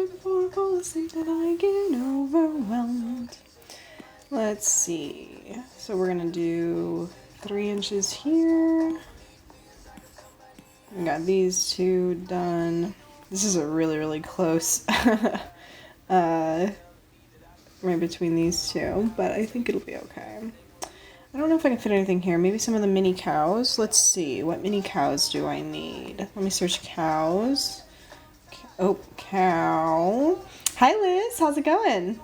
right before I fall asleep and I get overwhelmed. Let's see. So we're gonna do 3 inches here. We got these two done. This is a really close right between these two, but I think it'll be okay. I don't know if I can fit anything here. Maybe some of the mini cows. Let's see. What mini cows do I need? Let me search cows. Oh, cow. Hi, Liz. How's it going?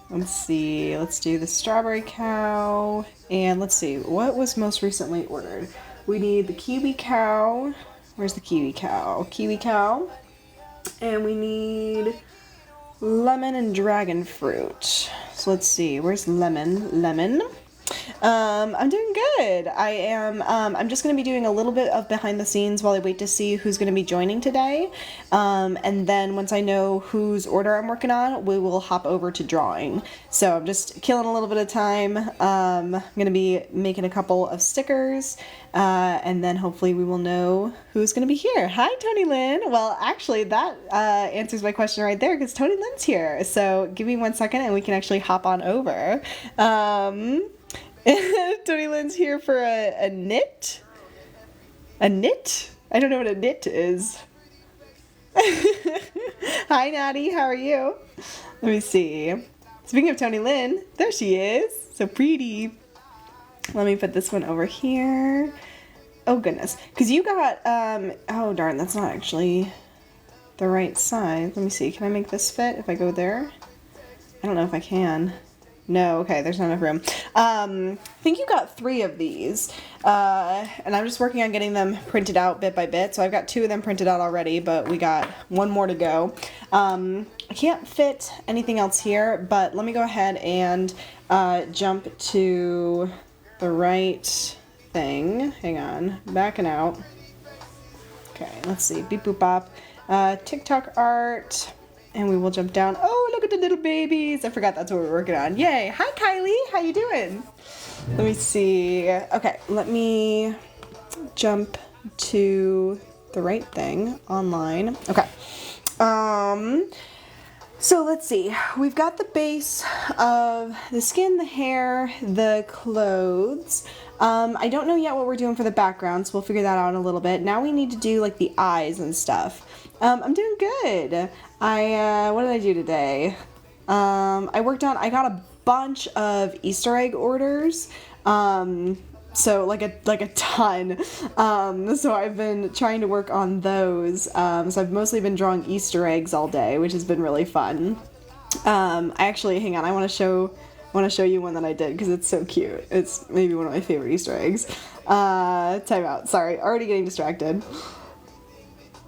Let's see. Let's do the strawberry cow. And let's see. What was most recently ordered? We need the kiwi cow. Where's the kiwi cow? Kiwi cow. And we need lemon and dragon fruit. So let's see. Where's lemon? Lemon. I'm doing good. I'm just going to be doing a little bit of behind the scenes while I wait to see who's going to be joining today. And then once I know whose order I'm working on, we will hop over to drawing. So I'm just killing a little bit of time. I'm going to be making a couple of stickers, and then hopefully we will know who's going to be here. Hi, Tonilynn. Well, actually that answers my question right there, because Tonilynn's here. So give me 1 second and we can actually hop on over. Tonilynn's here for a knit. A knit? I don't know what a knit is. Hi, Natty. How are you? Let me see. Speaking of Tonilynn, there she is. So pretty. Let me put this one over here. Oh, goodness. Because you got, oh, darn, that's not actually the right size. Let me see. Can I make this fit if I go there? I don't know if I can. No, okay, there's not enough room. I think you got 3 of these, and I'm just working on getting them printed out bit by bit. So I've got 2 of them printed out already, but we got 1 more to go. I can't fit anything else here, but let me go ahead and jump to the right thing. Hang on, backing out. Okay, let's see, beep boop bop, TikTok art. And we will jump down. Oh, look at the little babies. I forgot that's what we're working on. Yay. Hi, Kylie. How you doing? Let me see. Okay, let me jump to the right thing online. Okay. So let's see. We've got the base of the skin, the hair, the clothes. I don't know yet what we're doing for the background, so we'll figure that out in a little bit. Now we need to do like the eyes and stuff. I'm doing good. What did I do today? I got a bunch of Easter egg orders. So like a ton. So I've been trying to work on those. So I've mostly been drawing Easter eggs all day, which has been really fun. Hang on, I want to show you one that I did because it's so cute. It's maybe one of my favorite Easter eggs. Time out. Sorry, already getting distracted.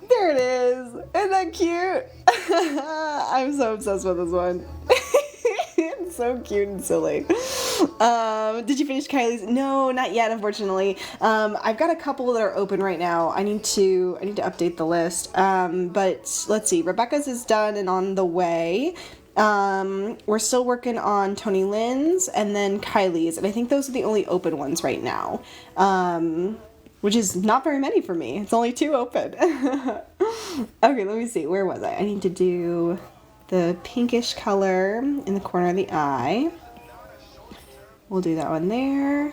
There it is. Isn't that cute? I'm so obsessed with this one. It's so cute and silly. Did you finish Kylie's? No, not yet, unfortunately. I've got a couple that are open right now. I need to update the list. But let's see. Rebecca's is done and on the way. We're still working on Tonilynn's and then Kylie's, and I think those are the only open ones right now. Which is not very many for me. It's only 2 open. Okay, let me see. Where was I? I need to do the pinkish color in the corner of the eye. We'll do that one there.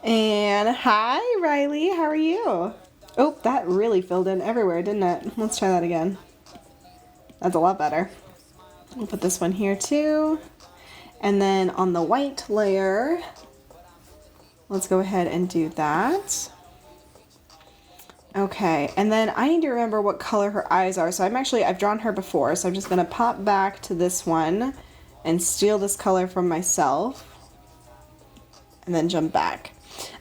And hi, Riley. How are you? Oh, that really filled in everywhere, didn't it? Let's try that again. That's a lot better. We'll put this one here too. And then on the white layer, let's go ahead and do that. Okay, and then I need to remember what color her eyes are. So I've drawn her before, so I'm just gonna pop back to this one and steal this color from myself and then jump back.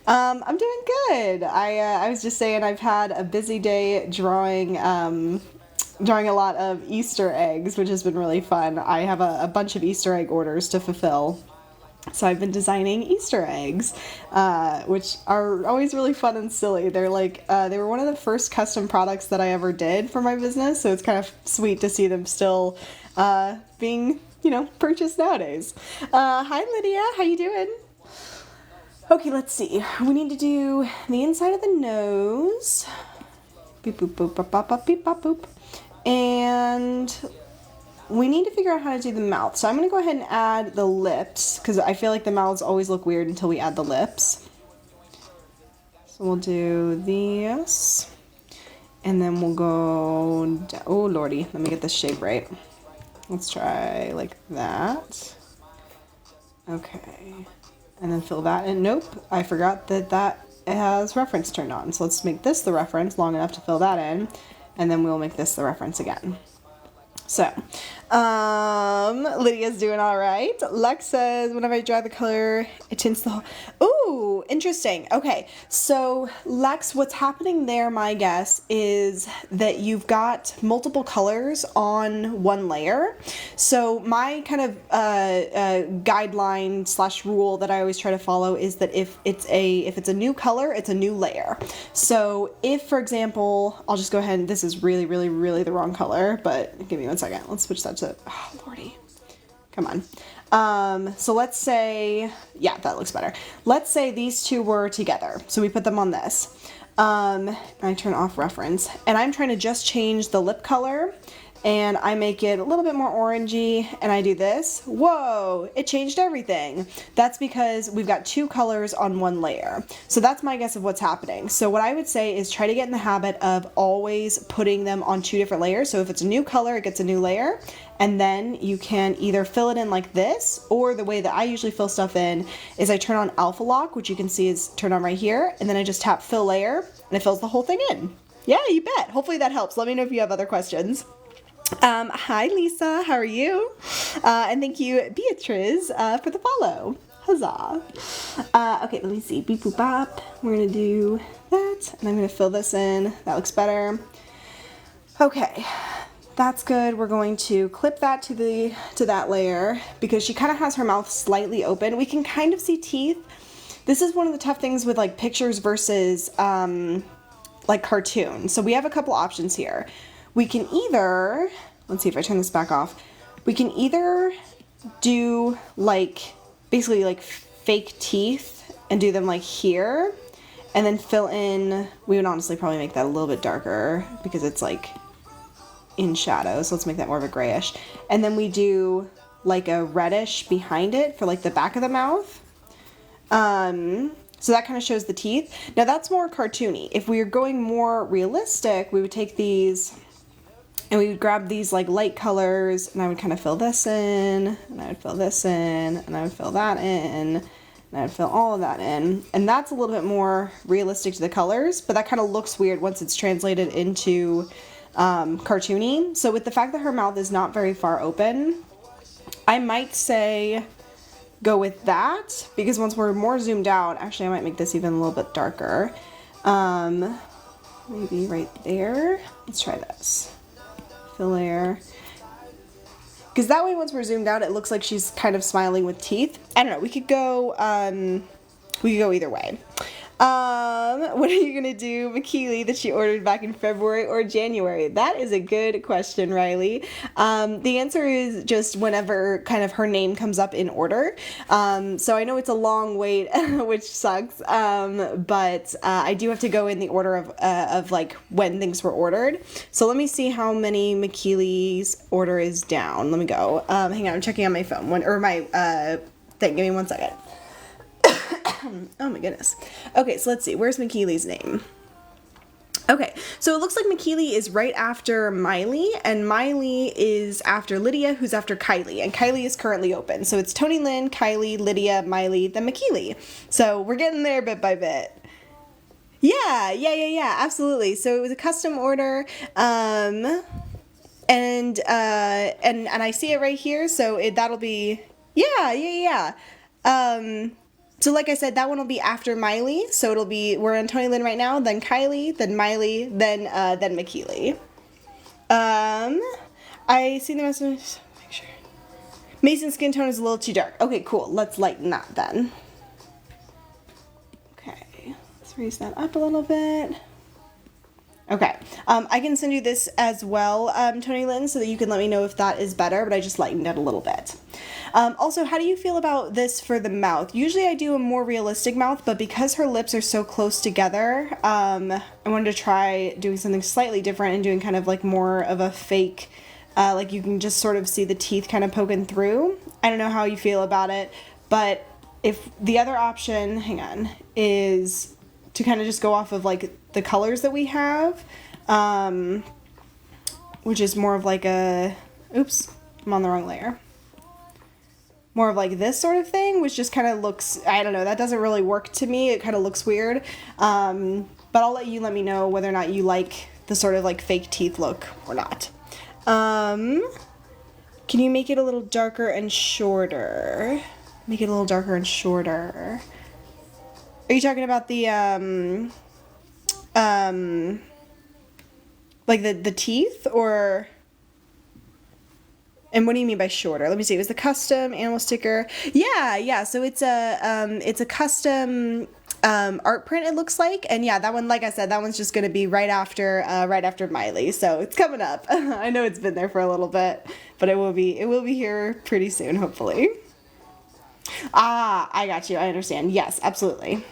I'm doing good. I was just saying I've had a busy day drawing a lot of Easter eggs, which has been really fun. I have a bunch of Easter egg orders to fulfill. So I've been designing Easter eggs, which are always really fun and silly. They're like, they were one of the first custom products that I ever did for my business, so it's kind of sweet to see them still being, purchased nowadays. Hi, Lydia. How you doing? Okay, let's see. We need to do the inside of the nose. Beep, boop, boop, bop, bop, bop, beep, bop, boop. And we need to figure out how to do the mouth. So I'm going to go ahead and add the lips, because I feel like the mouths always look weird until we add the lips. So we'll do this. And then we'll go down. Oh lordy, let me get this shape right. Let's try like that. Okay. And then fill that in. Nope, I forgot that that has reference turned on. So let's make this the reference long enough to fill that in. And then we'll make this the reference again. So, Lydia's doing all right. Lex says, whenever I dry the color, it tints the whole... Ooh, interesting. Okay, so Lex, what's happening there, my guess, is that you've got multiple colors on one layer. So my kind of guideline slash rule that I always try to follow is that if it's a new color, it's a new layer. So if, for example, I'll just go ahead and this is really, really, really the wrong color, but give me one second. Let's switch that to, oh lordy, come on. So let's say, yeah, that looks better. Let's say these two were together. So we put them on this. I turn off reference and I'm trying to just change the lip color and I make it a little bit more orangey and I do this. Whoa, it changed everything. That's because we've got two colors on one layer. So that's my guess of what's happening. So what I would say is try to get in the habit of always putting them on two different layers. So if it's a new color, it gets a new layer. And then you can either fill it in like this, or the way that I usually fill stuff in is I turn on alpha lock, which you can see is turned on right here. And then I just tap fill layer and it fills the whole thing in. Yeah, you bet. Hopefully that helps. Let me know if you have other questions. Hi Lisa, how are you? And thank you Beatrice for the follow. Huzzah. Okay, let me see. Beep boop bop. We're gonna do that and I'm gonna fill this in. That looks better. Okay, that's good. We're going to clip that to that layer because she kind of has her mouth slightly open. We can kind of see teeth. This is one of the tough things with like pictures versus like cartoon. So we have a couple options here. We can either, let's see if I turn this back off, we can either do like, basically like fake teeth and do them like here and then fill in, we would honestly probably make that a little bit darker because it's like in shadow, so let's make that more of a grayish. And then we do like a reddish behind it for like the back of the mouth. So that kind of shows the teeth. Now that's more cartoony. If we were going more realistic, we would take these and we would grab these like light colors and I would kind of fill this in and I would fill this in and I would fill that in and I would fill all of that in. And that's a little bit more realistic to the colors, but that kind of looks weird once it's translated into cartoony. So with the fact that her mouth is not very far open, I might say go with that because once we're more zoomed out, actually I might make this even a little bit darker. Maybe right there. Let's try this. Fill layer. Because that way once we're zoomed out, it looks like she's kind of smiling with teeth. I don't know, we could go either way. What are you gonna do, McKeely, that she ordered back in February or January? That is a good question, Riley. The answer is just whenever kind of her name comes up in order. So I know it's a long wait, which sucks, but I do have to go in the order of like when things were ordered. So let me see how many McKeely's order is down. Let me go. Hang on, I'm checking on my phone. My thing. Give me 1 second. Oh my goodness. Okay, so let's see. Where's McKeely's name? Okay, so it looks like McKeely is right after Miley, and Miley is after Lydia, who's after Kylie, and Kylie is currently open. So it's Tonilynn, Kylie, Lydia, Miley, then McKeely. So we're getting there bit by bit. Yeah, absolutely. So it was a custom order, and I see it right here. So that'll be yeah. So like I said, that one will be after Miley. So it'll be, we're on Tonilynn right now, then Kylie, then Miley, then McKeely. I see the message. Make sure. Mason's skin tone is a little too dark. Okay, cool. Let's lighten that then. Okay, let's raise that up a little bit. Okay, I can send you this as well, Tonilynn, so that you can let me know if that is better, but I just lightened it a little bit. Also, how do you feel about this for the mouth? Usually I do a more realistic mouth, but because her lips are so close together, I wanted to try doing something slightly different and doing kind of like more of a fake, like you can just sort of see the teeth kind of poking through. I don't know how you feel about it, but if the other option, hang on, is to kind of just go off of like the colors that we have, which is more of like a, oops, I'm on the wrong layer. More of like this sort of thing, which just kind of looks, I don't know, that doesn't really work to me. It kind of looks weird. But I'll let me know whether or not you like the sort of like fake teeth look or not. Can you make it a little darker and shorter? Make it a little darker and shorter. Are you talking about the, like the teeth, or... And what do you mean by shorter? Let me see. It was the custom animal sticker. Yeah. So it's a custom art print, it looks like. And yeah, that one, like I said, that one's just gonna be right after Miley. So it's coming up. I know it's been there for a little bit, but it will be here pretty soon, hopefully. Ah, I got you. I understand. Yes, absolutely.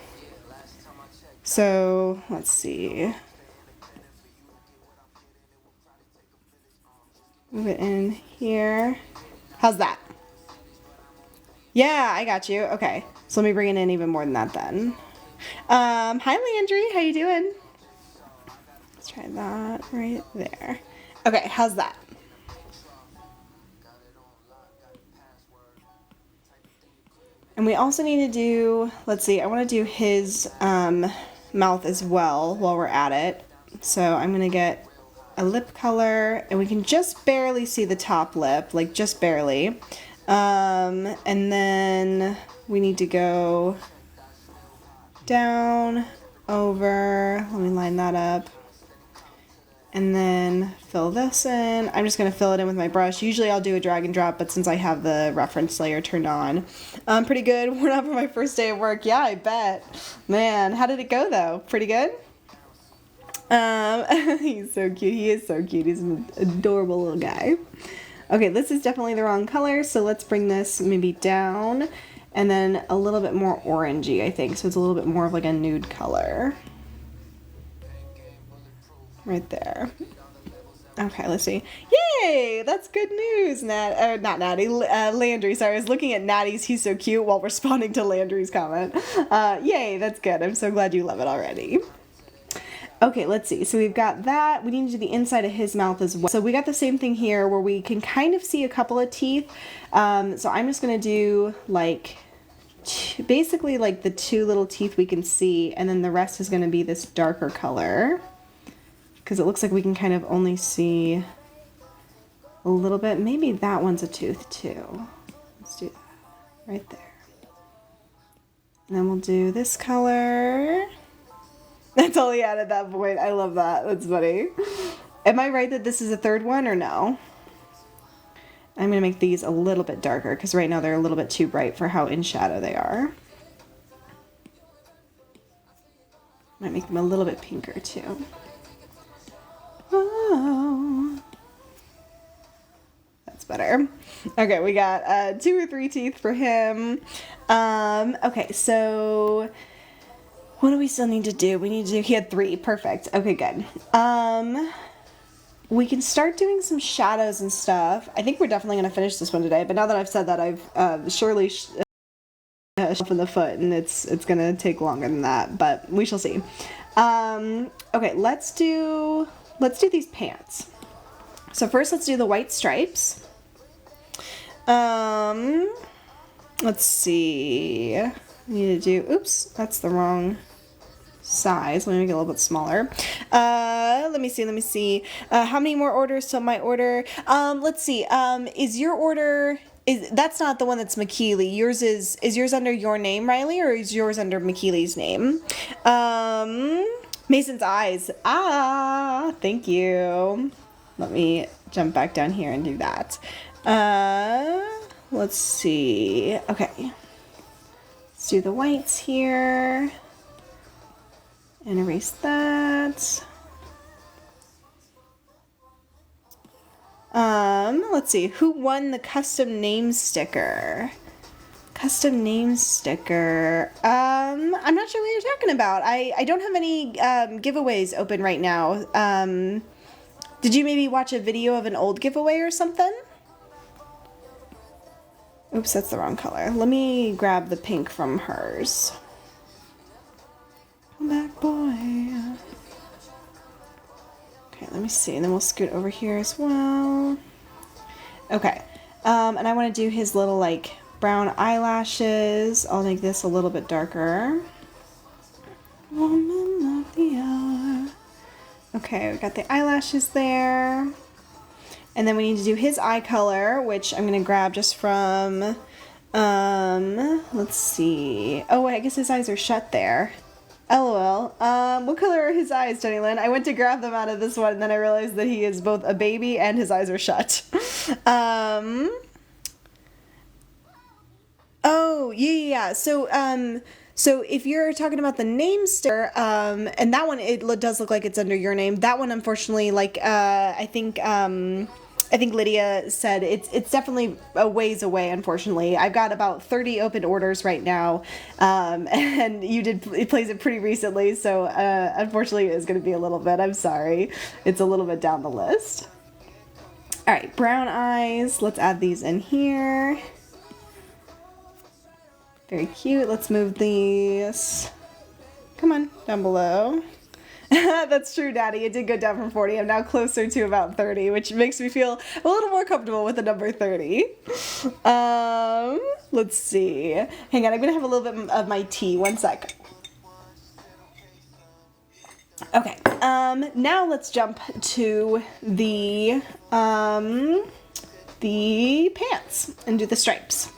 So let's see. Move it in here. How's that? Yeah, I got you. Okay, so let me bring it in even more than that then. Hi Landry, how you doing? Let's try that right there. Okay, how's that? And we also need to do, let's see, I want to do his mouth as well while we're at it. So I'm gonna get a lip color, and we can just barely see the top lip, like just barely. And then we need to go down, over, let me line that up, and then fill this in. I'm just gonna fill it in with my brush. Usually I'll do a drag and drop, but since I have the reference layer turned on, pretty good. Went out for my first day of work. Yeah, I bet. Man, how did it go though? Pretty good? He's so cute. He is so cute. He's an adorable little guy. Okay, this is definitely the wrong color, so let's bring this maybe down and then a little bit more orangey, I think. So it's a little bit more of like a nude color. Right there. Okay, let's see. Yay! That's good news, not Natty, Landry. Sorry, I was looking at Natty's "he's so cute" while responding to Landry's comment. Yay, that's good. I'm so glad you love it already. Okay, let's see. So we've got that. We need to do the inside of his mouth as well. So we got the same thing here where we can kind of see a couple of teeth. So I'm just going to do like basically like the two little teeth we can see, and then the rest is going to be this darker color because it looks like we can kind of only see a little bit. Maybe that one's a tooth too. Let's do that right there. And then we'll do this color. That's all he had at that point. I love that. That's funny. Am I right that this is a third one or no? I'm going to make these a little bit darker because right now they're a little bit too bright for how in shadow they are. Might make them a little bit pinker too. Oh. That's better. Okay, we got 2 or 3 teeth for him. Okay, so... what do we still need to do? He had 3. Perfect. Okay, good. We can start doing some shadows and stuff. I think we're definitely going to finish this one today, but now that I've said that, I've surely shot in the foot, and it's going to take longer than that, but we shall see. Okay, let's do these pants. So first, let's do the white stripes. Let's see. I need to do, oops, that's the wrong size. Let me make it a little bit smaller. Let me see. How many more orders till my order? Let's see. Is your order, that's not the one that's McKeely. Is yours under your name, Riley, or is yours under McKeely's name? Mason's eyes. Ah, thank you. Let me jump back down here and do that. Let's see. Okay. Let's do the whites here. And erase that. Let's see, who won the custom name sticker? Custom name sticker. I'm not sure what you're talking about. I don't have any giveaways open right now. Did you maybe watch a video of an old giveaway or something? Oops, that's the wrong color. Let me grab the pink from hers. Come back, boy. Okay, let me see, and then we'll scoot over here as well. Okay, and I want to do his little like brown eyelashes. I'll make this a little bit darker. Woman of the hour. Okay, we got the eyelashes there. And then we need to do his eye color, which I'm gonna grab just from, let's see. Oh, wait, I guess his eyes are shut there. LOL. What color are his eyes, Tonilynn? I went to grab them out of this one, and then I realized that he is both a baby and his eyes are shut. Oh, yeah. So if you're talking about the name sticker, and that one, it does look like it's under your name. That one, unfortunately, like, I think Lydia said it's definitely a ways away, unfortunately. I've got about 30 open orders right now, and it plays it pretty recently, so unfortunately it is going to be a little bit. I'm sorry. It's a little bit down the list. All right, brown eyes. Let's add these in here. Very cute. Let's move these. Come on, down below. That's true, Daddy. It did go down from 40. I'm now closer to about 30, which makes me feel a little more comfortable with the number 30. Let's see. Hang on, I'm gonna have a little bit of my tea. One sec. Okay. Now let's jump to the pants and do the stripes.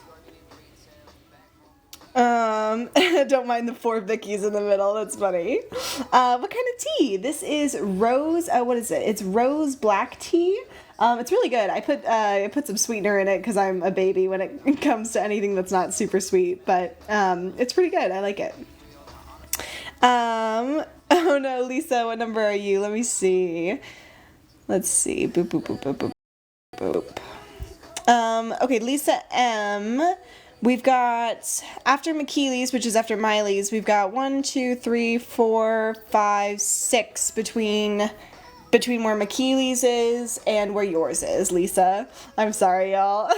Don't mind the 4 Vickies in the middle. That's funny. What kind of tea? This is rose. What is it? It's rose black tea. It's really good. I put some sweetener in it because I'm a baby when it comes to anything that's not super sweet. But it's pretty good. I like it. Oh no, Lisa, what number are you? Let me see. Let's see. Boop boop boop boop boop boop. Okay, Lisa M. We've got, after McKeely's, which is after Miley's, we've got 1, 2, 3, 4, 5, 6 between where McKeely's is and where yours is, Lisa. I'm sorry, y'all.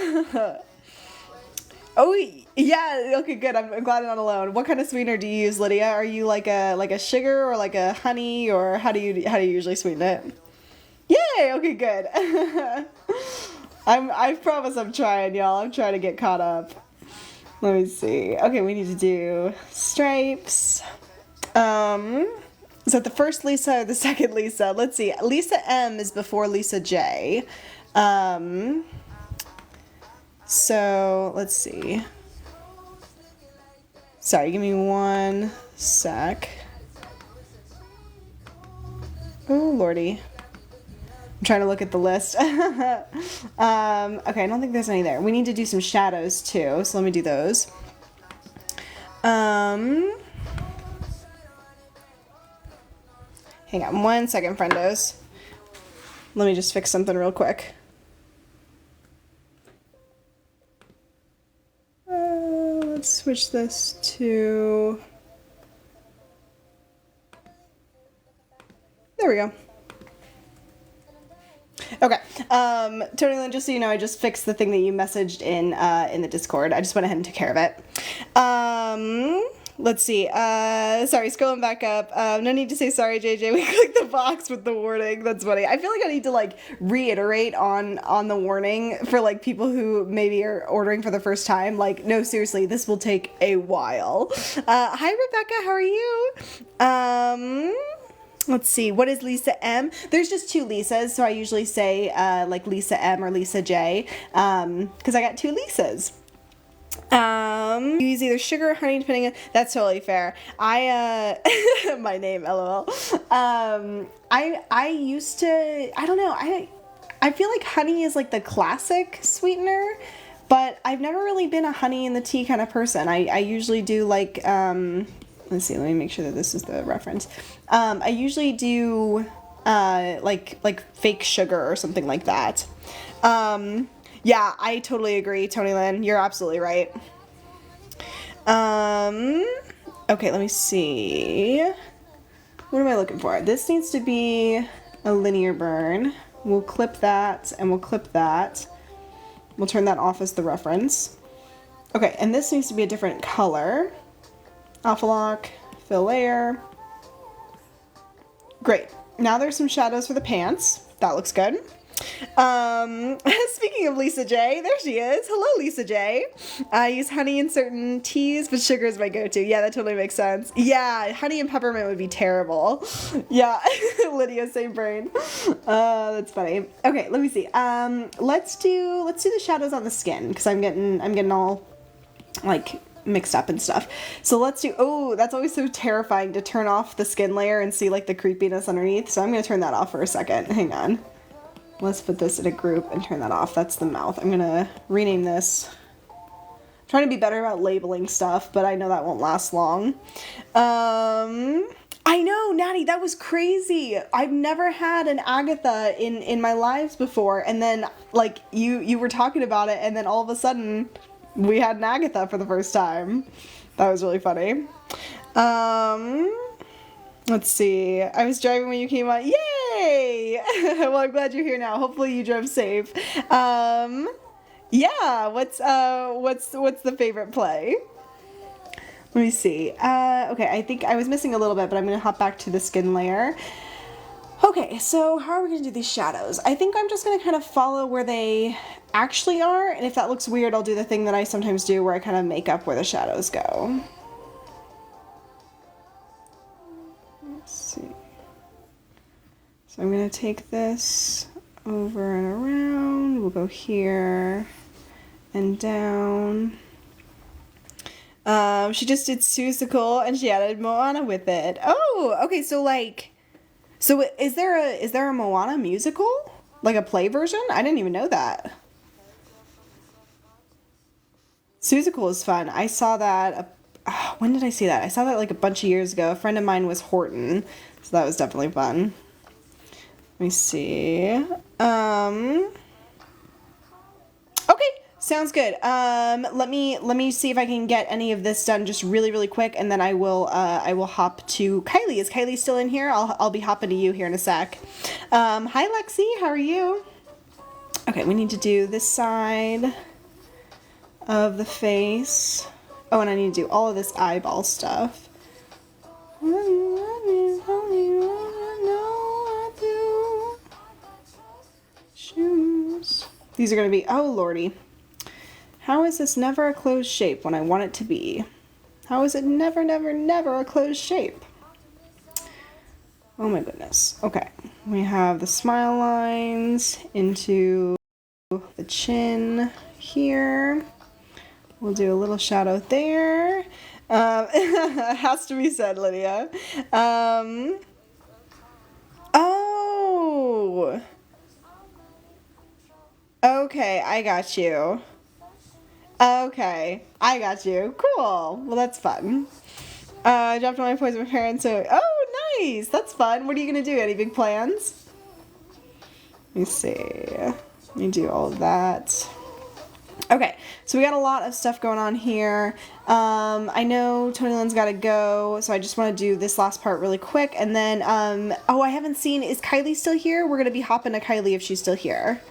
Oh, yeah, okay, good. I'm glad I'm not alone. What kind of sweetener do you use, Lydia? Are you like a sugar or like a honey, or how do you usually sweeten it? Yay, okay, good. I promise I'm trying, y'all. I'm trying to get caught up. Let me see. Okay, we need to do stripes. Is that the first Lisa or the second Lisa? Let's see. Lisa M is before Lisa J. So let's see. Sorry, give me one sec. Oh, Lordy. I'm trying to look at the list. Okay, I don't think there's any there. We need to do some shadows too, so let me do those. Hang on one second, friendos. Let me just fix something real quick. Let's switch this to... There we go. Okay, Tonilynn, just so you know, I just fixed the thing that you messaged in the Discord. I just went ahead and took care of it. Let's see. Sorry, scrolling back up. No need to say sorry, JJ. We clicked the box with the warning. That's funny. I feel like I need to like reiterate on the warning for like people who maybe are ordering for the first time. Like, no, seriously, this will take a while. Hi, Rebecca. How are you? Let's see, what is Lisa M? There's just 2 Lisas, so I usually say like Lisa M or Lisa J, because I got 2 Lisas. You use either sugar or honey, depending on, that's totally fair. My name, LOL. I used to, I don't know, I feel like honey is like the classic sweetener, but I've never really been a honey in the tea kind of person. I usually do like, let's see, let me make sure that this is the reference. I usually do like fake sugar or something like that. Yeah, I totally agree, Tonilynn. You're absolutely right. Okay, let me see. What am I looking for? This needs to be a linear burn. We'll clip that and we'll clip that. We'll turn that off as the reference. Okay, and this needs to be a different color. Alpha lock, fill layer. Great. Now there's some shadows for the pants. That looks good. Speaking of Lisa J, there she is. Hello, Lisa J. I use honey in certain teas, but sugar is my go-to. Yeah, that totally makes sense. Yeah, honey and peppermint would be terrible. Yeah, Lydia, same brain. That's funny. Okay, let me see. Let's do the shadows on the skin because I'm getting all like mixed up and stuff. So let's do, oh, that's always so terrifying to turn off the skin layer and see like the creepiness underneath. So I'm gonna turn that off for a second. Hang on. Let's put this in a group and turn that off. That's the mouth. I'm gonna rename this. I'm trying to be better about labeling stuff, but I know that won't last long. I know, Natty, that was crazy. I've never had an Agatha in my lives before, and then like you were talking about it, and then all of a sudden we had an Agatha for the first time. That was really funny. Let's see. I was driving when you came on. Yay! Well, I'm glad you're here now. Hopefully you drove safe. Yeah. What's the favorite play? Let me see. Okay, I think I was missing a little bit, but I'm gonna hop back to the skin layer. Okay, so how are we gonna do these shadows? I think I'm just gonna kind of follow where they actually are, and if that looks weird, I'll do the thing that I sometimes do where I kind of make up where the shadows go. Let's see. So I'm gonna take this over and around. We'll go here and down. She just did Seussical and she added Moana with it. Oh, okay, so like, so is there a Moana musical? Like a play version? I didn't even know that. Seussical is fun. I saw that, when did I see that? I saw that like a bunch of years ago. A friend of mine was Horton, so that was definitely fun. Let me see. Okay, sounds good. Let me see if I can get any of this done just really quick, and then I will hop to Kylie. Is Kylie still in here? I'll be hopping to you here in a sec. Hi Lexi, how are you? Okay, we need to do this side of the face. Oh, and I need to do all of this eyeball stuff. Shoes. These are going to be, oh lordy. How is this never a closed shape when I want it to be? How is it never a closed shape? Oh my goodness. Okay. We have the smile lines into the chin here. We'll do a little shadow there. Has to be said, Lydia. Oh! Okay, I got you. Okay, I got you. Cool. Well, that's fun. I dropped all my points with my parents, so... Oh, nice! That's fun. What are you going to do? Any big plans? Let me see. Let me do all of that. Okay, so we got a lot of stuff going on here. I know Tonilynn's got to go, so I just want to do this last part really quick, and then, oh, I haven't seen, is Kylie still here? We're going to be hopping to Kylie if she's still here.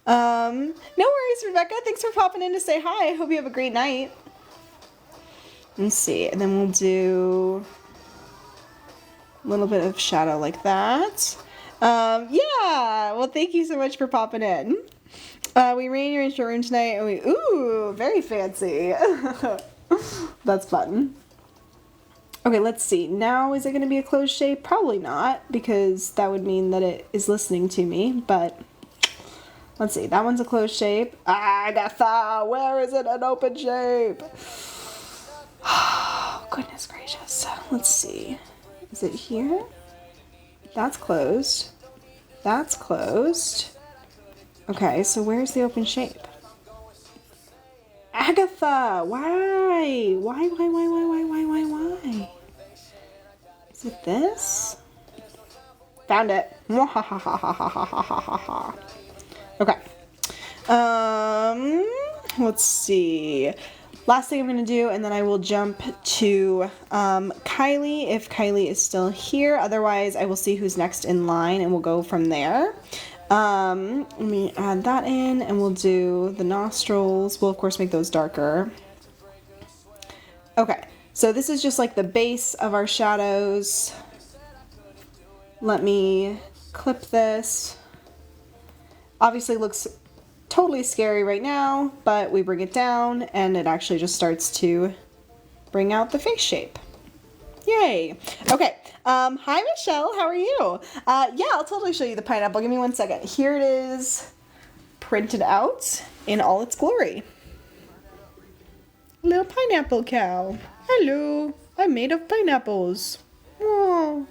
No worries, Rebecca. Thanks for popping in to say hi. I hope you have a great night. Let's see, and then we'll do a little bit of shadow like that. Yeah, well, thank you so much for popping in. We rearranged your room tonight, and we, ooh, very fancy. That's fun. Okay, let's see. Now, is it going to be a closed shape? Probably not, because that would mean that it is listening to me, but let's see. That one's a closed shape. Agatha, where is it an open shape? Oh, goodness gracious. Let's see. Is it here? That's closed. That's closed. Okay, so where's the open shape? Agatha, why? Why? Like this. Found it. Okay. Let's see. Last thing I'm going to do, and then I will jump to Kylie, if Kylie is still here. Otherwise, I will see who's next in line, and we'll go from there. Let me add that in, and we'll do the nostrils. We'll, of course, make those darker. Okay, so this is just like the base of our shadows. Let me clip this. Obviously looks totally scary right now, but we bring it down and it actually just starts to bring out the face shape. Yay. Okay. Hi Michelle, how are you? Yeah, I'll totally show you the pineapple. Give me 1 second. Here it is printed out in all its glory. Little pineapple cow. Hello. I'm made of pineapples. Oh.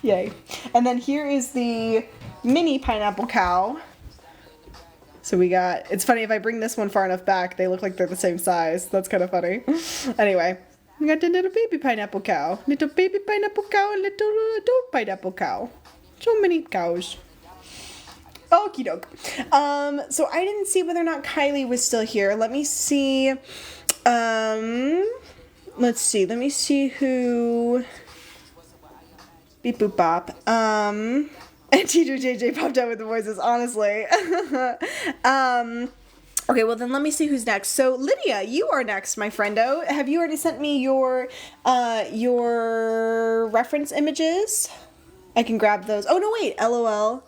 Yay. And then here is the mini pineapple cow. So we got, it's funny, if I bring this one far enough back, they look like they're the same size. That's kind of funny. Anyway, we got the little baby pineapple cow. Little baby pineapple cow and little adult pineapple cow. So many cows. Okie doke. So I didn't see whether or not Kylie was still here. Let me see. Let's see. Let me see who... Beep boop bop. And Teacher JJ popped out with the voices, honestly. Okay, well then let me see who's next. So Lydia, you are next, my friendo. Have you already sent me your reference images? I can grab those. Oh no, wait, LOL.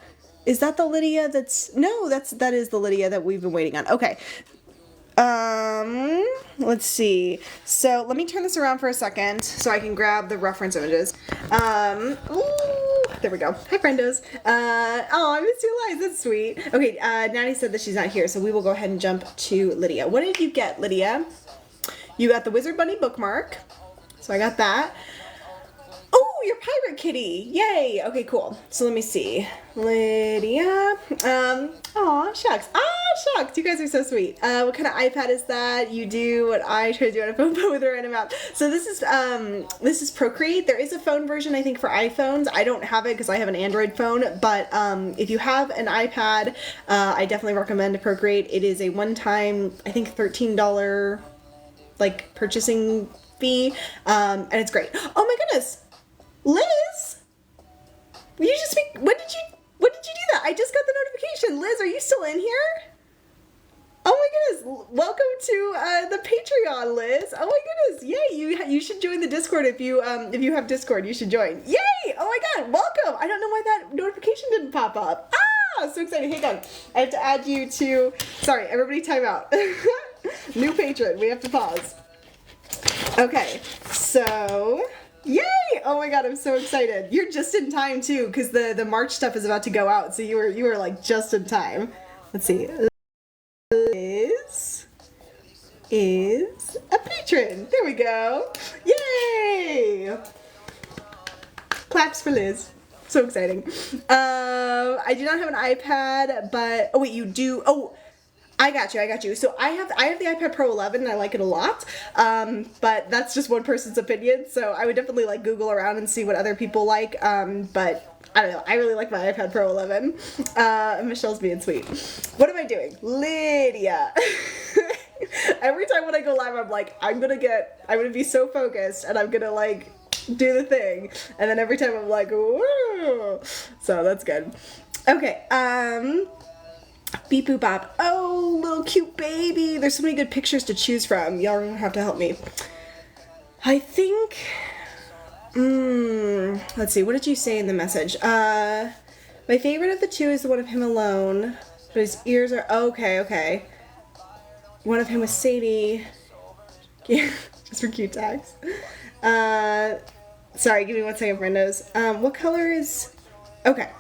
Is that the Lydia that's... No, that is the Lydia that we've been waiting on. Okay. Let's see. So let me turn this around for a second so I can grab the reference images. Ooh, there we go. Hi, friendos. Oh, I missed your lives. That's sweet. Okay, Natty said that she's not here, so we will go ahead and jump to Lydia. What did you get, Lydia? You got the Wizard Bunny bookmark. So I got that. Oh, your pirate kitty. Yay. Okay, cool. So let me see. Lydia. Aw, shucks. Shucks. You guys are so sweet. What kind of iPad is that? You do what I try to do on a phone, but with a random app. So this is Procreate. There is a phone version, I think, for iPhones. I don't have it because I have an Android phone, but if you have an iPad, I definitely recommend Procreate. It is a one-time, I think, $13 like purchasing fee, and it's great. Oh my goodness. Liz, you just speak. When did you do that? I just got the notification. Liz, are you still in here? Oh my goodness! Welcome to the Patreon, Liz. Oh my goodness! Yay! You should join the Discord if you have Discord. You should join. Yay! Oh my God! Welcome. I don't know why that notification didn't pop up. So excited. Hang on. I have to add you to. Sorry, everybody, time out. New patron. We have to pause. Okay. So. Yay! Oh my God, I'm so excited. You're just in time too, because the March stuff is about to go out, so you were like just in time. Let's see. Liz is a patron. There we go. Yay! Claps for Liz. So exciting. I do not have an iPad, but oh wait, you do. Oh, I got you. So I have the iPad Pro 11 and I like it a lot, but that's just one person's opinion, so I would definitely like Google around and see what other people like, but I don't know, I really like my iPad Pro 11. Michelle's being sweet. What am I doing? Lydia. Every time when I go live, I'm like, I'm gonna be so focused and I'm gonna like do the thing, and then every time I'm like, whoa. So that's good. Okay, beep boop bop. Oh, little cute baby. There's so many good pictures to choose from. Y'all are gonna have to help me. I think, let's see, what did you say in the message? My favorite of the two is the one of him alone, but his ears are, okay. One of him with Sadie. Just for cute tags. Sorry, give me 1 second, friendos. What color is, okay.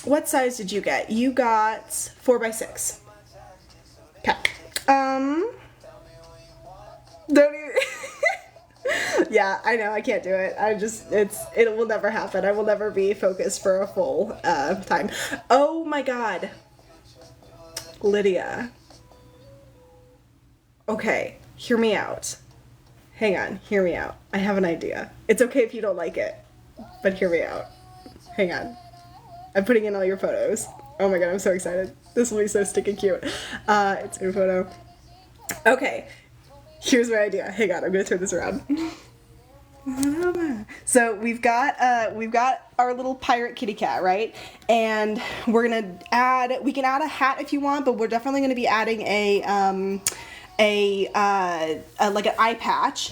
What size did you get? You got 4x6. Okay. Don't even. Yeah, I know, I can't do it. It will never happen. I will never be focused for a full time. Oh my God. Lydia. Okay, hear me out. Hang on, hear me out. I have an idea. It's okay if you don't like it, but hear me out. Hang on. I'm putting in all your photos. Oh my god, I'm so excited. This will be so stinking cute. It's your photo. Okay, here's my idea. Hang on, I'm gonna turn this around. So we've got our little pirate kitty cat, right? And we're gonna we can add a hat if you want, but we're definitely gonna be adding like an eye patch.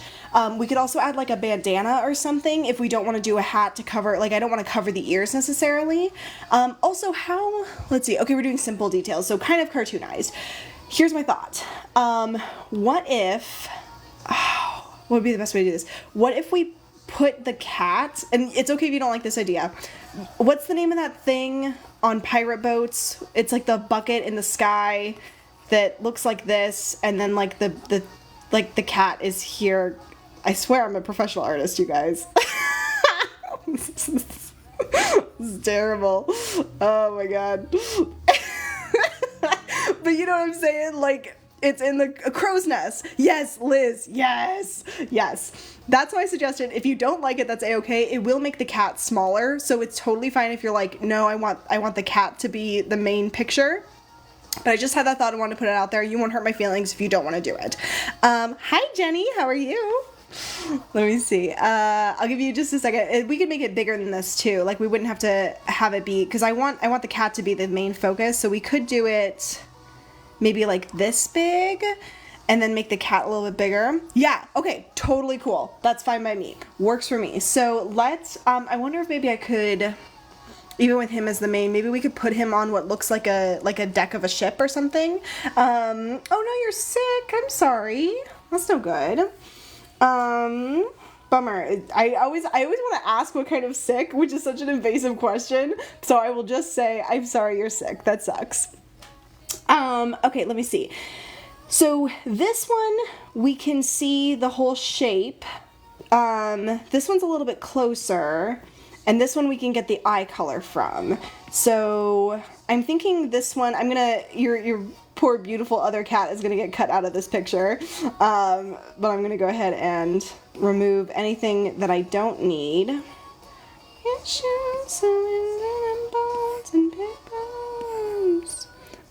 We could also add like a bandana or something if we don't want to do a hat to cover, like I don't want to cover the ears necessarily. Also let's see, okay, we're doing simple details, so kind of cartoonized. Here's my thought. What if, what would be the best way to do this? What if we put the cat, and it's okay if you don't like this idea, what's the name of that thing on pirate boats? It's like the bucket in the sky that looks like this, and then like the cat is here. I swear I'm a professional artist, you guys. This is terrible. Oh my god. But you know what I'm saying? Like, it's in a crow's nest. Yes, Liz. Yes. Yes. That's my suggestion. If you don't like it, that's a-okay. It will make the cat smaller, so it's totally fine if you're like, no, I want the cat to be the main picture. But I just had that thought and wanted to put it out there. You won't hurt my feelings if you don't want to do it. Hi, Jenny. How are you? Let me see. I'll give you just a second. We could make it bigger than this too. Like, we wouldn't have to have it be, because I want the cat to be the main focus. So we could do it maybe like this big, and then make the cat a little bit bigger. Yeah. Okay. Totally cool. That's fine by me. Works for me. So let's. I wonder if maybe I could. Even with him as the main, maybe we could put him on what looks like a deck of a ship or something. Oh no, you're sick. I'm sorry. That's no good. Bummer. I always want to ask what kind of sick, which is such an invasive question. So I will just say, I'm sorry you're sick. That sucks. Okay, let me see. So this one, we can see the whole shape. This one's a little bit closer. And this one we can get the eye color from. So I'm thinking this one, your poor beautiful other cat is gonna get cut out of this picture. But I'm gonna go ahead and remove anything that I don't need.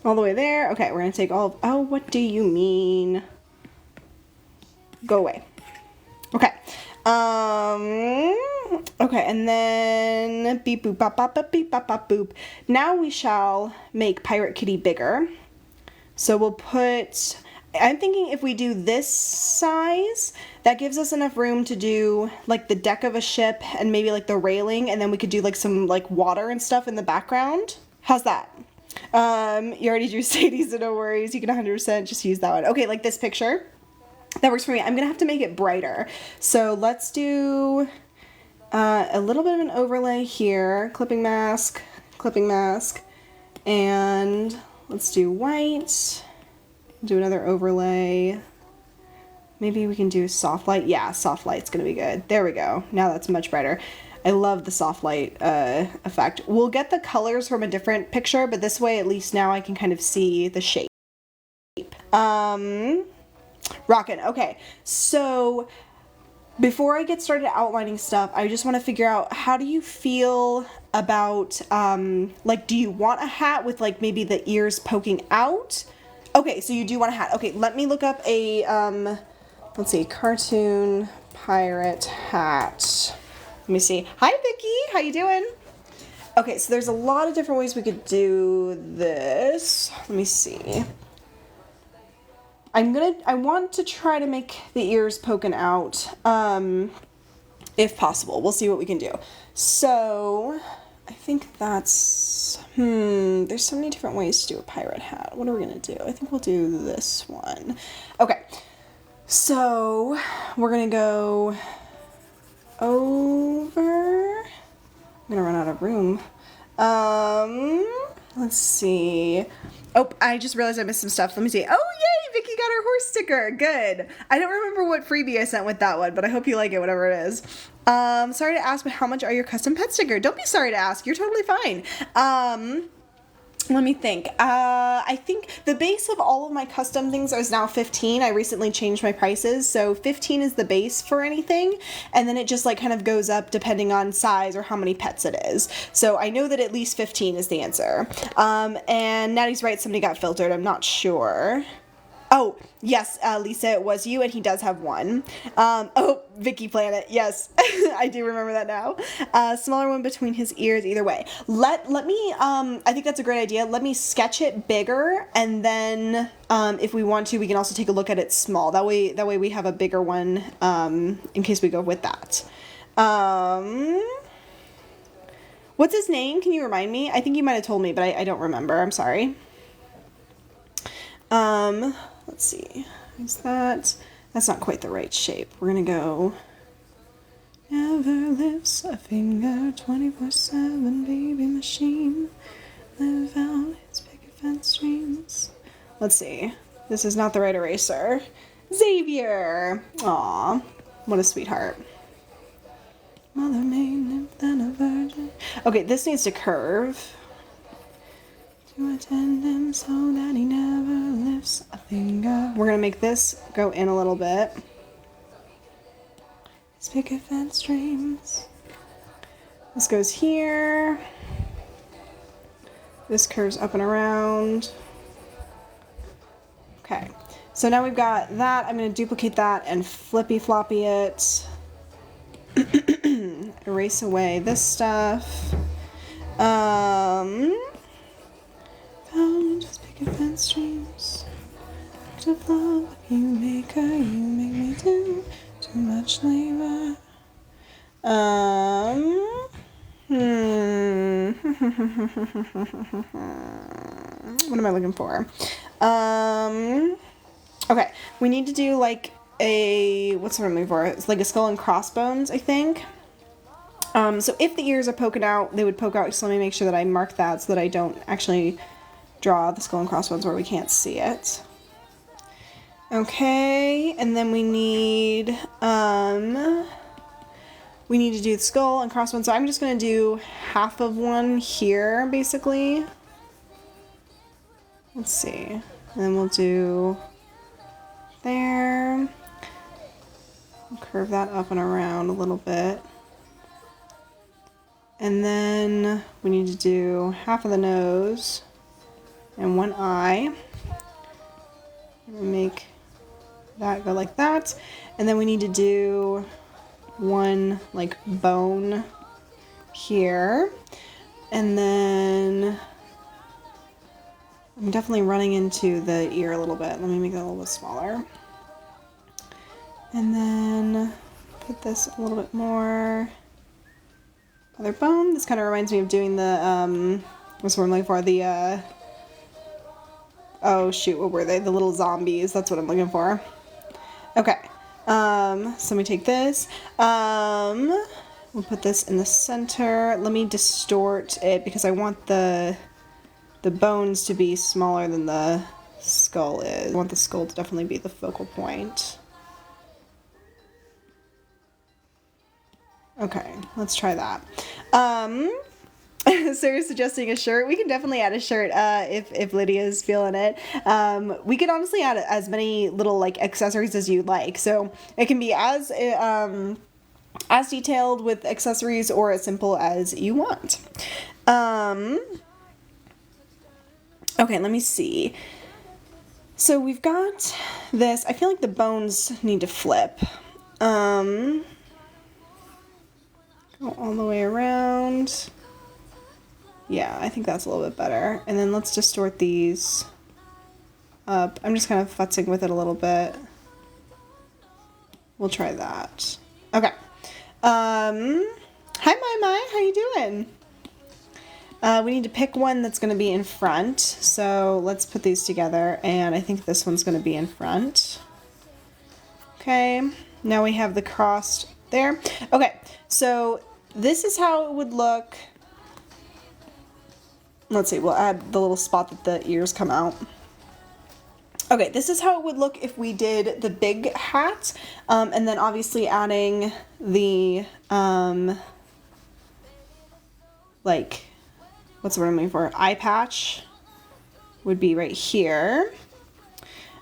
All the way there. Okay, we're gonna take oh, what do you mean? Go away. Okay. Okay, and then beep boop bop bop bop beep bop bop boop. Now we shall make Pirate Kitty bigger. So we'll put, I'm thinking if we do this size, that gives us enough room to do like the deck of a ship and maybe like the railing, and then we could do like some like water and stuff in the background. How's that? You already drew Sadie, so no worries. You can 100% just use that one. Okay, like this picture. That works for me. I'm gonna have to make it brighter. So let's do a little bit of an overlay here. Clipping mask, and let's do white. Do another overlay. Maybe we can do soft light. Yeah, soft light's gonna be good. There we go. Now that's much brighter. I love the soft light effect. We'll get the colors from a different picture, but this way at least now I can kind of see the shape. Rockin'. Okay, so before I get started outlining stuff, I just want to figure out, how do you feel about, like, do you want a hat with, like, maybe the ears poking out? Okay, so you do want a hat. Okay, let me look up a, let's see, cartoon pirate hat. Let me see. Hi, Vicky. How you doing? Okay, so there's a lot of different ways we could do this. Let me see. I want to try to make the ears poking out, if possible. We'll see what we can do. So, I think that's, there's so many different ways to do a pirate hat. What are we gonna do? I think we'll do this one. Okay, so we're gonna go over, I'm gonna run out of room. Let's see. Oh, I just realized I missed some stuff. Let me see. Oh, yay! Vicky got her horse sticker. Good. I don't remember what freebie I sent with that one, but I hope you like it, whatever it is. Sorry to ask, but how much are your custom pet sticker? Don't be sorry to ask. You're totally fine. Let me think. I think the base of all of my custom things is now 15. I recently changed my prices, so 15 is the base for anything, and then it just like kind of goes up depending on size or how many pets it is. So I know that at least 15 is the answer. And Natty's right, somebody got filtered. I'm not sure. Oh, yes, Lisa, it was you, and he does have one. Oh, Vicky Planet, yes, I do remember that now. Smaller one between his ears, either way. Let me, I think that's a great idea. Let me sketch it bigger, and then if we want to, we can also take a look at it small. That way we have a bigger one in case we go with that. What's his name? Can you remind me? I think you might have told me, but I don't remember. I'm sorry. Let's see, is that's not quite the right shape. We're gonna go, never lifts a finger, 24/7 baby machine, live out his picket fence dreams. Let's see, this is not the right eraser. Xavier, aw, what a sweetheart. Mother made nymph than a virgin. Okay, this needs to curve. To attend him so that he never lifts a finger. We're gonna make this go in a little bit. His picket fence dreams. This goes here. This curves up and around. Okay, so now we've got that. I'm gonna duplicate that and flippy floppy it. Erase away this stuff. Just pick a fence streams. Act of love, you make her, you make me do too much labor. What am I looking for? Okay, we need to do like a, what's what I'm looking for? It's like a skull and crossbones, I think. So if the ears are poking out, they would poke out, so let me make sure that I mark that so that I don't actually draw the skull and crossbones where we can't see it. Okay, and then we need to do the skull and crossbones. So I'm just gonna do half of one here, basically. Let's see, and then we'll do there. We'll curve that up and around a little bit. And then we need to do half of the nose and one eye. Make that go like that. And then we need to do one like bone here. And then I'm definitely running into the ear a little bit. Let me make that a little bit smaller. And then put this a little bit more. Other bone. This kind of reminds me of doing the, what's what I'm looking for? The, oh shoot, what were they? The little zombies. That's what I'm looking for. Okay. So let me take this. We'll put this in the center. Let me distort it because I want the bones to be smaller than the skull is. I want the skull to definitely be the focal point. Okay, let's try that. So you're suggesting a shirt? We can definitely add a shirt if Lydia's feeling it. We could honestly add as many little like accessories as you like. So it can be as detailed with accessories or as simple as you want. Okay, let me see. So we've got this. I feel like the bones need to flip. Go all the way around. Yeah, I think that's a little bit better. And then let's distort these up. I'm just kind of futzing with it a little bit. We'll try that. Okay. Hi, my, how you doing? We need to pick one that's going to be in front. So let's put these together. And I think this one's going to be in front. Okay. Now we have the crossed there. Okay. So this is how it would look. Let's see, we'll add the little spot that the ears come out. Okay, this is how it would look if we did the big hat, and then obviously adding the, like, what's the word I'm looking for? Eye patch would be right here.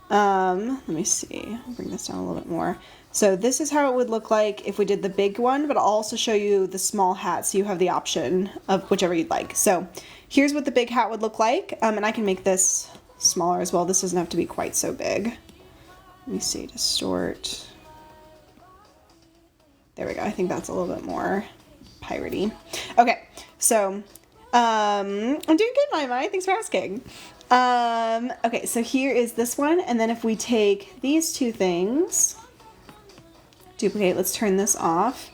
Let me see, I'll bring this down a little bit more. So this is how it would look like if we did the big one, but I'll also show you the small hat so you have the option of whichever you'd like. So here's what the big hat would look like, and I can make this smaller as well. This doesn't have to be quite so big. Let me see, distort. There we go, I think that's a little bit more piratey. Okay, so I'm doing good, Mai. Thanks for asking. Okay, so here is this one, and then if we take these two things, duplicate, let's turn this off,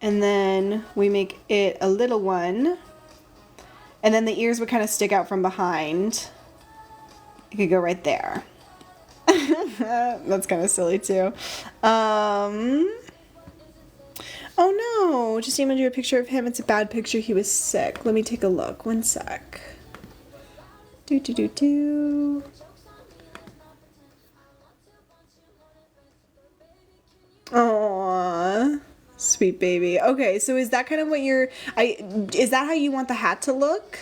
and then we make it a little one, and then the ears would kind of stick out from behind. It could go right there. That's kind of silly too. Oh no, just emailed you a picture of him. It's a bad picture. He was sick. Let me take a look. One sec. Do. Aww. Sweet baby. Okay, so is that kind of what is that how you want the hat to look?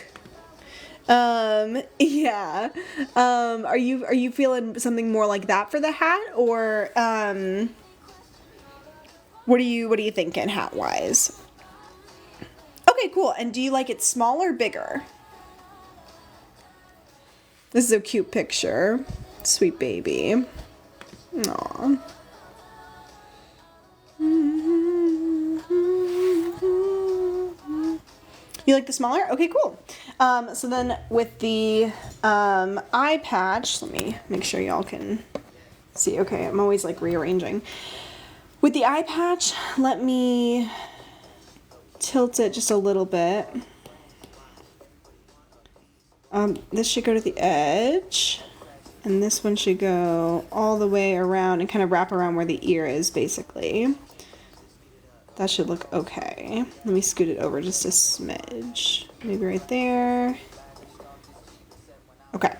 Yeah. Are you feeling something more like that for the hat, or, what are you thinking hat-wise? Okay, cool. And do you like it small or bigger? This is a cute picture. Sweet baby. Aww. You like the smaller? Okay, cool. So then with the eye patch, let me make sure y'all can see. Okay, I'm always like rearranging. With the eye patch, let me tilt it just a little bit. This should go to the edge, and this one should go all the way around and kind of wrap around where the ear is, basically. That should look okay. Let me scoot it over just a smidge. Maybe right there. Okay.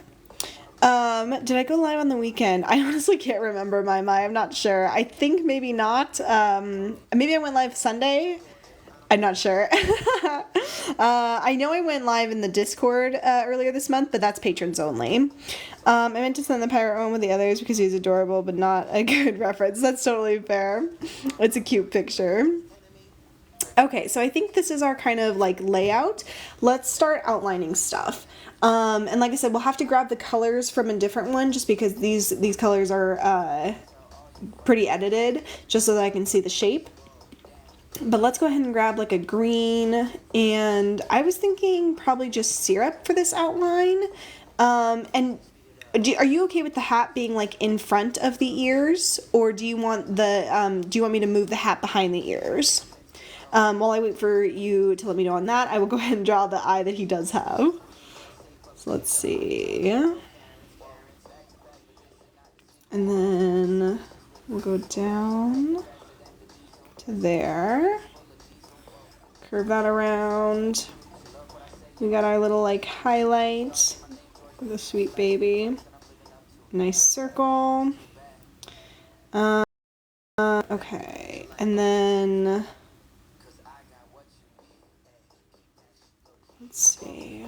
Did I go live on the weekend? I honestly can't remember, Mai. I'm not sure. I think maybe not. Maybe I went live Sunday. I'm not sure. I know I went live in the Discord earlier this month, but that's patrons only. I meant to send the pirate one with the others because he's adorable, but not a good reference. That's totally fair. It's a cute picture. Okay, so I think this is our kind of like layout. Let's start outlining stuff. And like I said, we'll have to grab the colors from a different one just because these colors are pretty edited, just so that I can see the shape. But let's go ahead and grab like a green, and I was thinking probably just syrup for this outline. And are you okay with the hat being like in front of the ears, or do you want me to move the hat behind the ears? While I wait for you to let me know on that, I will go ahead and draw the eye that he does have. So let's see. And then we'll go down to there. Curve that around. We got our little like highlight for the sweet baby. Nice circle. Okay, and then let's see,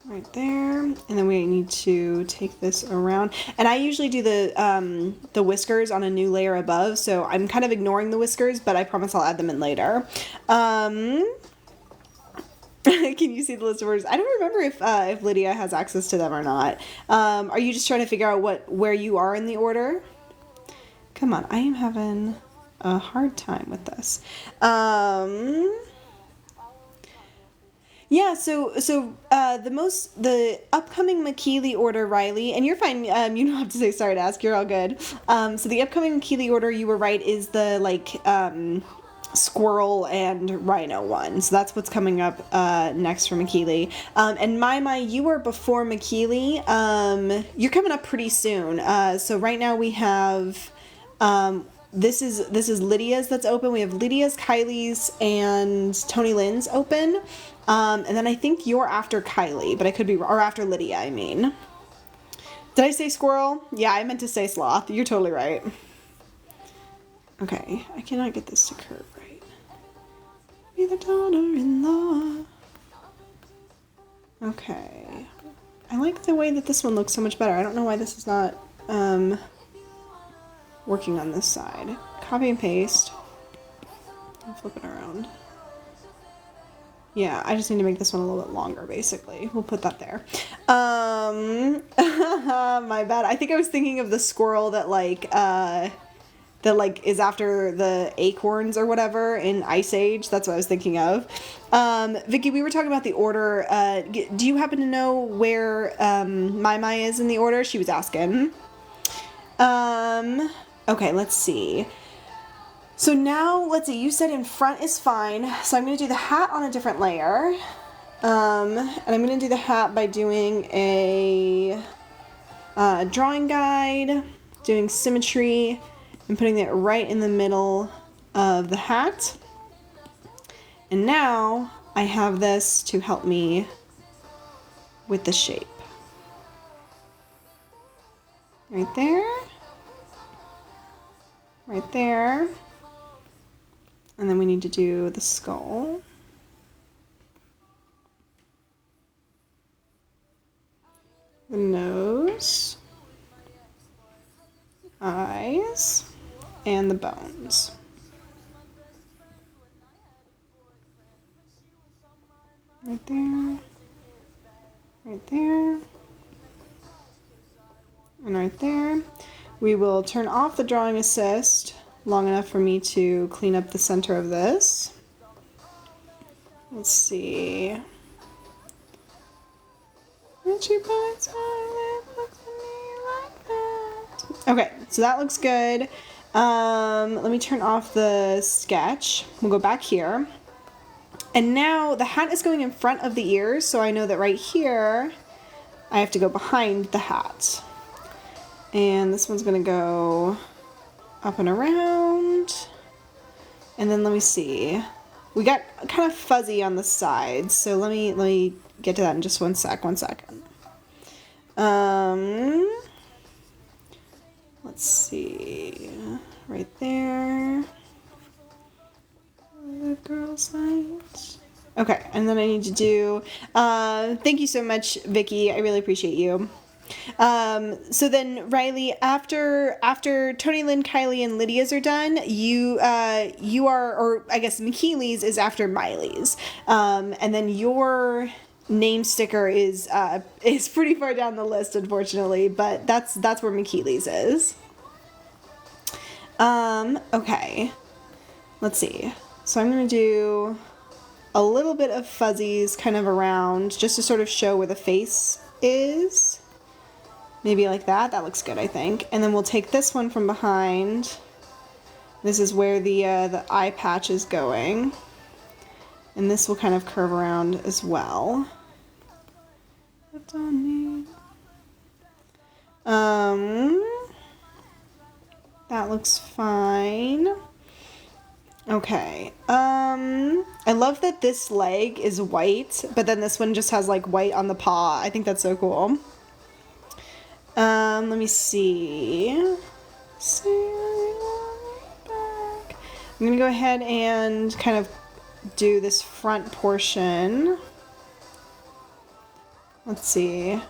right there, and then we need to take this around, and I usually do the whiskers on a new layer above, so I'm kind of ignoring the whiskers, but I promise I'll add them in later. Can you see the list of words? I don't remember if Lydia has access to them or not. Are you just trying to figure out where you are in the order? Come on, I am having a hard time with this. Yeah, so the upcoming Kylie order, Riley, and you're fine. You don't have to say sorry to ask. You're all good. So the upcoming Kylie order, you were right, is the like squirrel and rhino one. So that's what's coming up next for Kylie. And Mai, you were before Kylie. You're coming up pretty soon. So right now we have this is Lydia's that's open. We have Lydia's, Kylie's, and Tonilynn's open. And then I think you're after Kylie, but I could be, or after Lydia, I mean. Did I say squirrel? Yeah, I meant to say sloth. You're totally right. Okay, I cannot get this to curve right. Be the daughter-in-law. Okay. I like the way that this one looks so much better. I don't know why this is not working on this side. Copy and paste. I'll flip it around. Yeah, I just need to make this one a little bit longer, basically. We'll put that there. My bad. I think I was thinking of the squirrel that is after the acorns or whatever in Ice Age. That's what I was thinking of. Vicky, we were talking about the order. Do you happen to know where Mai is in the order? She was asking. Okay, let's see. So now, let's see, you said in front is fine. So I'm going to do the hat on a different layer. And I'm going to do the hat by doing a drawing guide, doing symmetry, and putting it right in the middle of the hat. And now I have this to help me with the shape. Right there. Right there. And then we need to do the skull. The nose. Eyes. And the bones. Right there. Right there. And right there. We will turn off the drawing assist long enough for me to clean up the center of this. Let's see. Okay, so that looks good. Let me turn off the sketch. We'll go back here. And now the hat is going in front of the ears, so I know that right here I have to go behind the hat. And this one's gonna go up and around. And then let me see. We got kind of fuzzy on the sides, so let me get to that in just one second. Let's see. Right there. The girl's light. Okay, and then I need to do thank you so much, Vicky. I really appreciate you. So then Riley, after Tonilynn, Kylie, and Lydia's are done, you are, or I guess McKeely's is after Miley's. And then your name sticker is pretty far down the list, unfortunately, but that's where McKeely's is. Okay. Let's see. So I'm going to do a little bit of fuzzies kind of around just to sort of show where the face is. Maybe like that. That looks good, I think. And then we'll take this one from behind. This is where the eye patch is going. And this will kind of curve around as well. That looks fine. Okay. I love that this leg is white, but then this one just has like white on the paw. I think that's so cool. Let me see. I'm gonna go ahead and kind of do this front portion. Let's see.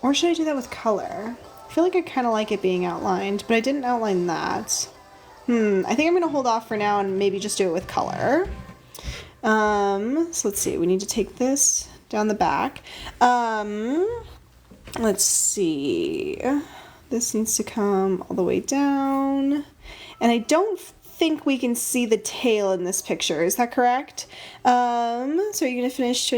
Or should I do that with color? I feel like I kind of like it being outlined, but I didn't outline that. I think I'm gonna hold off for now and maybe just do it with color. So let's see. We need to take this down the back. Let's see. This needs to come all the way down. And I don't think we can see the tail in this picture. Is that correct? So are you going to finish?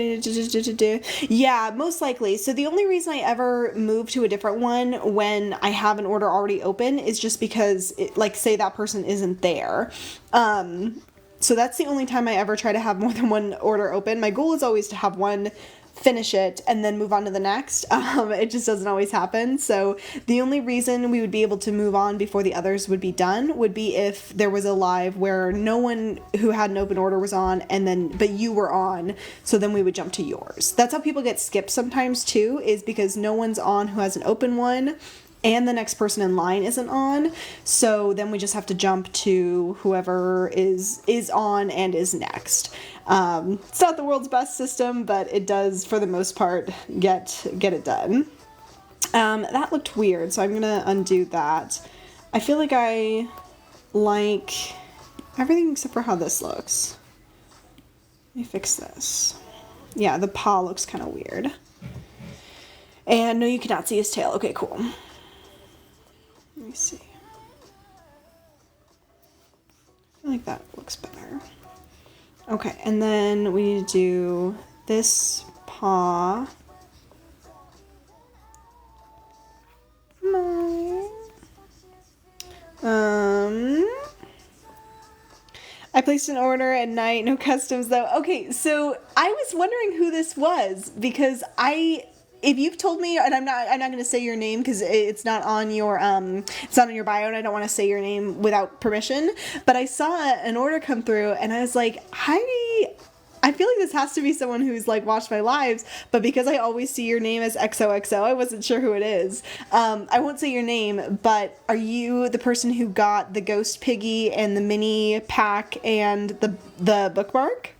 Yeah, most likely. So the only reason I ever move to a different one when I have an order already open is just because, like, say that person isn't there. So that's the only time I ever try to have more than one order open. My goal is always to have one, finish it, and then move on to the next. It just doesn't always happen. So the only reason we would be able to move on before the others would be done would be if there was a live where no one who had an open order was on, and then but you were on, so then we would jump to yours. That's how people get skipped sometimes too, is because no one's on who has an open one, and the next person in line isn't on. So then we just have to jump to whoever is on and is next. It's not the world's best system, but it does, for the most part, get it done. That looked weird, so I'm gonna undo that. I feel like I like everything except for how this looks. Let me fix this. Yeah, the paw looks kind of weird. And no, you cannot see his tail. Okay, cool. Let me see. I feel like that looks better. Okay, and then we need to do this paw. I placed an order at night, no customs though. Okay, so I was wondering who this was because if you've told me, and I'm not going to say your name because it's not on your bio, and I don't want to say your name without permission. But I saw an order come through, and I was like, Heidi, I feel like this has to be someone who's like watched my lives, but because I always see your name as XOXO, I wasn't sure who it is. I won't say your name, but are you the person who got the ghost piggy and the mini pack and the bookmark?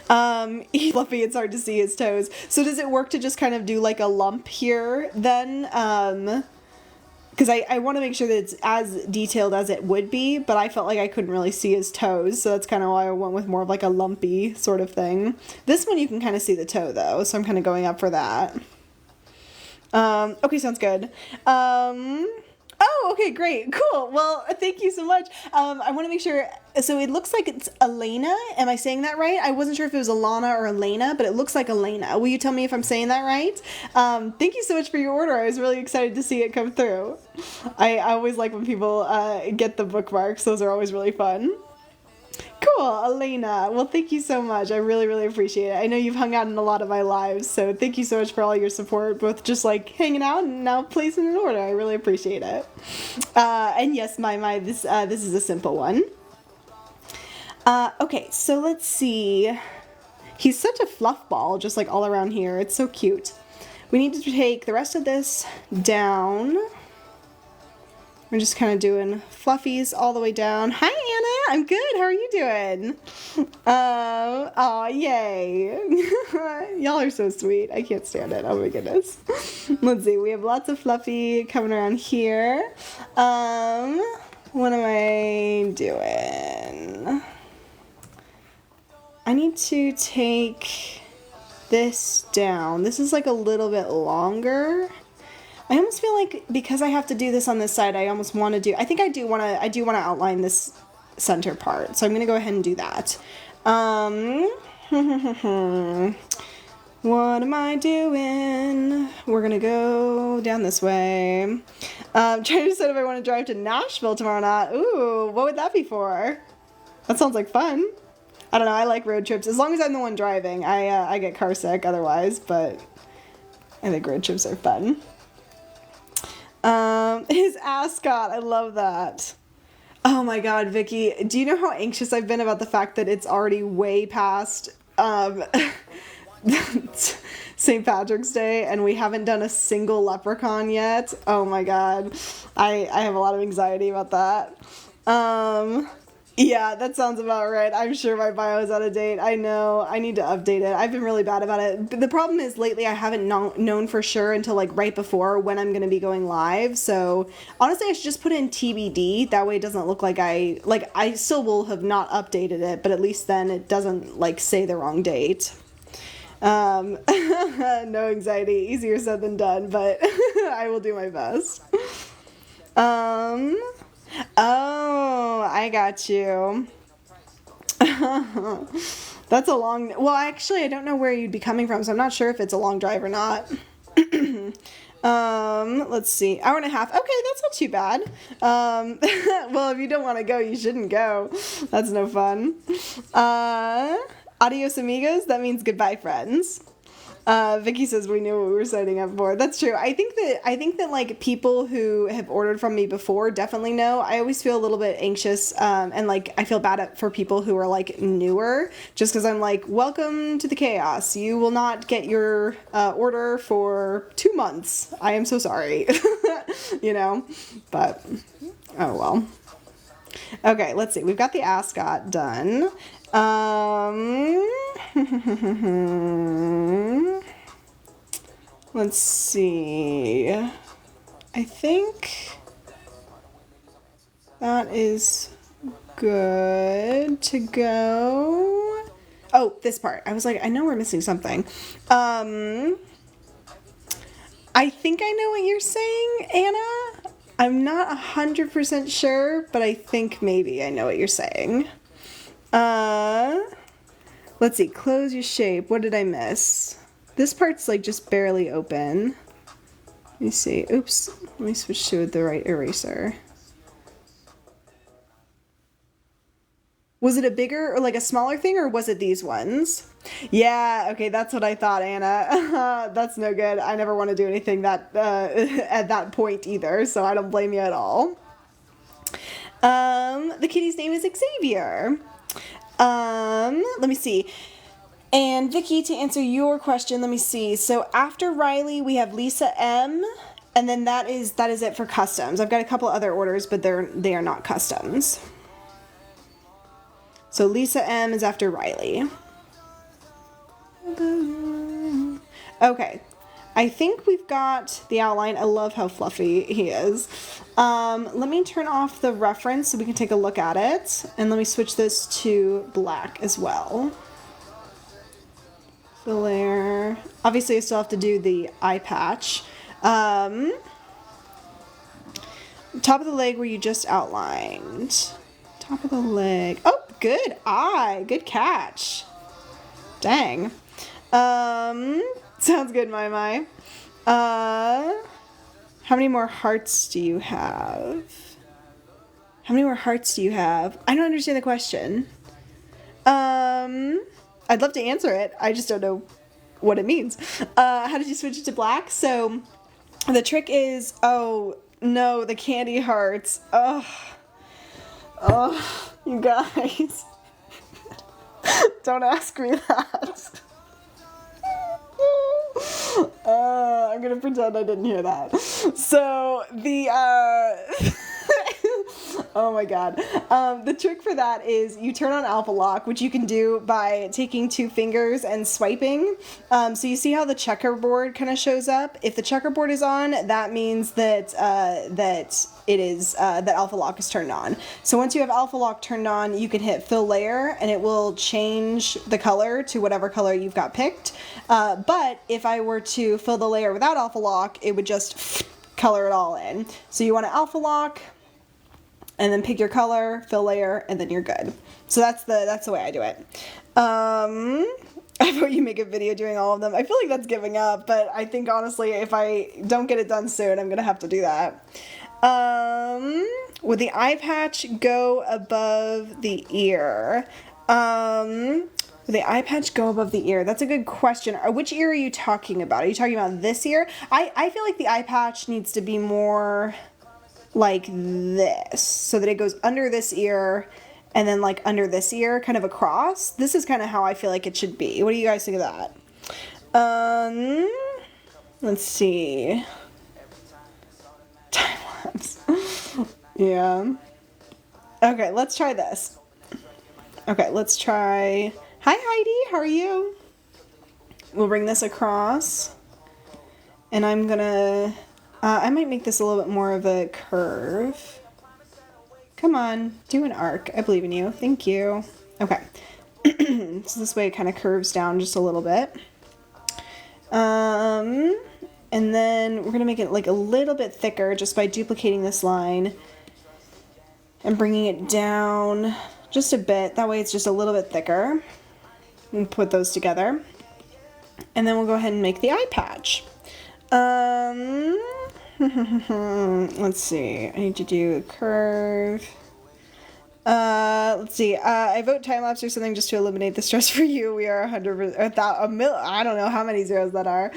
Fluffy, it's hard to see his toes. So does it work to just kind of do like a lump here then? Because I want to make sure that it's as detailed as it would be, but I felt like I couldn't really see his toes, so that's kind of why I went with more of like a lumpy sort of thing. This one you can kind of see the toe though, so I'm kind of going up for that. Okay, sounds good. Oh, okay, great, cool. Well, thank you so much. I want to make sure, so it looks like it's Elena. Am I saying that right? I wasn't sure if it was Alana or Elena, but it looks like Elena. Will you tell me if I'm saying that right? Thank you so much for your order. I was really excited to see it come through. I always like when people get the bookmarks. Those are always really fun. Cool, Elena. Well, thank you so much. I really, really appreciate it. I know you've hung out in a lot of my lives, so thank you so much for all your support, both just like hanging out and now placing an order. I really appreciate it. And yes, this is a simple one. Okay, so let's see. He's such a fluff ball, just like all around here. It's so cute. We need to take the rest of this down. We're just kind of doing fluffies all the way down. Hi, Anna. I'm good. How are you doing? Aw, yay. Y'all are so sweet. I can't stand it. Oh, my goodness. Let's see. We have lots of fluffy coming around here. What am I doing? I need to take this down. This is like a little bit longer. I almost feel like because I have to do this on this side, I almost want to do, I think I do want to outline this center part. So I'm going to go ahead and do that. What am I doing? We're going to go down this way. Trying to decide if I want to drive to Nashville tomorrow or not. Ooh, what would that be for? That sounds like fun. I don't know. I like road trips. As long as I'm the one driving. I get car sick otherwise, but I think road trips are fun. His ascot, I love that. Oh my god, Vicky, do you know how anxious I've been about the fact that it's already way past St. Patrick's Day and we haven't done a single leprechaun yet? Oh my god, I have a lot of anxiety about that. Yeah, that sounds about right. I'm sure my bio is out of date. I know. I need to update it. I've been really bad about it. But the problem is lately I haven't known for sure until like right before when I'm going to be going live. So honestly, I should just put in TBD. That way it doesn't look like I still will have not updated it, but at least then it doesn't like say the wrong date. No anxiety. Easier said than done, but I will do my best. Oh, I got you. That's a long, well, actually, I don't know where you'd be coming from, so I'm not sure if it's a long drive or not. Let's see, hour and a half. Okay, that's not too bad. Well, if you don't want to go, you shouldn't go. That's no fun. Adios amigos, that means goodbye, friends. Vicky says we knew what we were signing up for. That's true. I think that like people who have ordered from me before definitely know. I always feel a little bit anxious, and like I feel bad for people who are like newer, just because I'm like, welcome to the chaos. You will not get your order for 2 months. I am so sorry. You know, but oh well. Okay, let's see. We've got the ascot done. Let's see. I think that is good to go. Oh, this part. I was like, I know we're missing something. I think I know what you're saying, Anna. I'm not 100% sure, but I think maybe I know what you're saying. Let's see. Close your shape. What did I miss? This part's like just barely open. Let me see. Oops. Let me switch to the right eraser. Was it a bigger or like a smaller thing, or was it these ones? Yeah, okay, that's what I thought, Anna. That's no good. I never want to do anything that at that point either, so I don't blame you at all. The kitty's name is Xavier. Let me see. And Vicky, to answer your question, let me see. So after Riley, we have Lisa M, and then that is it for customs. I've got a couple other orders, but they are not customs. So Lisa M is after Riley. Okay. I think we've got the outline. I love how fluffy he is. Let me turn off the reference so we can take a look at it. And let me switch this to black as well. Fill there. Obviously, I still have to do the eye patch. Top of the leg where you just outlined. Top of the leg. Oh, good eye. Good catch. Dang. Sounds good, my. How many more hearts do you have? How many more hearts do you have? I don't understand the question. I'd love to answer it. I just don't know what it means. How did you switch it to black? So the trick is, oh no, the candy hearts. Oh, you guys. Don't ask me that. I'm gonna pretend I didn't hear that. So the oh my god. The trick for that is you turn on alpha lock, which you can do by taking 2 fingers and swiping. So you see how the checkerboard kind of shows up? If the checkerboard is on, that means that that alpha lock is turned on. So once you have alpha lock turned on, you can hit fill layer and it will change the color to whatever color you've got picked. But if I were to fill the layer without alpha lock, it would just color it all in. So you want to alpha lock and then pick your color, fill layer, and then you're good. So that's the way I do it. I thought you make a video doing all of them. I feel like that's giving up, but I think honestly, if I don't get it done soon, I'm gonna have to do that. Would the eye patch go above the ear? Would the eye patch go above the ear? That's a good question. Which ear are you talking about? Are you talking about this ear? I feel like the eye patch needs to be more like this, so that it goes under this ear and then like under this ear, kind of across. This is kind of how I feel like it should be. What do you guys think of that? Let's see. Time lapse. Yeah. Okay, let's try this. Okay, let's try. Hi Heidi, how are you? We'll bring this across, and I'm gonna I might make this a little bit more of a curve. Come on, do an arc. I believe in you. Thank you. Okay. So this way it kind of curves down just a little bit. And then we're going to make it like a little bit thicker just by duplicating this line and bringing it down just a bit. That way it's just a little bit thicker. And put those together. And then we'll go ahead and make the eye patch. Let's see. I need to do a curve. let's see. I vote time lapse or something just to eliminate the stress for you. We are 100%, I don't know how many zeros that are.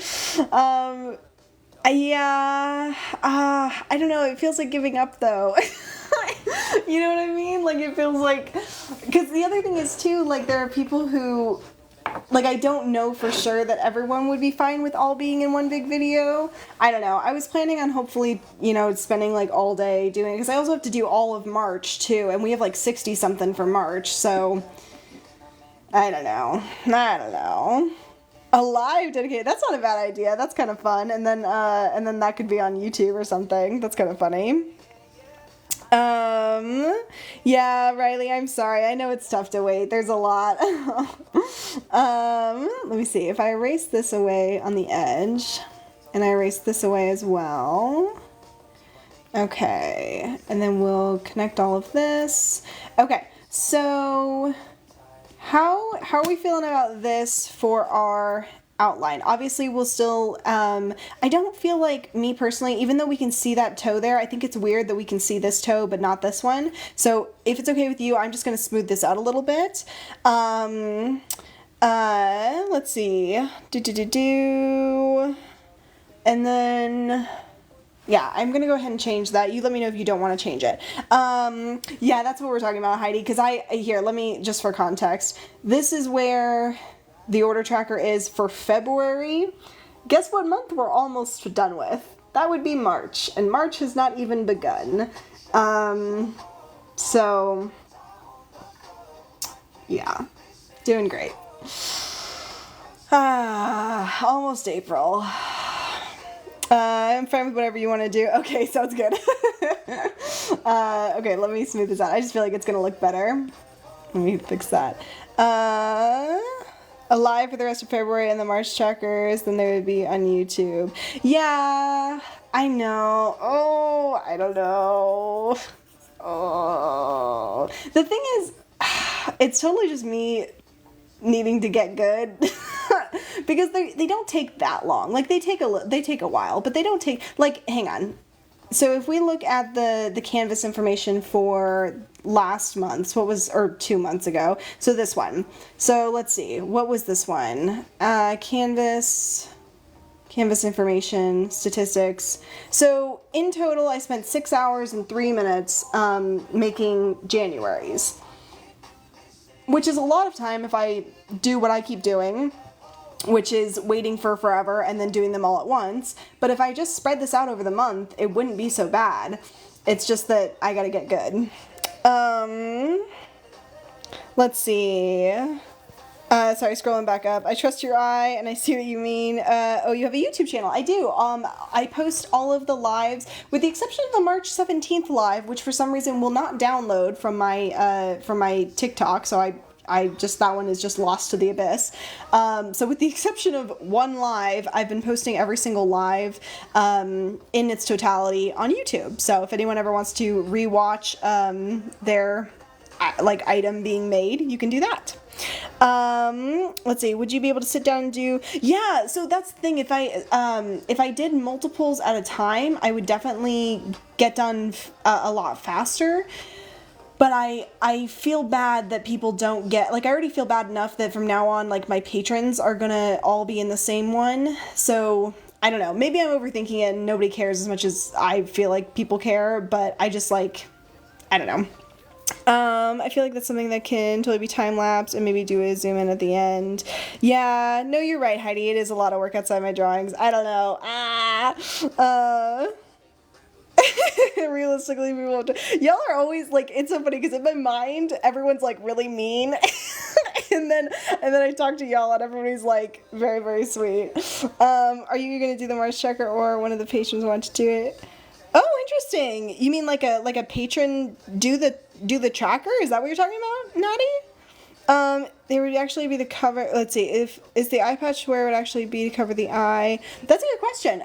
Yeah, I don't know. It feels like giving up though. You know what I mean? Like it feels like, because the other thing is too, like there are people who, like I don't know for sure that everyone would be fine with all being in one big video. I don't know. I was planning on hopefully, you know, spending like all day doing it, because I also have to do all of March too, and we have like 60 something for March, so I don't know. A live dedicated, that's not a bad idea. That's kind of fun. And then that could be on YouTube or something. That's kind of funny. Yeah, Riley, I'm sorry. I know it's tough to wait. There's a lot. Let me see. If I erase this away on the edge, and I erase this away as well. Okay. And then we'll connect all of this. Okay. So how are we feeling about this for our outline? Obviously we'll still, I don't feel like, me personally, even though we can see that toe there, I think it's weird that we can see this toe but not this one. So if it's okay with you, I'm just going to smooth this out a little bit. Let's see. And then, yeah, I'm going to go ahead and change that. You let me know if you don't want to change it. Yeah, that's what we're talking about, Heidi, because here, let me, just for context, this is where the order tracker is for February. Guess what month we're almost done with? That would be March, and March has not even begun. So, yeah, doing great. Almost April. I'm fine with whatever you want to do. Okay, sounds good. Okay, let me smooth this out. I just feel like it's gonna look better. Let me fix that. Alive for the rest of February and the March trackers, then they would be on YouTube. Yeah, I know. Oh, I don't know. Oh, the thing is, it's totally just me needing to get good. Because they don't take that long. Like they take a while, but they don't take, like, hang on. So if we look at the canvas information for last month's, or 2 months ago, so this one. So let's see, what was this one? Canvas information, statistics. So in total, I spent 6 hours and 3 minutes making January's, which is a lot of time if I do what I keep doing, which is waiting for forever and then doing them all at once. But if I just spread this out over the month, it wouldn't be so bad. It's just that I gotta get good. Let's see. Sorry, scrolling back up. I trust your eye and I see what you mean. Oh, you have a YouTube channel. I do. I post all of the lives, with the exception of the March 17th live, which for some reason will not download from my TikTok, so that one is just lost to the abyss. So with the exception of one live, I've been posting every single live in its totality on YouTube. So if anyone ever wants to rewatch their item being made, you can do that. Let's see, would you be able to sit down and do, yeah, so that's the thing, if I did multiples at a time, I would definitely get done a lot faster. But I feel bad that people don't get, I already feel bad enough that from now on, my patrons are gonna all be in the same one. So, I don't know, maybe I'm overthinking it and nobody cares as much as I feel like people care, but I just, I don't know. I feel like that's something that can totally be time-lapsed and maybe do a zoom in at the end. Yeah, no, you're right, Heidi, it is a lot of work outside my drawings. I don't know. Realistically, we won't. Y'all are always it's so funny because in my mind everyone's really mean, and then I talk to y'all and everybody's very, very sweet. Are you gonna do the Mars tracker or one of the patrons want to do it? Oh, interesting. You mean like a patron do the tracker? Is that what you're talking about, Natty? There would actually be the cover. Let's see, is the eye patch where it would actually be to cover the eye? That's a good question.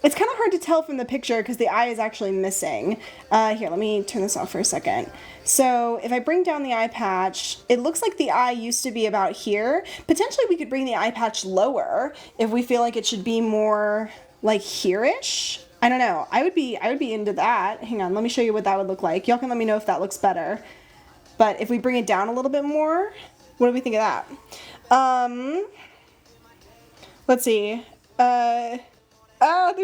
It's kind of hard to tell from the picture because the eye is actually missing. Here, let me turn this off for a second. So if I bring down the eye patch, it looks like the eye used to be about here. Potentially we could bring the eye patch lower if we feel like it should be more here-ish. I don't know. I would be into that. Hang on, let me show you what that would look like. Y'all can let me know if that looks better. But if we bring it down a little bit more, what do we think of that? Let's see. There's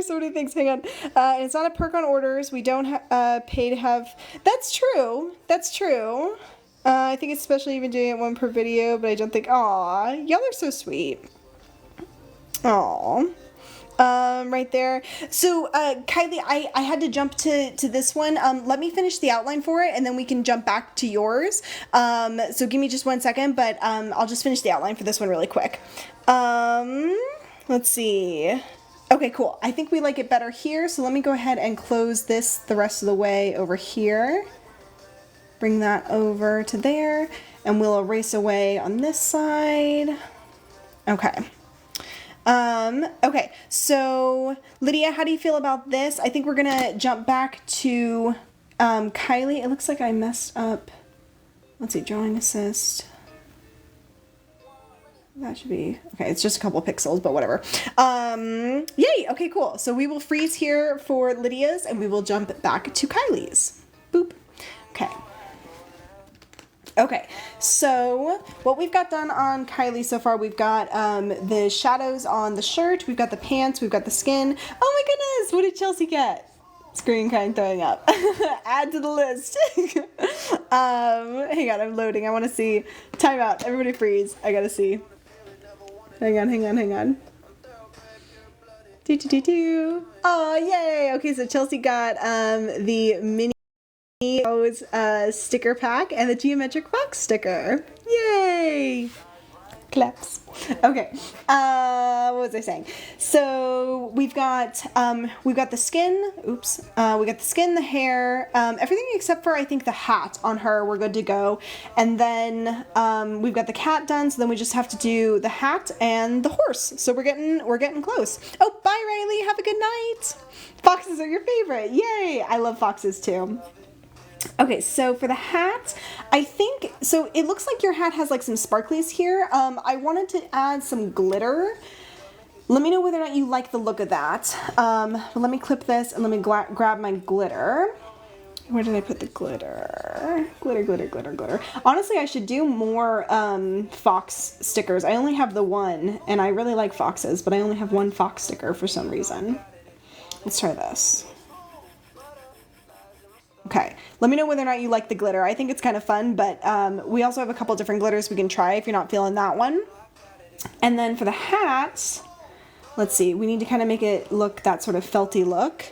so many things. Hang on. It's not a perk on orders. We don't pay to have. That's true. That's true. I think especially even doing it one per video, but I don't think. Aw, y'all are so sweet. Aw. Right there. So, Kylie, I had to jump to this one. Let me finish the outline for it, and then we can jump back to yours. So give me just 1 second, but I'll just finish the outline for this one really quick. Let's see. Okay, cool. I think we like it better here, so let me go ahead and close this the rest of the way over here. Bring that over to there, and we'll erase away on this side. Okay. Okay, so Lydia, how do you feel about this? I think we're gonna jump back to Kylie. It looks like I messed up. Let's see, drawing assist. That should be, okay, it's just a couple pixels, but whatever. Yay, okay, cool. So we will freeze here for Lydia's, and we will jump back to Kylie's. Boop. Okay. Okay, so what we've got done on Kylie so far, we've got the shadows on the shirt, we've got the pants, we've got the skin. Oh my goodness, what did Chelsea get? Screen kind of throwing up. Add to the list. Hang on, I'm loading. I want to see. Time out. Everybody freeze. I gotta see. Hang on. Oh, yay! Okay, so Chelsea got the mini sticker pack and the geometric box sticker. Yay! Claps. Okay. What was I saying? So we've got the skin. Oops. We got the skin, the hair, everything except for I think the hat on her. We're good to go. And then we've got the cat done. So then we just have to do the hat and the horse. So we're getting close. Oh, bye, Riley. Have a good night. Foxes are your favorite. Yay! I love foxes too. Okay, so for the hat, I think, so it looks like your hat has like some sparklies here. I wanted to add some glitter. Let me know whether or not you like the look of that. Let me clip this and let me grab my glitter. Where did I put the glitter? Glitter. Honestly, I should do more fox stickers. I only have the one, and I really like foxes, but I only have one fox sticker for some reason. Let's try this. Okay, let me know whether or not you like the glitter. I think it's kind of fun, but we also have a couple different glitters we can try if you're not feeling that one. And then for the hat, let's see, we need to kind of make it look that sort of felty look.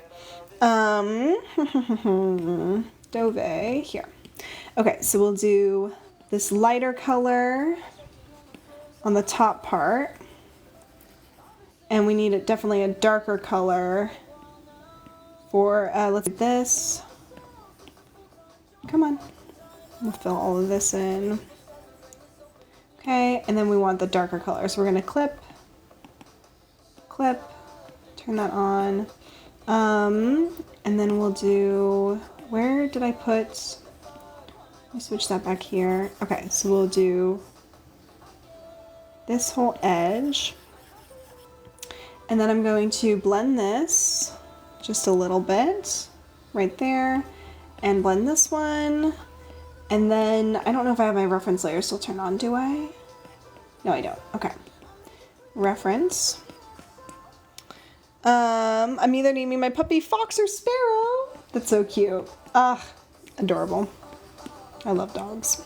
Dove, here. Okay, so we'll do this lighter color on the top part. And we need definitely a darker color for, let's do this. Come on. We'll fill all of this in. Okay, and then we want the darker color. So we're going to clip, turn that on. And then we'll do, where did I put, let me switch that back here. Okay, so we'll do this whole edge. And then I'm going to blend this just a little bit right there. And blend this one, and then I don't know if I have my reference layer still turned on, do I? No, I don't. Okay. Reference. I'm either naming my puppy Fox or Sparrow. That's so cute. Adorable. I love dogs.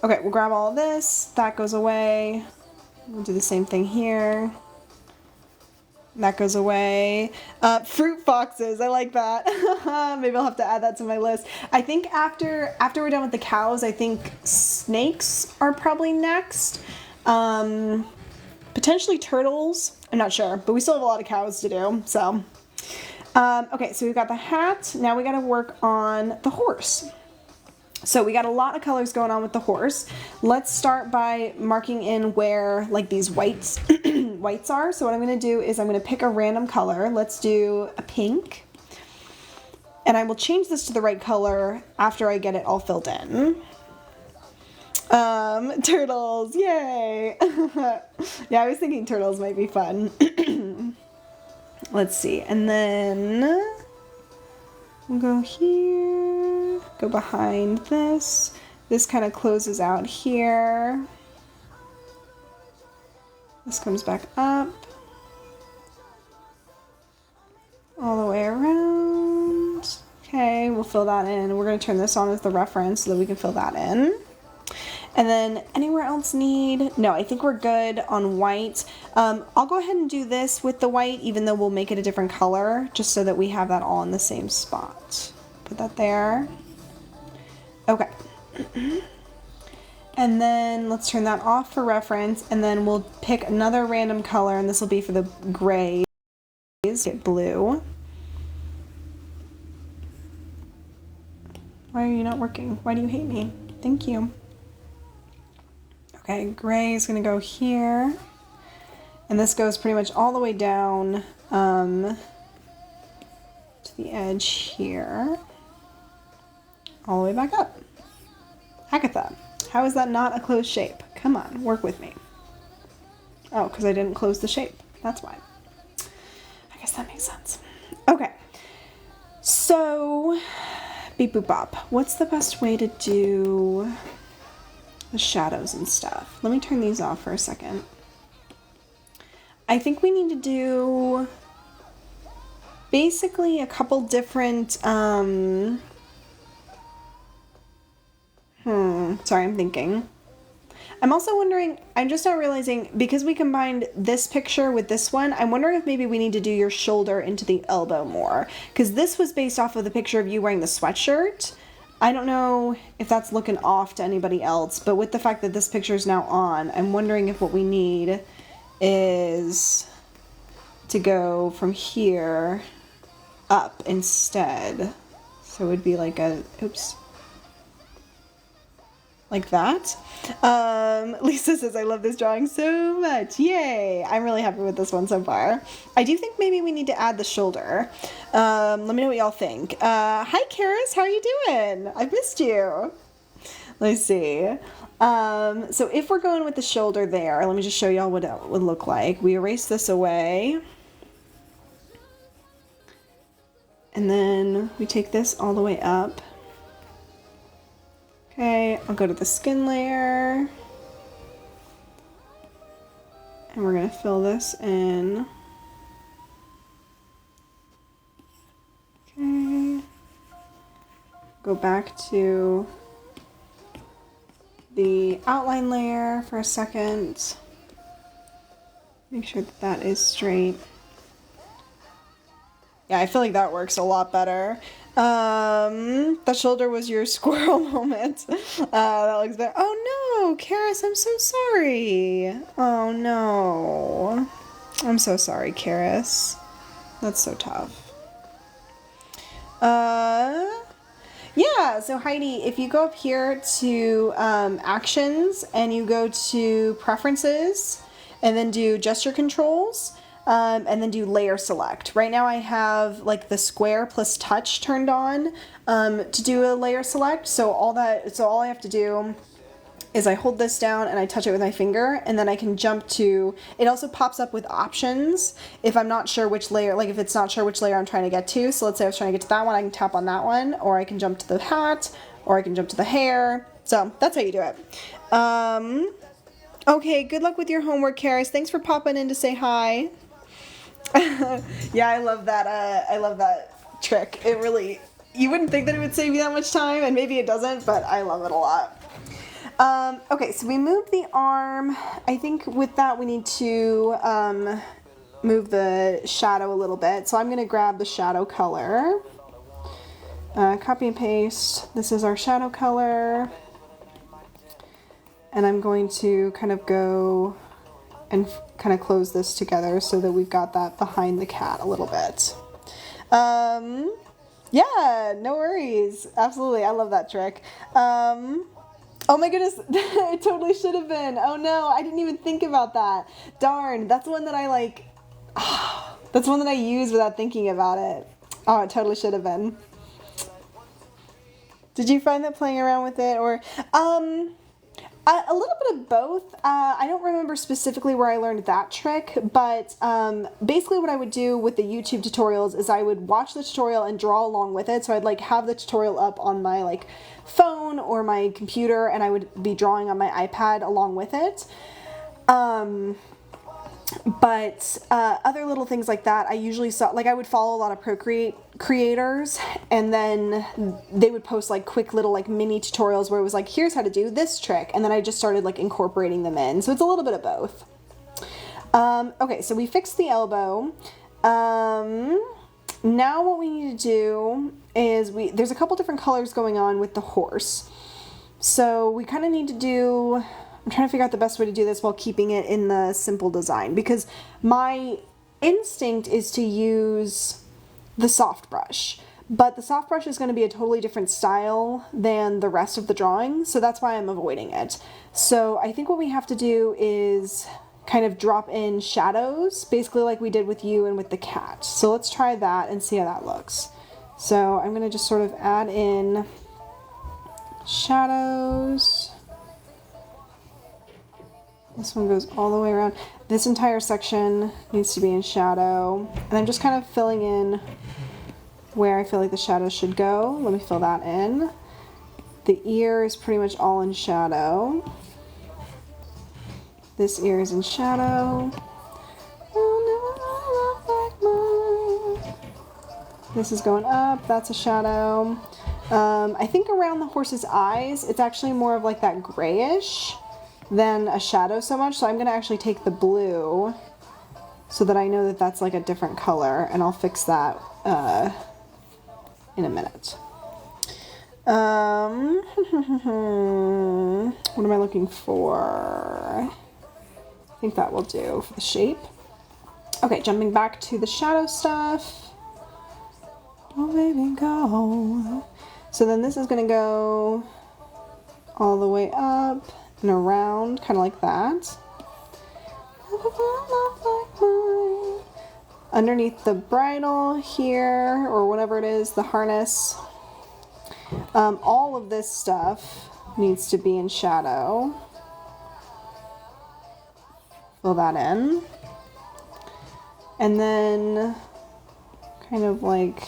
Okay, we'll grab all of this. That goes away. We'll do the same thing here. That goes away. Fruit foxes, I like that. Maybe I'll have to add that to my list. I think after we're done with the cows, I think snakes are probably next. Potentially turtles. I'm not sure, but we still have a lot of cows to do, so. Okay, so we've got the hat. Now we gotta work on the horse. So we got a lot of colors going on with the horse. Let's start by marking in where like these whites are. So what I'm going to do is I'm going to pick a random color. Let's do a pink. And I will change this to the right color after I get it all filled in. Turtles, yay! Yeah, I was thinking turtles might be fun. Let's see, and then we'll go here, go behind this. This kind of closes out here. This comes back up, all the way around. Okay, we'll fill that in. We're going to turn this on as the reference so that we can fill that in. And then anywhere else need? No, I think we're good on white. I'll go ahead and do this with the white, even though we'll make it a different color, just so that we have that all in the same spot. Put that there. Okay. And then let's turn that off for reference, and then we'll pick another random color, and this will be for the grays. Get blue. Why are you not working? Why do you hate me? Thank you. Okay, gray is going to go here, and this goes pretty much all the way down to the edge here, all the way back up. Agatha, how is that not a closed shape? Come on, work with me. Oh, because I didn't close the shape. That's why. I guess that makes sense. Okay, so beep boop bop. What's the best way to do the shadows and stuff? Let me turn these off for a second. I think we need to do basically a couple different, sorry, I'm thinking. I'm also wondering, I'm just now realizing, because we combined this picture with this one, I'm wondering if maybe we need to do your shoulder into the elbow more, because this was based off of the picture of you wearing the sweatshirt. I don't know if that's looking off to anybody else, but with the fact that this picture is now on, I'm wondering if what we need is to go from here up instead. So it would be like a, oops, like that. Lisa says, I love this drawing so much. Yay! I'm really happy with this one so far. I do think maybe we need to add the shoulder. Let me know what y'all think. Hi, Karis. How are you doing? I've missed you. Let's see. So if we're going with the shoulder there, let me just show y'all what it would look like. We erase this away. And then we take this all the way up. Okay, I'll go to the skin layer, and we're going to fill this in. Okay, go back to the outline layer for a second. Make sure that that is straight. Yeah, I feel like that works a lot better. The shoulder was your squirrel moment. That looks better. Oh no, Karis, I'm so sorry. Oh no. I'm so sorry, Karis. That's so tough. Yeah, so Heidi, if you go up here to actions and you go to preferences and then do gesture controls, and then do layer select. Right now I have like the square plus touch turned on to do a layer select. So all I have to do is I hold this down and I touch it with my finger, and then I can jump to, it also pops up with options if I'm not sure which layer, like if it's not sure which layer I'm trying to get to. So let's say I was trying to get to that one, I can tap on that one, or I can jump to the hat, or I can jump to the hair. So that's how you do it. Okay, good luck with your homework, Karis. Thanks for popping in to say hi. Yeah, I love that trick. It really, you wouldn't think that it would save you that much time, and maybe it doesn't, but I love it a lot. Okay, so we moved the arm. I think with that we need to move the shadow a little bit. So I'm going to grab the shadow color, copy and paste. This is our shadow color, and I'm going to kind of go and kind of close this together so that we've got that behind the cat a little bit. Yeah, no worries. Absolutely, I love that trick. Oh my goodness, it totally should have been. Oh no, I didn't even think about that. Darn, that's one that I like, that's one that I use without thinking about it. Oh, it totally should have been. Did you find that playing around with it, or, A little bit of both. I don't remember specifically where I learned that trick, but basically what I would do with the YouTube tutorials is I would watch the tutorial and draw along with it. So I'd like have the tutorial up on my like phone or my computer, and I would be drawing on my iPad along with it. But other little things like that, I usually saw, like I would follow a lot of Procreate creators, and then they would post like quick little like mini tutorials where it was like, here's how to do this trick, and then I just started like incorporating them in. So it's a little bit of both. Okay, so we fixed the elbow. Now what we need to do is there's a couple different colors going on with the horse. So we kind of need to do, I'm trying to figure out the best way to do this while keeping it in the simple design, because my instinct is to use the soft brush, but the soft brush is going to be a totally different style than the rest of the drawing, so that's why I'm avoiding it. So I think what we have to do is kind of drop in shadows, basically like we did with you and with the cat. So let's try that and see how that looks. So I'm going to just sort of add in shadows. This one goes all the way around. This entire section needs to be in shadow. And I'm just kind of filling in where I feel like the shadows should go. Let me fill that in. The ear is pretty much all in shadow. This ear is in shadow. This is going up, that's a shadow. I think around the horse's eyes, it's actually more of like that grayish than a shadow so much. So I'm gonna actually take the blue so that I know that that's like a different color, and I'll fix that in a minute. What am I looking for? I think that will do for the shape. Okay, jumping back to the shadow stuff. Oh baby, go. So then this is gonna go all the way up and around, kind of like that. Underneath the bridle here, or whatever it is, the harness. All of this stuff needs to be in shadow. Fill that in. And then kind of like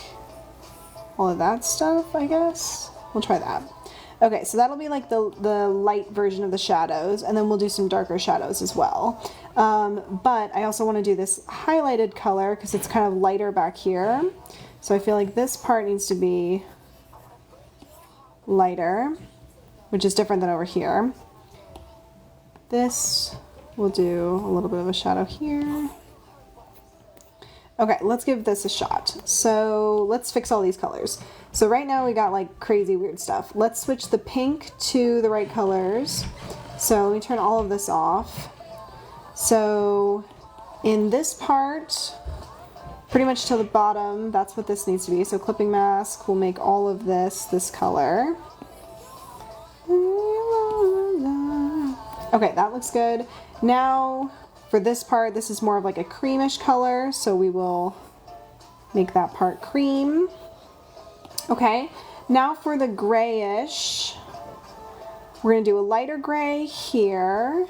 all of that stuff, I guess. We'll try that. Okay, so that'll be like the light version of the shadows, and then we'll do some darker shadows as well. But I also want to do this highlighted color because it's kind of lighter back here. So I feel like this part needs to be lighter, which is different than over here. This we'll do a little bit of a shadow here. Okay, let's give this a shot. So let's fix all these colors. So right now we got like crazy weird stuff. Let's switch the pink to the right colors. So let me turn all of this off. So in this part, pretty much to the bottom, that's what this needs to be. So clipping mask will make all of this color. Okay, that looks good. Now for this part, this is more of like a creamish color, so we will make that part cream. Okay, now for the grayish, we're gonna do a lighter gray here.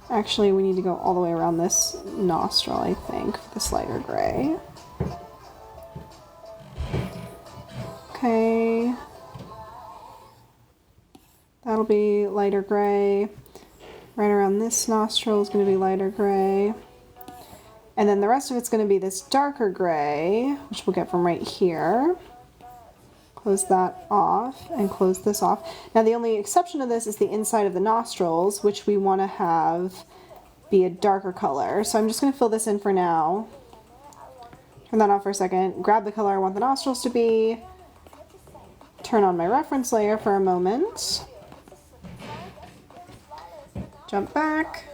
Actually, we need to go all the way around this nostril, I think, for this lighter gray. Okay. That'll be lighter gray. Right around this nostril is going to be lighter gray. And then the rest of it's going to be this darker gray, which we'll get from right here. Close that off and close this off. Now the only exception to this is the inside of the nostrils, which we want to have be a darker color. So I'm just going to fill this in for now. Turn that off for a second. Grab the color I want the nostrils to be. Turn on my reference layer for a moment. Jump back.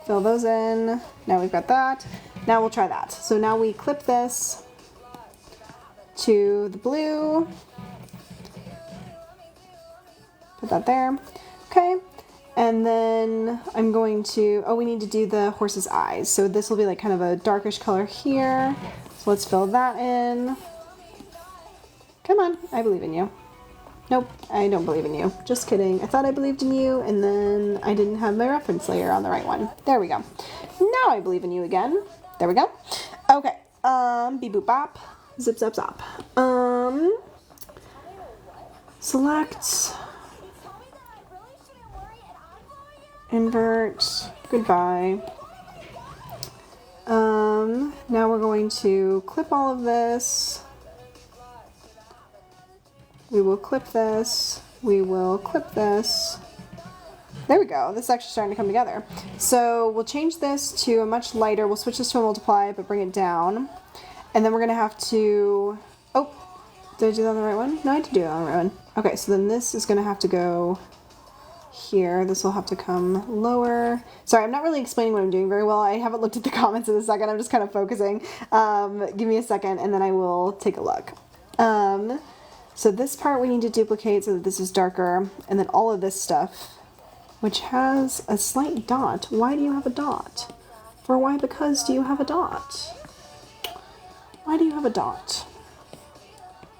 Fill those in. Now we've got that. Now we'll try that. So now we clip this to the blue. Put that there. Okay. And then I'm going to, oh, we need to do the horse's eyes. So this will be like kind of a darkish color here. So let's fill that in. Come on, I believe in you. Nope, I don't believe in you. Just kidding. I thought I believed in you, and then I didn't have my reference layer on the right one. There we go. Now I believe in you again. There we go. Okay, beep boop bop. Zip zap zop. Select. Invert. Goodbye. Now we're going to clip all of this. We will clip this. We will clip this. There we go. This is actually starting to come together. So we'll change this to a much lighter. We'll switch this to a multiply, but bring it down. And then we're going to have to... Oh, did I do that on the right one? No, I did do it on the right one. Okay, so then this is going to have to go here. This will have to come lower. Sorry, I'm not really explaining what I'm doing very well. I haven't looked at the comments in a second. I'm just kind of focusing. Give me a second, and then I will take a look. So this part we need to duplicate so that this is darker, and then all of this stuff, which has a slight dot. Why do you have a dot? For why because do you have a dot? Why do you have a dot?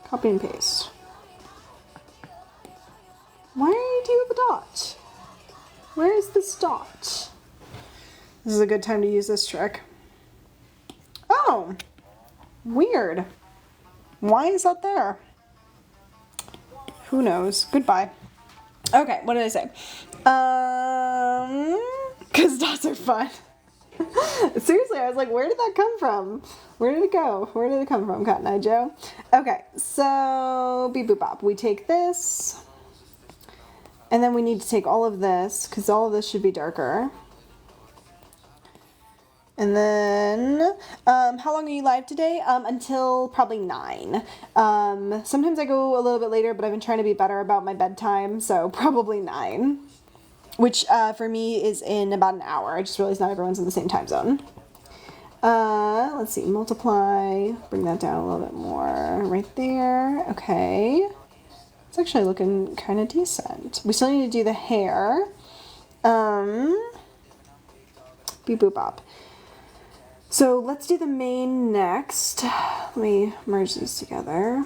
Copy and paste. Why do you have a dot? Where is this dot? This is a good time to use this trick. Oh, weird. Why is that there? Who knows? Goodbye. Okay, what did I say? Because dots are fun. Seriously, I was like, where did that come from? Where did it go? Where did it come from, Cotton Eye Joe? Okay, so beep boop bop. We take this, and then we need to take all of this, because all of this should be darker. And then, how long are you live today? Until probably 9. Sometimes I go a little bit later, but I've been trying to be better about my bedtime, so probably 9. Which, for me, is in about an hour. I just realized not everyone's in the same time zone. Let's see, multiply, bring that down a little bit more, right there. Okay. It's actually looking kind of decent. We still need to do the hair. Beep boop bop. So let's do the mane next. Let me merge these together.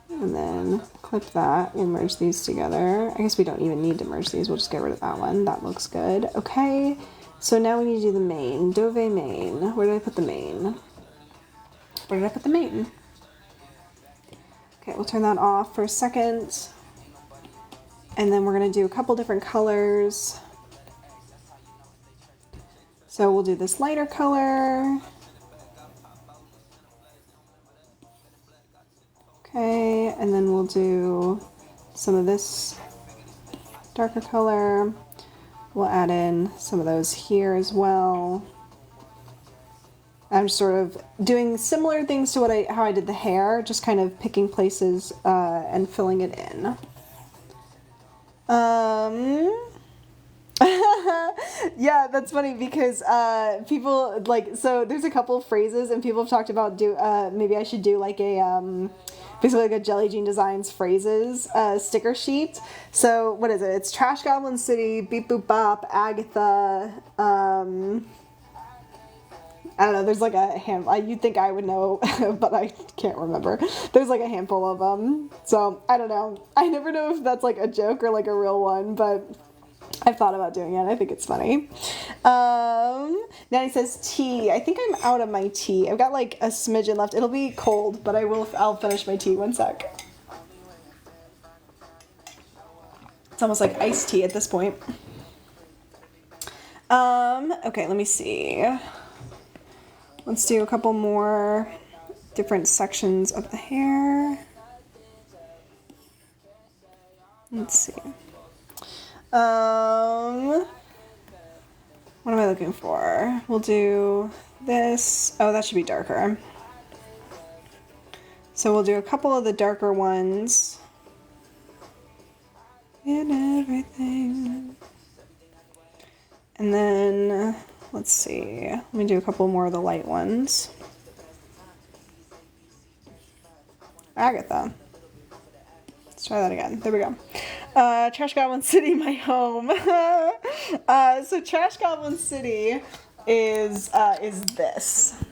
And then clip that. We'll merge these together. I guess we don't even need to merge these. We'll just get rid of that one. That looks good. Okay. So now we need to do the mane. Dove mane. Where did I put the mane? Where did I put the mane? Okay, we'll turn that off for a second. And then we're going to do a couple different colors. So we'll do this lighter color. Okay, and then we'll do some of this darker color. We'll add in some of those here as well. I'm just sort of doing similar things to how I did the hair, just kind of picking places and filling it in. Yeah, that's funny because people so there's a couple of phrases and people have talked about maybe I should do like a basically like a jellyjeandesigns phrases sticker sheet. So what is it? It's Trash Goblin City, Beep Boop Bop, Agatha. I don't know, there's like a you'd think I would know, but I can't remember. There's like a handful of them. So I don't know. I never know if that's like a joke or like a real one, but I've thought about doing it. I think it's funny. Nanny says tea. I think I'm out of my tea. I've got like a smidgen left. It'll be cold, but I'll finish my tea. One sec. It's almost like iced tea at this point. Okay, let me see. Let's do a couple more different sections of the hair. Let's see. What am I looking for? We'll do this. Oh, that should be darker. So we'll do a couple of the darker ones. And everything. And then, let's see. Let me do a couple more of the light ones. Agatha. Let's try that again. There we go. Trash Goblin City, my home. So Trash Goblin City is this.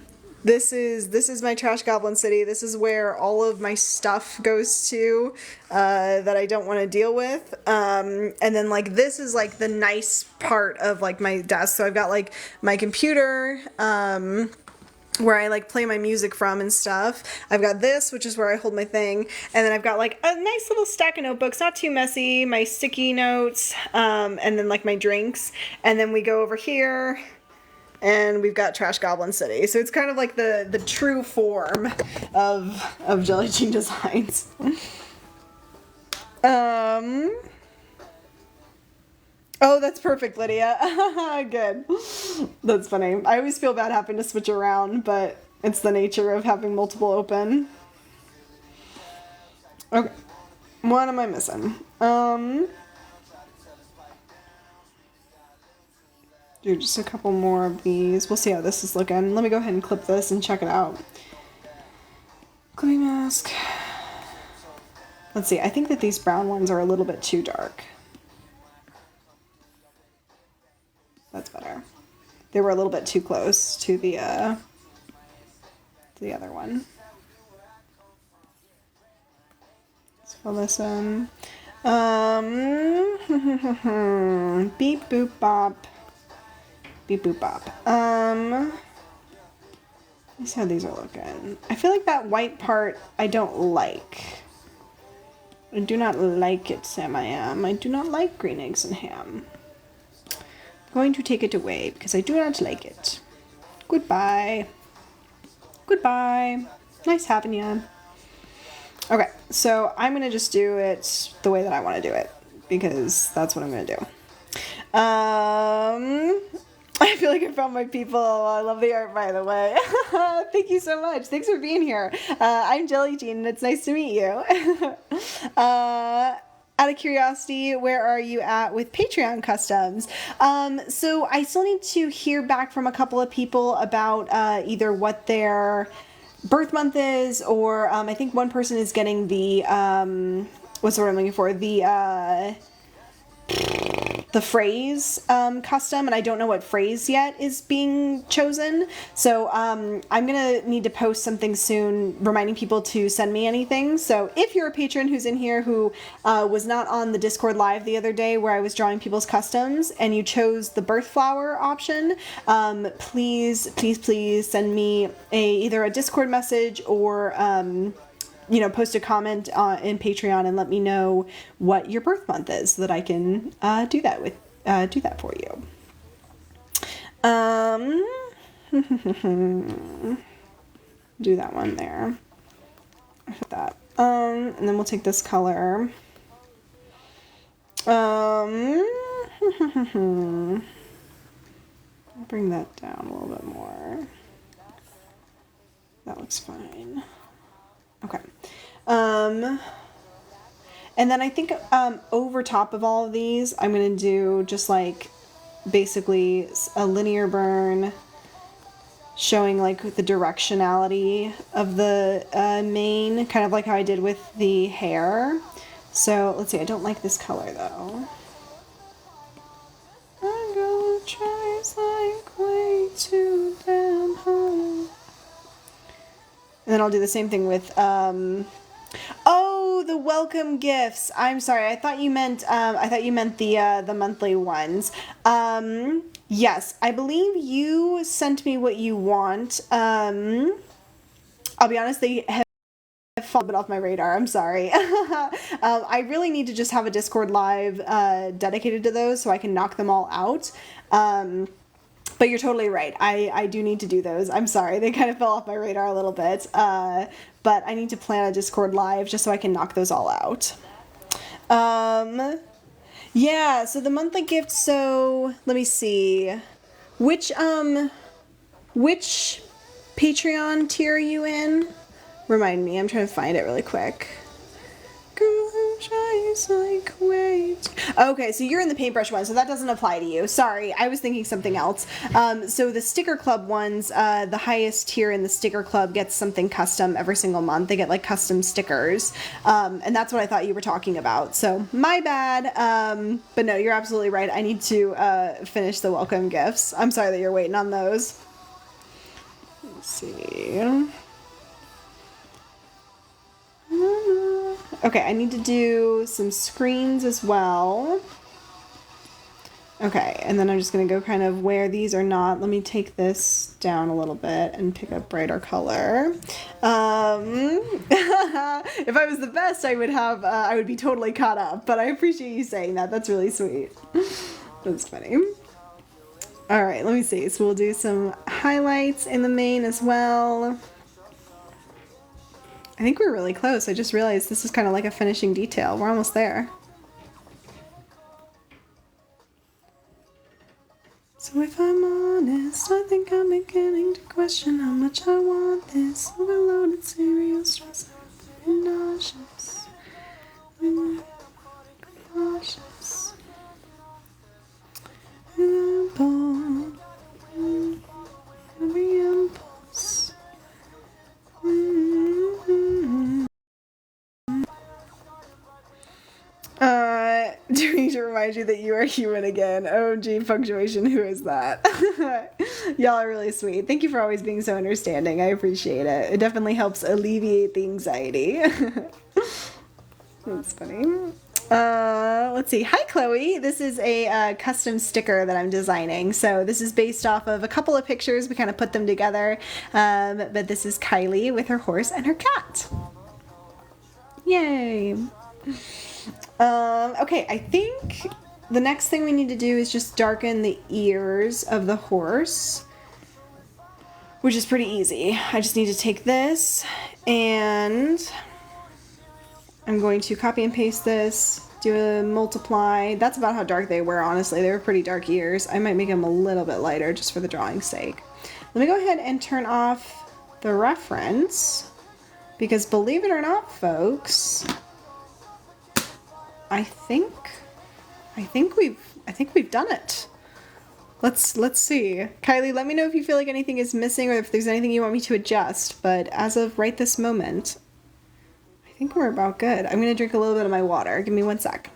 This is my Trash Goblin City. This is where all of my stuff goes to that I don't want to deal with. And then like this is like the nice part of like my desk. So I've got like my computer where I like play my music from and stuff. I've got this, which is where I hold my thing. And then I've got like a nice little stack of notebooks, not too messy, my sticky notes, and then like my drinks. And then we go over here and we've got Trash Goblin City. So it's kind of like the true form of Jelly Jean Designs. Oh, that's perfect, Lydia. Good. That's funny. I always feel bad having to switch around, but it's the nature of having multiple open. Okay. What am I missing? Do just a couple more of these. We'll see how this is looking. Let me go ahead and clip this and check it out. Clipping mask. Let's see. I think that these brown ones are a little bit too dark. That's better. They were a little bit too close to the other one. Let's fill this in. Beep boop bop. Beep boop bop. Let's see how these are looking. I feel like that white part I don't like. I do not like it, Sam. I do not like green eggs and ham. I'm going to take it away because I do not like it. Goodbye. Goodbye. Nice having you. Okay, so I'm going to just do it the way that I want to do it because that's what I'm going to do. I feel like I found my people. I love the art, by the way. Thank you so much. Thanks for being here. I'm Jelly Jean, and it's nice to meet you. Out of curiosity, where are you at with Patreon customs? So I still need to hear back from a couple of people about either what their birth month is, or I think one person is getting the, what's the word I'm looking for? The phrase custom, and I don't know what phrase yet is being chosen. So I'm gonna need to post something soon reminding people to send me anything. So if you're a patron who's in here who was not on the Discord live the other day where I was drawing people's customs and you chose the birth flower option, please send me either a Discord message or post a comment in Patreon and let me know what your birth month is so that I can do that for you. Do that one there. Put that. And then we'll take this color. Bring that down a little bit more. That looks fine. Okay. And then I think over top of all of these, I'm going to do just like basically a linear burn showing like the directionality of the mane, kind of like how I did with the hair. So let's see, I don't like this color though. I'm gonna try like way too damn hard. And then I'll do the same thing with, oh, the welcome gifts. I'm sorry. I thought you meant the monthly ones. Yes, I believe you sent me what you want. I'll be honest, they have fallen a bit off my radar. I'm sorry. I really need to just have a Discord live, dedicated to those so I can knock them all out. But you're totally right. I do need to do those. I'm sorry. They kind of fell off my radar a little bit. But I need to plan a Discord live just so I can knock those all out. Yeah, so the monthly gift, so let me see. Which Patreon tier are you in? Remind me. I'm trying to find it really quick. Okay, so you're in the paintbrush one, so that doesn't apply to you. Sorry, I was thinking something else. So the sticker club ones, the highest tier in the sticker club gets something custom every single month. They get like custom stickers, and that's what I thought you were talking about. So my bad, but no, you're absolutely right. I need to finish the welcome gifts. I'm sorry that you're waiting on those. Let's see. Okay, I need to do some screens as well. Okay, and then I'm just gonna go kind of where these are not. Let me take this down a little bit and pick a brighter color. If I was the best, I would be totally caught up, but I appreciate you saying that. That's really sweet. That's funny. All right, let me see. So we'll do some highlights in the main as well. I think we're really close. I just realized this is kind of like a finishing detail. We're almost there. So if I'm honest, I think I'm beginning to question how much I want this overloaded cereal, stress and nauseous. Cautious. Every impulse. Do we need to remind you that you are human again? Oh, gee, punctuation, who is that? Y'all are really sweet. Thank you for always being so understanding. I appreciate it. It definitely helps alleviate the anxiety. That's funny. Let's see. Hi, Chloe. This is a custom sticker that I'm designing. So this is based off of a couple of pictures. We kind of put them together. But this is Kylie with her horse and her cat. Yay. Okay, I think the next thing we need to do is just darken the ears of the horse, which is pretty easy. I just need to take this and I'm going to copy and paste this, do a multiply. That's about how dark they were, honestly. They were pretty dark ears. I might make them a little bit lighter just for the drawing's sake. Let me go ahead and turn off the reference because believe it or not, folks, I think we've done it. Let's see. Kylie, let me know if you feel like anything is missing or if there's anything you want me to adjust. But as of right this moment, I think we're about good. I'm gonna drink a little bit of my water. Give me one sec.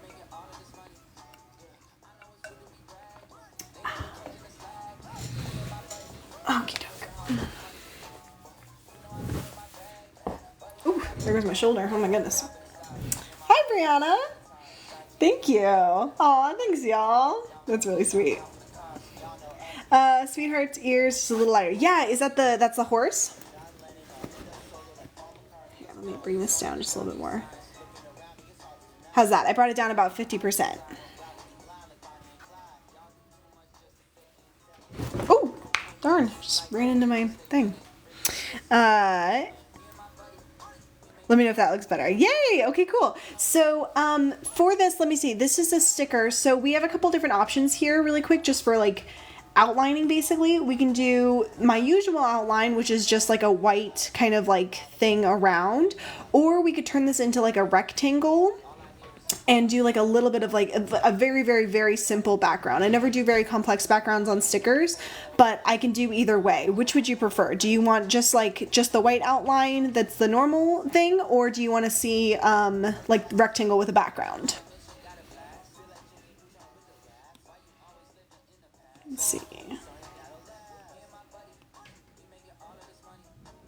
Okie doke. Ooh, there goes my shoulder. Oh my goodness. Hi, Brianna. Thank you. Aw, thanks, y'all. That's really sweet. Sweetheart's ears just a little lighter. Yeah, is that that's the horse? Here, let me bring this down just a little bit more. How's that? I brought it down about 50%. Oh, darn, just ran into my thing. Let me know if that looks better. Yay! Okay, cool. So for this, let me see. This is a sticker. So we have a couple different options here really quick just for like outlining basically. We can do my usual outline, which is just like a white kind of like thing around. Or we could turn this into like a rectangle and do like a little bit of like a very, very, very simple background. I never do very complex backgrounds on stickers, but I can do either way. Which would you prefer? Do you want just the white outline that's the normal thing, or do you want to see like rectangle with a background? Let's see.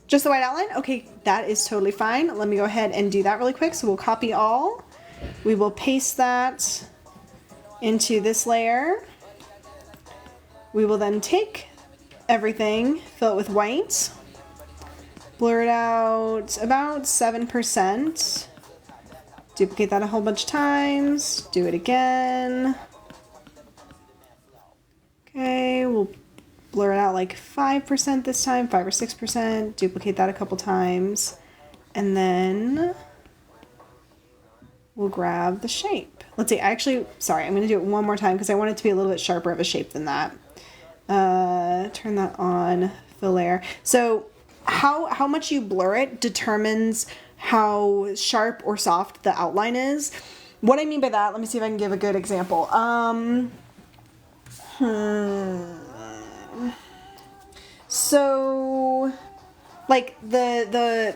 Just the white outline? Okay, that is totally fine. Let me go ahead and do that really quick. So we'll copy all. We will paste that into this layer. We will then take everything, fill it with white, blur it out about 7%, duplicate that a whole bunch of times, do it again. Okay, we'll blur it out like 5% this time, 5 or 6%, duplicate that a couple times, and then we'll grab the shape. Let's see, sorry, I'm going to do it one more time because I want it to be a little bit sharper of a shape than that. Turn that on, fill layer. So how much you blur it determines how sharp or soft the outline is. What I mean by that, let me see if I can give a good example. So like the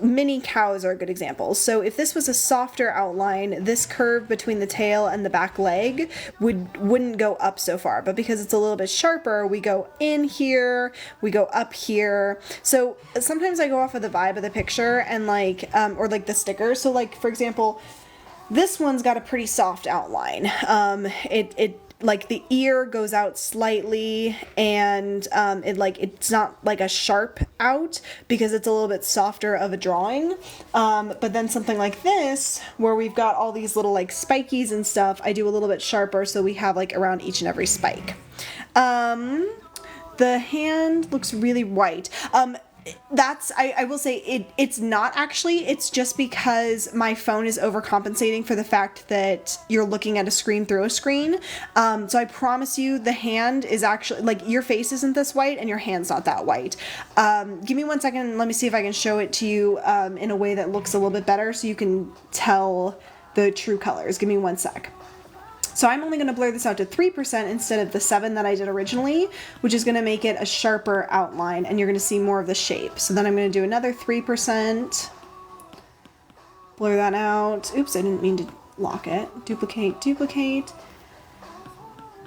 mini cows are a good example. So if this was a softer outline, this curve between the tail and the back leg wouldn't go up so far. But because it's a little bit sharper, we go in here, we go up here. So sometimes I go off of the vibe of the picture and like, or like the sticker. So like, for example, this one's got a pretty soft outline. It like the ear goes out slightly, and it's not like a sharp out because it's a little bit softer of a drawing. But then something like this, where we've got all these little like spikies and stuff, I do a little bit sharper so we have like around each and every spike. The hand looks really white. I will say it's not actually, it's just because my phone is overcompensating for the fact that you're looking at a screen through a screen. So I promise you the hand is actually, like, your face isn't this white and your hand's not that white. Give me 1 second, let me see if I can show it to you in a way that looks a little bit better so you can tell the true colors. Give me 1 sec. So I'm only going to blur this out to 3% instead of the 7 that I did originally, which is going to make it a sharper outline, and you're going to see more of the shape. So then I'm going to do another 3%, blur that out. Oops, I didn't mean to lock it. Duplicate, duplicate.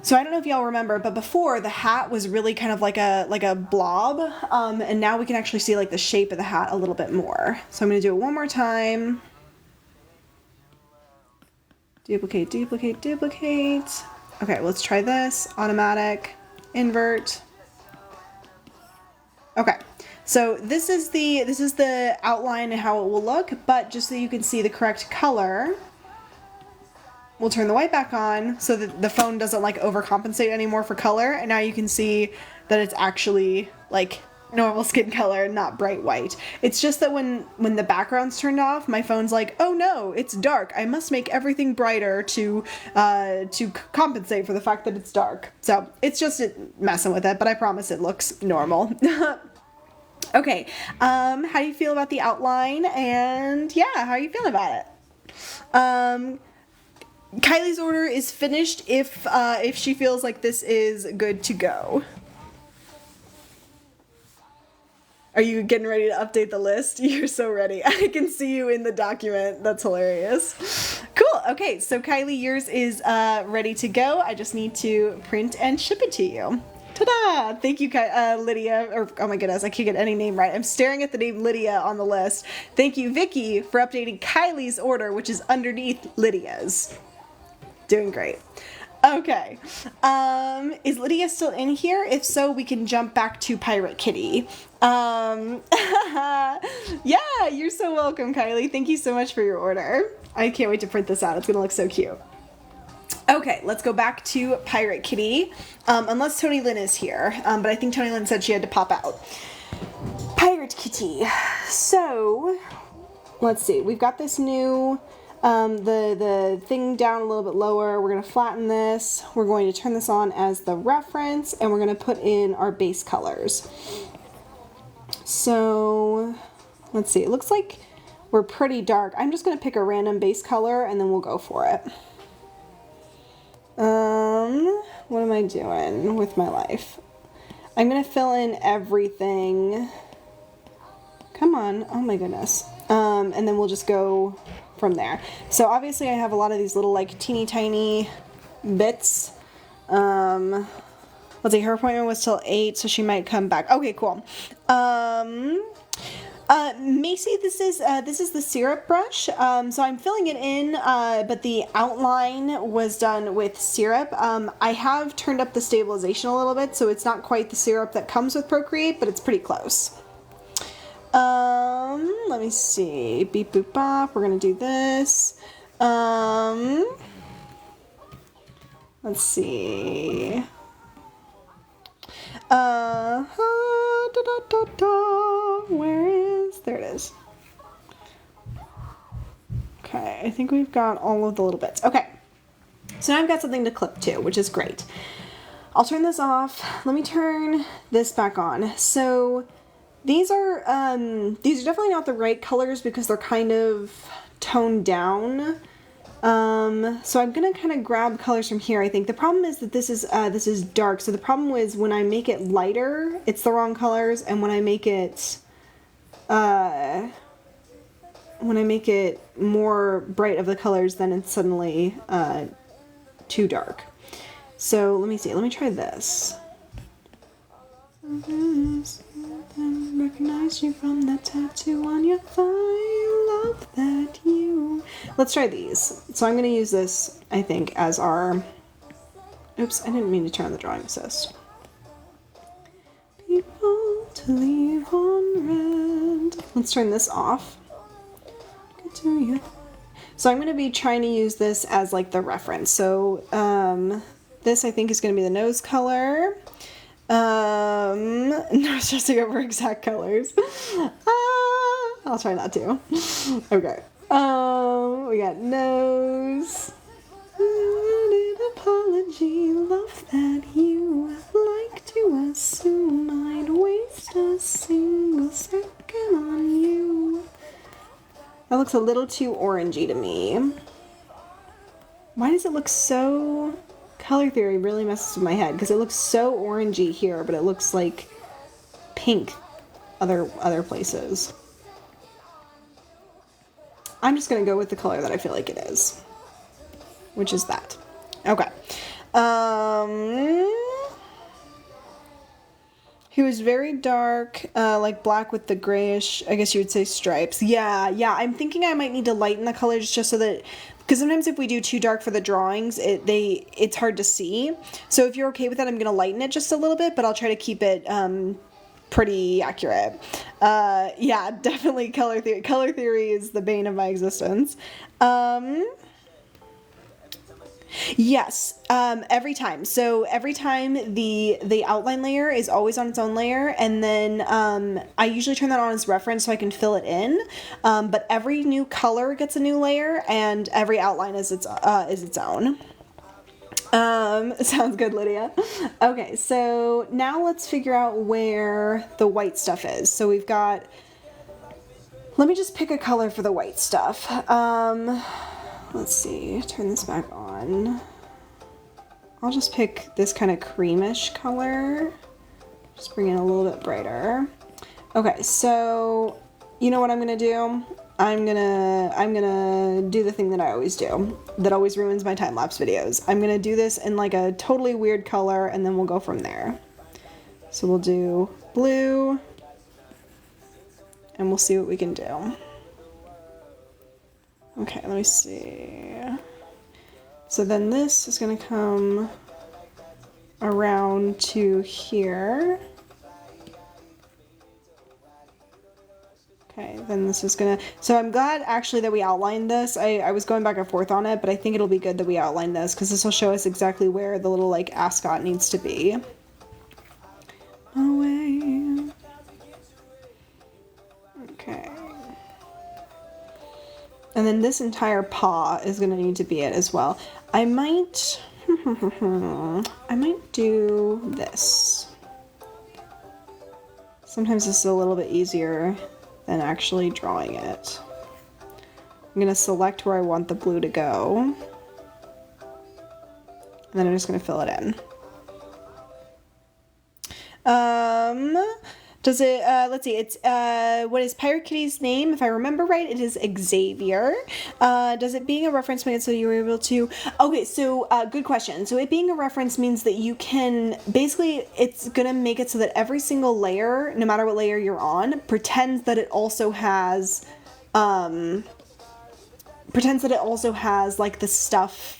So I don't know if y'all remember, but before the hat was really kind of like a blob, and now we can actually see like the shape of the hat a little bit more. So I'm going to do it one more time. Duplicate, duplicate, duplicate. Okay, let's try this. Automatic, invert. Okay, so this is the outline and how it will look, but just so you can see the correct color, we'll turn the white back on so that the phone doesn't like overcompensate anymore for color, and now you can see that it's actually like normal skin color, not bright white. It's just that when the background's turned off, my phone's like, oh no, it's dark. I must make everything brighter to compensate for the fact that it's dark. So it's just messing with it, but I promise it looks normal. Okay, how do you feel about the outline? And yeah, how are you feeling about it? Kylie's order is finished if she feels like this is good to go. Are you getting ready to update the list? You're so ready. I can see you in the document. That's hilarious. Cool. Okay, so Kylie, yours is ready to go. I just need to print and ship it to you. Ta-da! Thank you, Lydia. Or, oh my goodness, I can't get any name right. I'm staring at the name Lydia on the list. Thank you, Vicky, for updating Kylie's order, which is underneath Lydia's. Doing great. Okay, is Lydia still in here? If so, we can jump back to Pirate Kitty. Yeah, you're so welcome, Kylie. Thank you so much for your order. I can't wait to print this out. It's gonna look so cute. Okay, let's go back to Pirate Kitty, unless Tonilynn is here, but I think Tonilynn said she had to pop out. Pirate Kitty. So, let's see. We've got this new... the thing down a little bit lower. We're going to flatten this. We're going to turn this on as the reference, and we're going to put in our base colors. So let's see, it looks like we're pretty dark. I'm just going to pick a random base color and then we'll go for it. What am I doing with my life? I'm going to fill in everything. Come on. Oh my goodness. And then we'll just go from there. So obviously I have a lot of these little like teeny tiny bits. Let's see, her appointment was till 8, so she might come back. Okay, cool. Macy, this is the syrup brush. So I'm filling it in, but the outline was done with syrup. I have turned up the stabilization a little bit, so it's not quite the syrup that comes with Procreate, but it's pretty close. Let me see. Beep boop bop. We're gonna do this. Let's see. Where is? There it is. Okay, I think we've got all of the little bits. Okay, so now I've got something to clip to, which is great. I'll turn this off. Let me turn this back on. So these are definitely not the right colors because they're kind of toned down. So I'm gonna kind of grab colors from here. I think the problem is that this is dark. So the problem is when I make it lighter, it's the wrong colors, and when I make it make it more bright of the colors, then it's suddenly too dark. So let me see. Let me try this. Recognize you from that tattoo on your thigh. Love that you. Let's try these. So I'm going to use this, I think, as our... Oops, I didn't mean to turn on the drawing assist. People to leave on red. Let's turn this off. Good to you. So I'm going to be trying to use this as like the reference. So this I think is going to be the nose color. No, it's just to go for exact colors. I'll try not to. Okay. We got nose. Apology, love that you like to assume I'd waste a single second on you. That looks a little too orangey to me. Why does it look so... Color theory really messes with my head because it looks so orangey here, but it looks like pink other places. I'm just going to go with the color that I feel like it is, which is that. Okay. He was very dark, like black with the grayish, I guess you would say stripes. Yeah, I'm thinking I might need to lighten the colors just so that, because sometimes if we do too dark for the drawings, it's hard to see. So if you're okay with that, I'm going to lighten it just a little bit, but I'll try to keep it pretty accurate. Yeah, definitely color theory. Color theory is the bane of my existence. Yes, every time. So every time the outline layer is always on its own layer, and then I usually turn that on as reference so I can fill it in. But every new color gets a new layer, and every outline is its own. Sounds good, Lydia. Okay, so now let's figure out where the white stuff is. So we've got. Let me just pick a color for the white stuff. Let's see, turn this back on. I'll just pick this kind of creamish color. Just bring it a little bit brighter. Okay, so you know what I'm gonna do? I'm gonna do the thing that I always do, that always ruins my time-lapse videos. I'm gonna do this in like a totally weird color, and then we'll go from there. So we'll do blue, and we'll see what we can do. Okay, let me see. So then this is going to come around to here. Okay, then this is going to... So I'm glad actually that we outlined this. I was going back and forth on it, but I think it'll be good that we outline this because this will show us exactly where the little like ascot needs to be. Away. Okay. And then this entire paw is going to need to be it as well. I might do this. Sometimes this is a little bit easier than actually drawing it. I'm going to select where I want the blue to go. And then I'm just going to fill it in. Does it, let's see, it's, what is Pirate Kitty's name? If I remember right, it is Xavier. Does it being a reference make it so you were able to, okay, so, good question. So it being a reference means that you can, basically, it's gonna make it so that every single layer, no matter what layer you're on, pretends that it also has, like, the stuff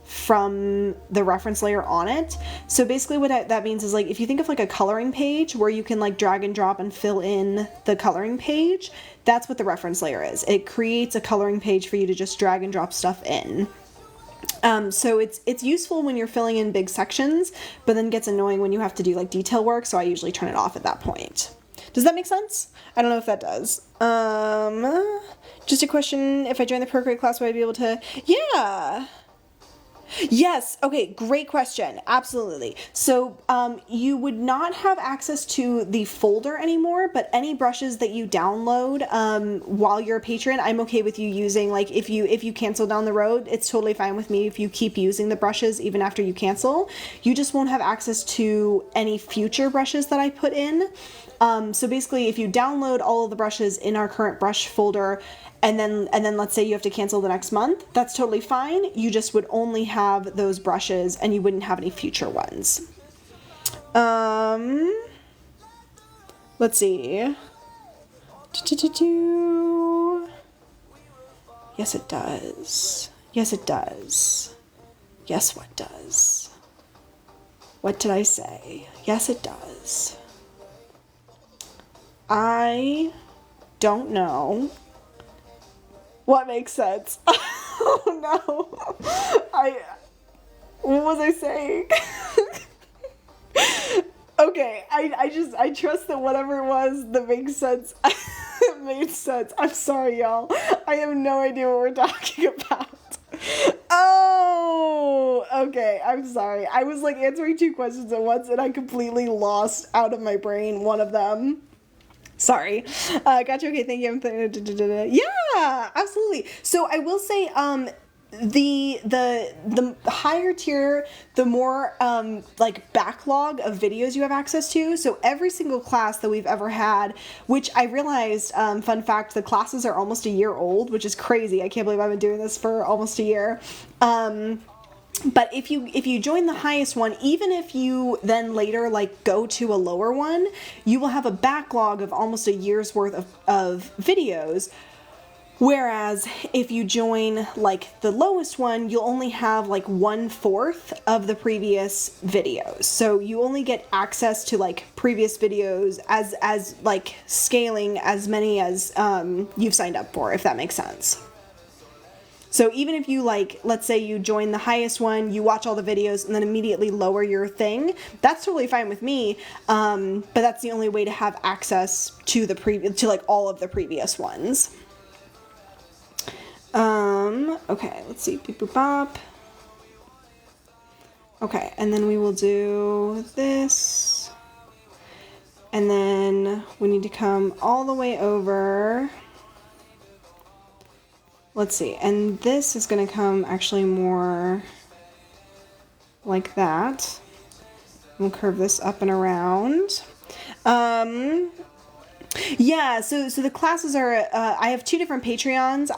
from the reference layer on it. So basically what that means is, like, if you think of like a coloring page where you can like drag and drop and fill in the coloring page, that's what the reference layer is. It creates a coloring page for you to just drag and drop stuff in. So it's useful when you're filling in big sections, but then gets annoying when you have to do like detail work, so I usually turn it off at that point. Does that make sense? I don't know if that does. Just a question, if I join the Procreate class, would I be able to... Yeah! Yes. Okay. Great question. Absolutely. So you would not have access to the folder anymore, but any brushes that you download while you're a patron, I'm okay with you using. Like if you cancel down the road, it's totally fine with me if you keep using the brushes even after you cancel. You just won't have access to any future brushes that I put in. So basically, if you download all of the brushes in our current brush folder, and then let's say you have to cancel the next month, that's totally fine. You just would only have those brushes and you wouldn't have any future ones. Let's see. Yes, it does. Yes, it does. Yes, what does? What did I say? Yes, it does. I don't know. What makes sense? Oh no. What was I saying? Okay, I trust that whatever it was that makes sense, it made sense. I'm sorry, y'all. I have no idea what we're talking about. Oh, okay, I'm sorry. I was like answering two questions at once and I completely lost out of my brain one of them. Sorry. Gotcha. Okay, thank you. Yeah, absolutely. So I will say, the higher tier, the more like backlog of videos you have access to. So every single class that we've ever had, which I realized, fun fact, the classes are almost a year old, which is crazy. I can't believe I've been doing this for almost a year. But if you join the highest one, even if you then later like go to a lower one, you will have a backlog of almost a year's worth of videos. Whereas if you join like the lowest one, you'll only have like 1/4 of the previous videos. So you only get access to like previous videos as like scaling as many as you've signed up for, if that makes sense. So even if you like, let's say you join the highest one, you watch all the videos and then immediately lower your thing, that's totally fine with me. But that's the only way to have access to to like all of the previous ones. Okay, let's see. Beep boop bop. Okay, and then we will do this. And then we need to come all the way over. Let's see, and this is going to come actually more like that. We'll curve this up and around. Yeah, so the classes are, I have two different Patreons.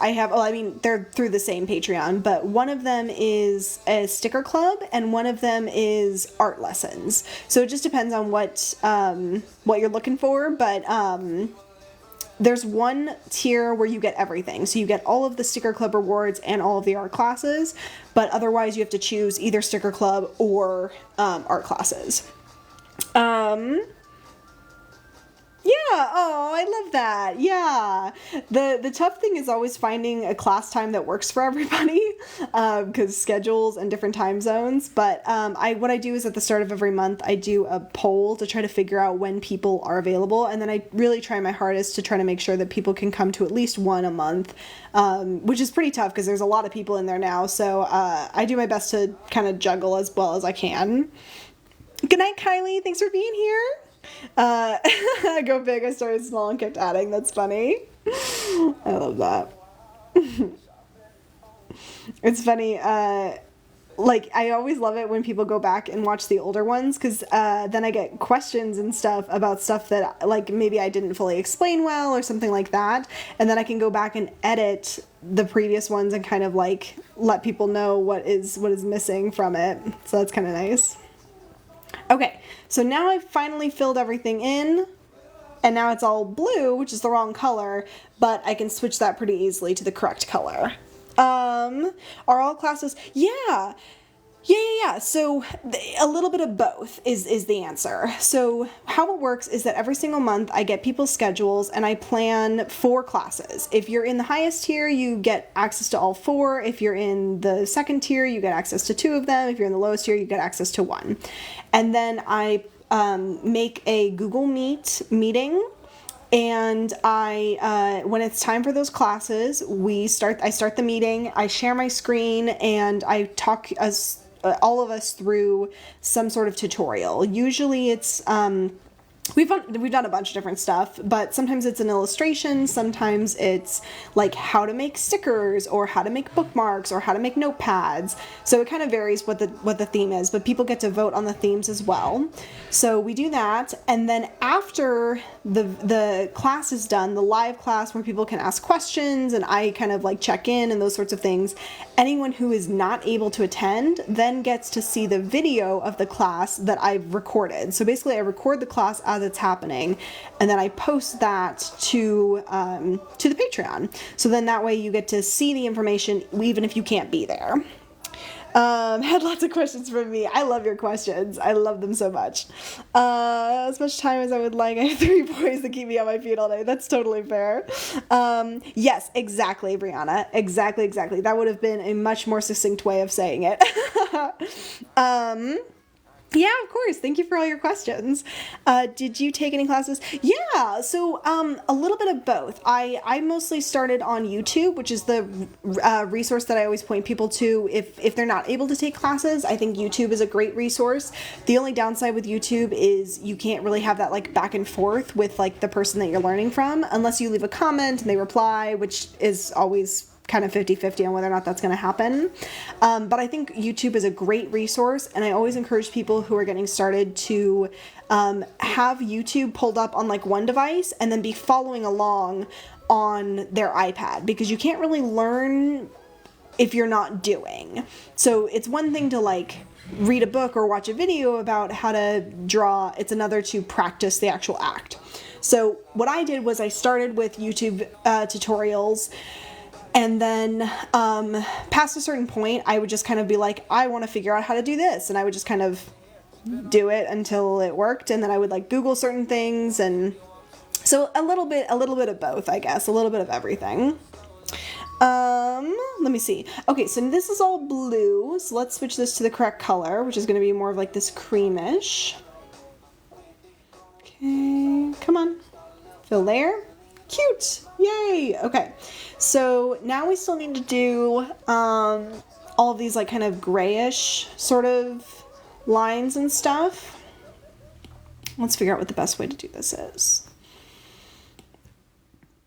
They're through the same Patreon, but one of them is a sticker club and one of them is art lessons. So it just depends on what you're looking for, but there's one tier where you get everything. So you get all of the sticker club rewards and all of the art classes, but otherwise you have to choose either sticker club or art classes. Yeah, oh, I love that. Yeah. The tough thing is always finding a class time that works for everybody, because schedules and different time zones. But what I do is at the start of every month, I do a poll to try to figure out when people are available. And then I really try my hardest to try to make sure that people can come to at least one a month, which is pretty tough because there's a lot of people in there now. So I do my best to kind of juggle as well as I can. Good night, Kylie. Thanks for being here. Go big, I started small and kept adding. That's funny. I love that. It's funny. Like, I always love it when people go back and watch the older ones, because then I get questions and stuff about stuff that, like, maybe I didn't fully explain well or something like that. And then I can go back and edit the previous ones and kind of, like, let people know what is missing from it. So that's kind of nice. Okay, so now I've finally filled everything in, and now it's all blue, which is the wrong color, but I can switch that pretty easily to the correct color. Are all classes? Yeah. So a little bit of both is the answer. So how it works is that every single month I get people's schedules and I plan 4 classes. If you're in the highest tier, you get access to all 4. If you're in the second tier, you get access to 2 of them. If you're in the lowest tier, you get access to 1. And then I make a Google Meet meeting And when it's time for those classes, I start the meeting, I share my screen, and I talk all of us through some sort of tutorial. Usually it's, we've done a bunch of different stuff, but sometimes it's an illustration, sometimes it's like how to make stickers or how to make bookmarks or how to make notepads. So it kind of varies what the theme is, but people get to vote on the themes as well. So we do that, and then after the class is done, the live class where people can ask questions and I kind of like check in and those sorts of things, anyone who is not able to attend then gets to see the video of the class that I've recorded. So basically I record the class as it's happening, and then I post that to the Patreon. So then that way you get to see the information even if you can't be there. Had lots of questions from me. I love your questions. I love them so much. As much time as I would like. I have 3 boys that keep me on my feet all day. That's totally fair. Yes, exactly, Brianna. Exactly. That would have been a much more succinct way of saying it. Yeah, of course. Thank you for all your questions. Did you take any classes? Yeah, so a little bit of both. I mostly started on YouTube, which is the resource that I always point people to if they're not able to take classes. I think YouTube is a great resource. The only downside with YouTube is you can't really have that like back and forth with like the person that you're learning from unless you leave a comment and they reply, which is always kind of 50-50 on whether or not that's going to happen. But I think YouTube is a great resource, and I always encourage people who are getting started to have YouTube pulled up on like one device and then be following along on their iPad, because you can't really learn if you're not doing. So it's one thing to like read a book or watch a video about how to draw. It's another to practice the actual act. So what I did was I started with YouTube tutorials. And then past a certain point, I would just kind of be like, I want to figure out how to do this. And I would just kind of do it until it worked. And then I would like Google certain things. And so a little bit of both, I guess, a little bit of everything. Let me see. Okay, so this is all blue. So let's switch this to the correct color, which is going to be more of like this creamish. Okay, come on. Fill there. Cute! Yay! Okay, so now we still need to do all of these like kind of grayish sort of lines and stuff. Let's figure out what the best way to do this is.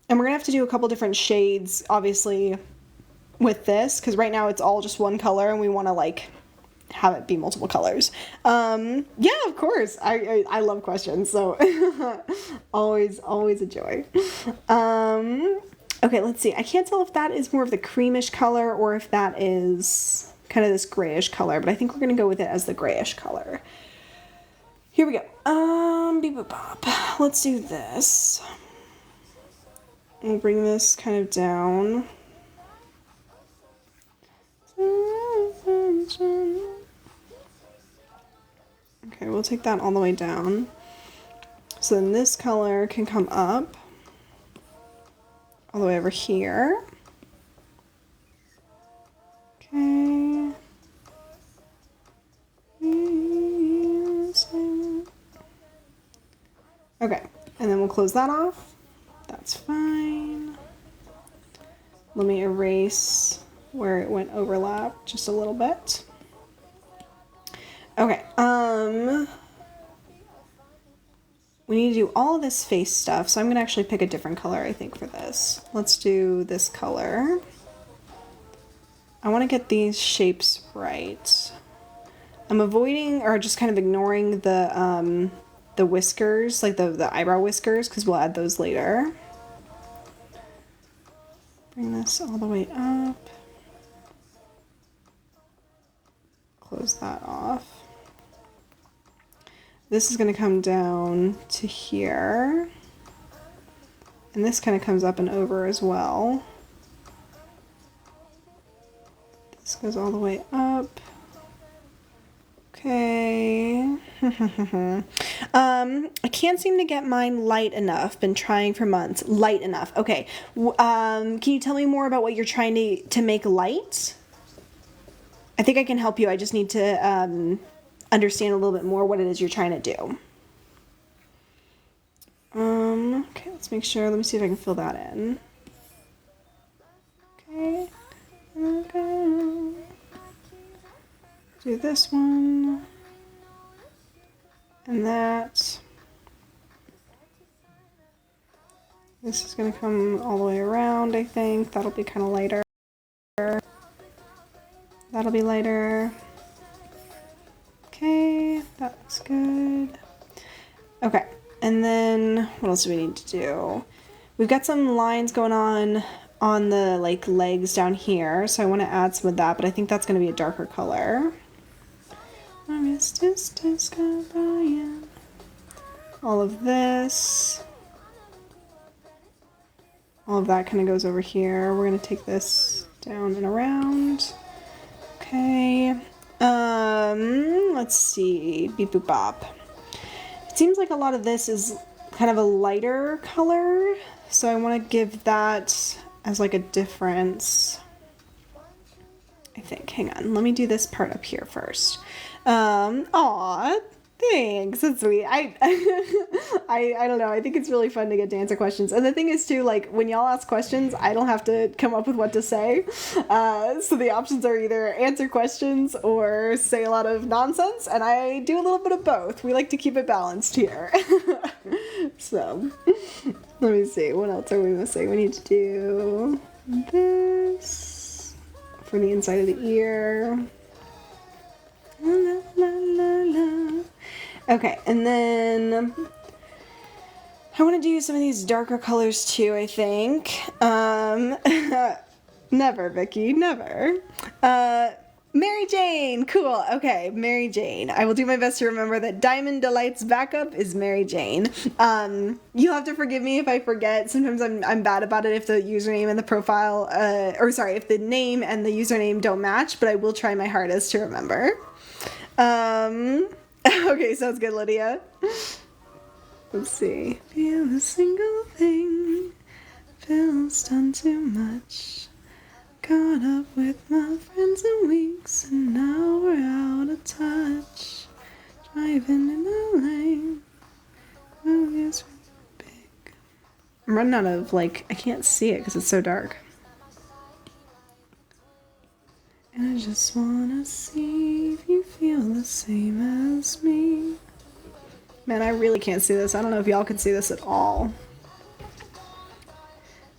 And we're gonna have to do a couple different shades, obviously, with this, because right now it's all just one color and we want to like have it be multiple colors. Yeah, of course. I love questions, so always a joy. Okay, let's see. I can't tell if that is more of the creamish color or if that is kind of this grayish color, but I think we're gonna go with it as the grayish color. Here we go. Beep boop bop. Let's do this. We'll bring this kind of down. Okay, we'll take that all the way down. So then this color can come up all the way over here. Okay. Okay, and then we'll close that off. That's fine. Let me erase where it went overlap just a little bit. Okay, we need to do all of this face stuff, so I'm going to actually pick a different color, I think, for this. Let's do this color. I want to get these shapes right. I'm avoiding, or just kind of ignoring the whiskers, like the eyebrow whiskers, because we'll add those later. Bring this all the way up. Close that off. This is going to come down to here, and this kind of comes up and over as well. This goes all the way up. Okay. I can't seem to get mine light enough. Been trying for months. Light enough. Okay. Can you tell me more about what you're trying to make light? I think I can help you. I just need to understand a little bit more what it is you're trying to do. Okay, let's make sure. Let me see if I can fill that in. Okay. Okay. Do this one. And that. This is going to come all the way around, I think. That'll be kind of lighter. That'll be lighter. Okay, that looks good. Okay, and then what else do we need to do? We've got some lines going on the like legs down here, so I want to add some of that, but I think that's going to be a darker color. All of this. All of that kind of goes over here. We're going to take this down and around. Okay. Let's see. Beep boop bop. It seems like a lot of this is kind of a lighter color, so I want to give that as like a difference. I think. Hang on. Let me do this part up here first. Aw. Thanks, that's sweet. I don't know. I think it's really fun to get to answer questions. And the thing is too, like when y'all ask questions, I don't have to come up with what to say. So the options are either answer questions or say a lot of nonsense, and I do a little bit of both. We like to keep it balanced here. So let me see. What else are we missing? We need to do this for the inside of the ear. La, la, la, la. Okay, and then I want to do some of these darker colors too, I think. Never, Vicky, never. Mary Jane, cool. Okay, Mary Jane. I will do my best to remember that Diamond Delight's backup is Mary Jane. You'll have to forgive me if I forget. Sometimes I'm bad about it if the username and the profile, if the name and the username don't match, but I will try my hardest to remember. Okay, sounds good, Lydia. Let's see. Feel a single thing. Feels done too much. Caught up with my friends in weeks, and now we're out of touch. Driving in a lane. Oh, yes, big. I'm running out of, like, I can't see it because it's so dark. And I just wanna see if you feel the same as me. Man, I really can't see this. I don't know if y'all can see this at all.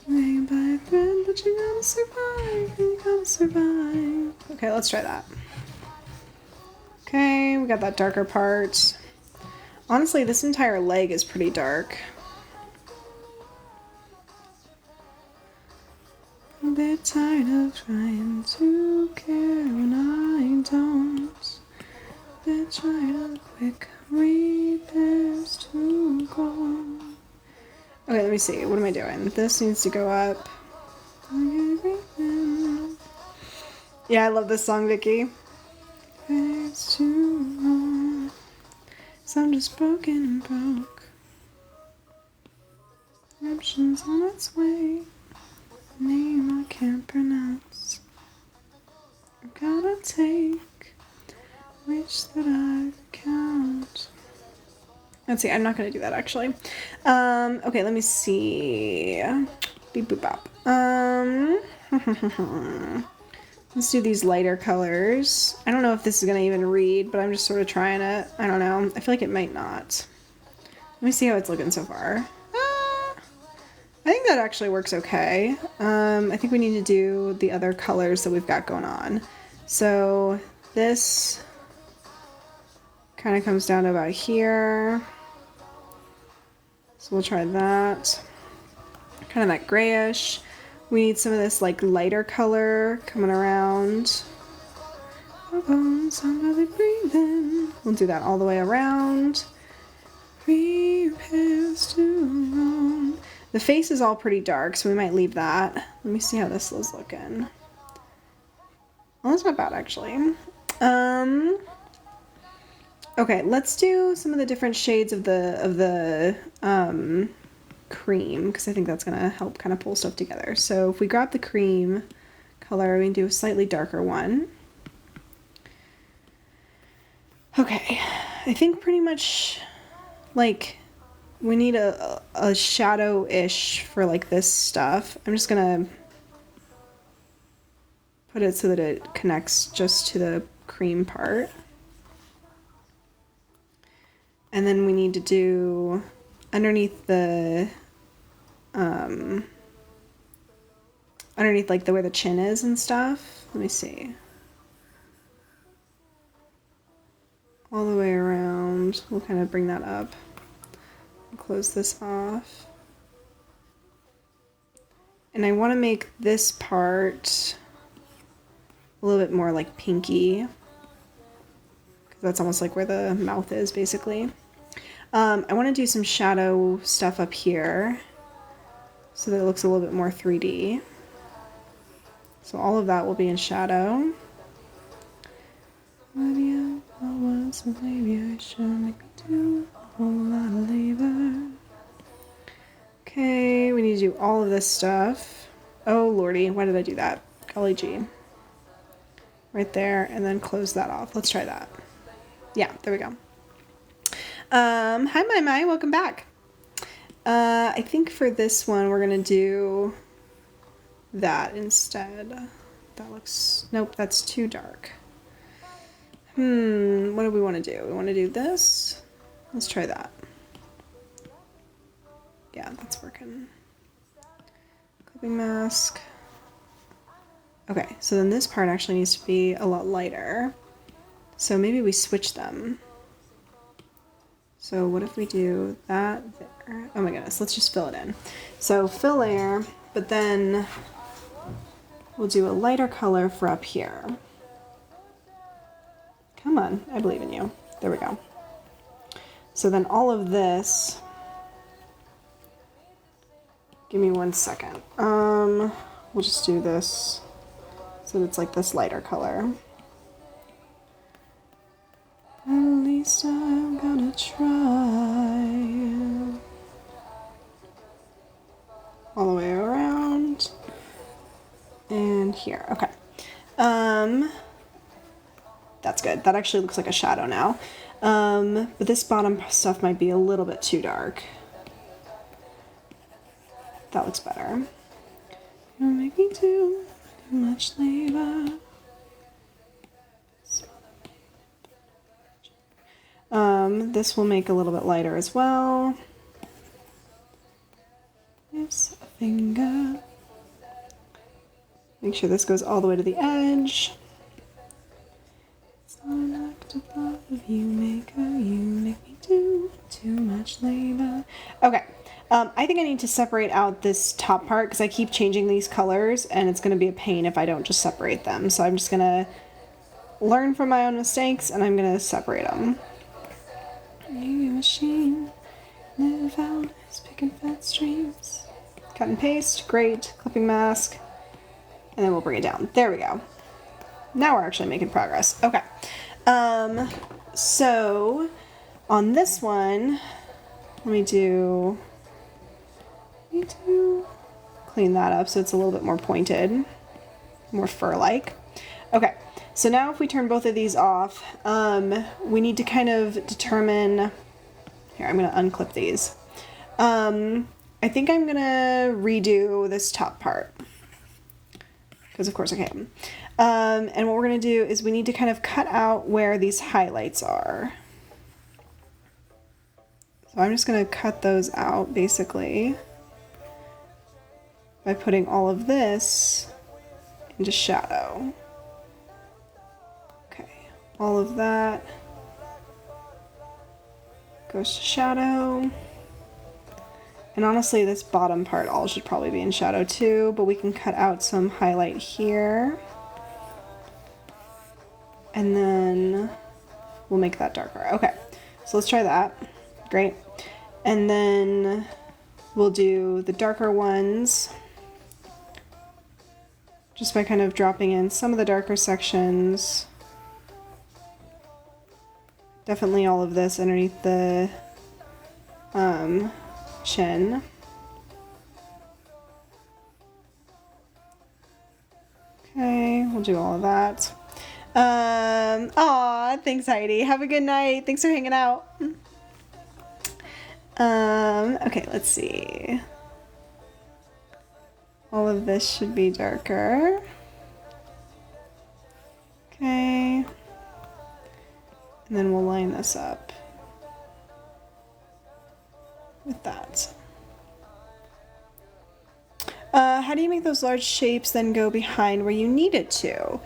Hanging by a thread, but you gotta survive. You gotta survive. Okay, let's try that. Okay, we got that darker part. Honestly, this entire leg is pretty dark. A bit tired of trying to care when I don't. A bit tired of quick repairs to go. Okay, let me see. What am I doing? This needs to go up. Yeah, I love this song, Vicky. It's too long. So I'm just broken and broke. Options on its way. Name I can't pronounce. I've gotta take. Wish that I could count. Let's see, I'm not gonna do that actually. Okay, let me see. Beep boop bop. Let's do these lighter colors. I don't know if this is gonna even read, but I'm just sort of trying it. I don't know. I feel like it might not. Let me see how it's looking so far. I think that actually works okay. I think we need to do the other colors that we've got going on. So this kind of comes down to about here. So we'll try that. Kind of that grayish. We need some of this like lighter color coming around. Somebody breathing. We'll do that all the way around. Repairs to wrong. The face is all pretty dark, so we might leave that. Let me see how this is looking. Well, that's not bad, actually. Okay, let's do some of the different shades of the cream, because I think that's going to help kind of pull stuff together. So if we grab the cream color, we can do a slightly darker one. Okay, I think pretty much, like, we need a shadow-ish for like this stuff. I'm just gonna put it so that it connects just to the cream part. And then we need to do underneath the, underneath like where the chin is and stuff. Let me see. All the way around. We'll kind of bring that up. Close this off. And I want to make this part a little bit more like pinky. Because that's almost like where the mouth is, basically. I want to do some shadow stuff up here so that it looks a little bit more 3D. So all of that will be in shadow. Lydia, I was a baby, I should make me do a whole lot of labor. Okay, we need to do all of this stuff. Oh lordy, why did I do that? Golly gee. Right there, and then close that off. Let's try that. Yeah, there we go. Hi Mai, welcome back. I think for this one we're gonna do that instead. That looks, nope, that's too dark. What do we want to do? We want to do this. Let's try that. Yeah, that's working. Clipping mask. Okay, so then this part actually needs to be a lot lighter. So maybe we switch them. So what if we do that there? Oh my goodness, let's just fill it in. So fill layer, but then we'll do a lighter color for up here. Come on, I believe in you. There we go. So then all of this, give me 1 second. We'll just do this so that it's like this lighter color. At least I'm gonna try. All the way around. And here, okay. That's good. That actually looks like a shadow now. But this bottom stuff might be a little bit too dark. That looks better. You'll make me do too much labor. This will make a little bit lighter as well. There's a finger. Make sure this goes all the way to the edge. It's not an act of love, you make me do too much labor. Okay, I think I need to separate out this top part because I keep changing these colors and it's going to be a pain if I don't just separate them. So I'm just going to learn from my own mistakes and I'm going to separate them. Machine, never found is picking fat streams. Cut and paste, great. Clipping mask, and then we'll bring it down. There we go. Now we're actually making progress. Okay. So on this one, let me clean that up so it's a little bit more pointed, more fur-like. Okay. So now if we turn both of these off, we need to kind of determine, here, I'm going to unclip these. I think I'm going to redo this top part, because of course I can. And what we're going to do is we need to kind of cut out where these highlights are. So I'm just going to cut those out, basically, by putting all of this into shadow. All of that goes to shadow. And honestly, this bottom part all should probably be in shadow too, but we can cut out some highlight here. And then we'll make that darker. Okay, so let's try that. Great. And then we'll do the darker ones just by kind of dropping in some of the darker sections. Definitely all of this underneath the chin. Okay, we'll do all of that. Aw, thanks Heidi. Have a good night. Thanks for hanging out. Okay, let's see. All of this should be darker. Okay. And then we'll line this up with that. How do you make those large shapes then go behind where you need it to?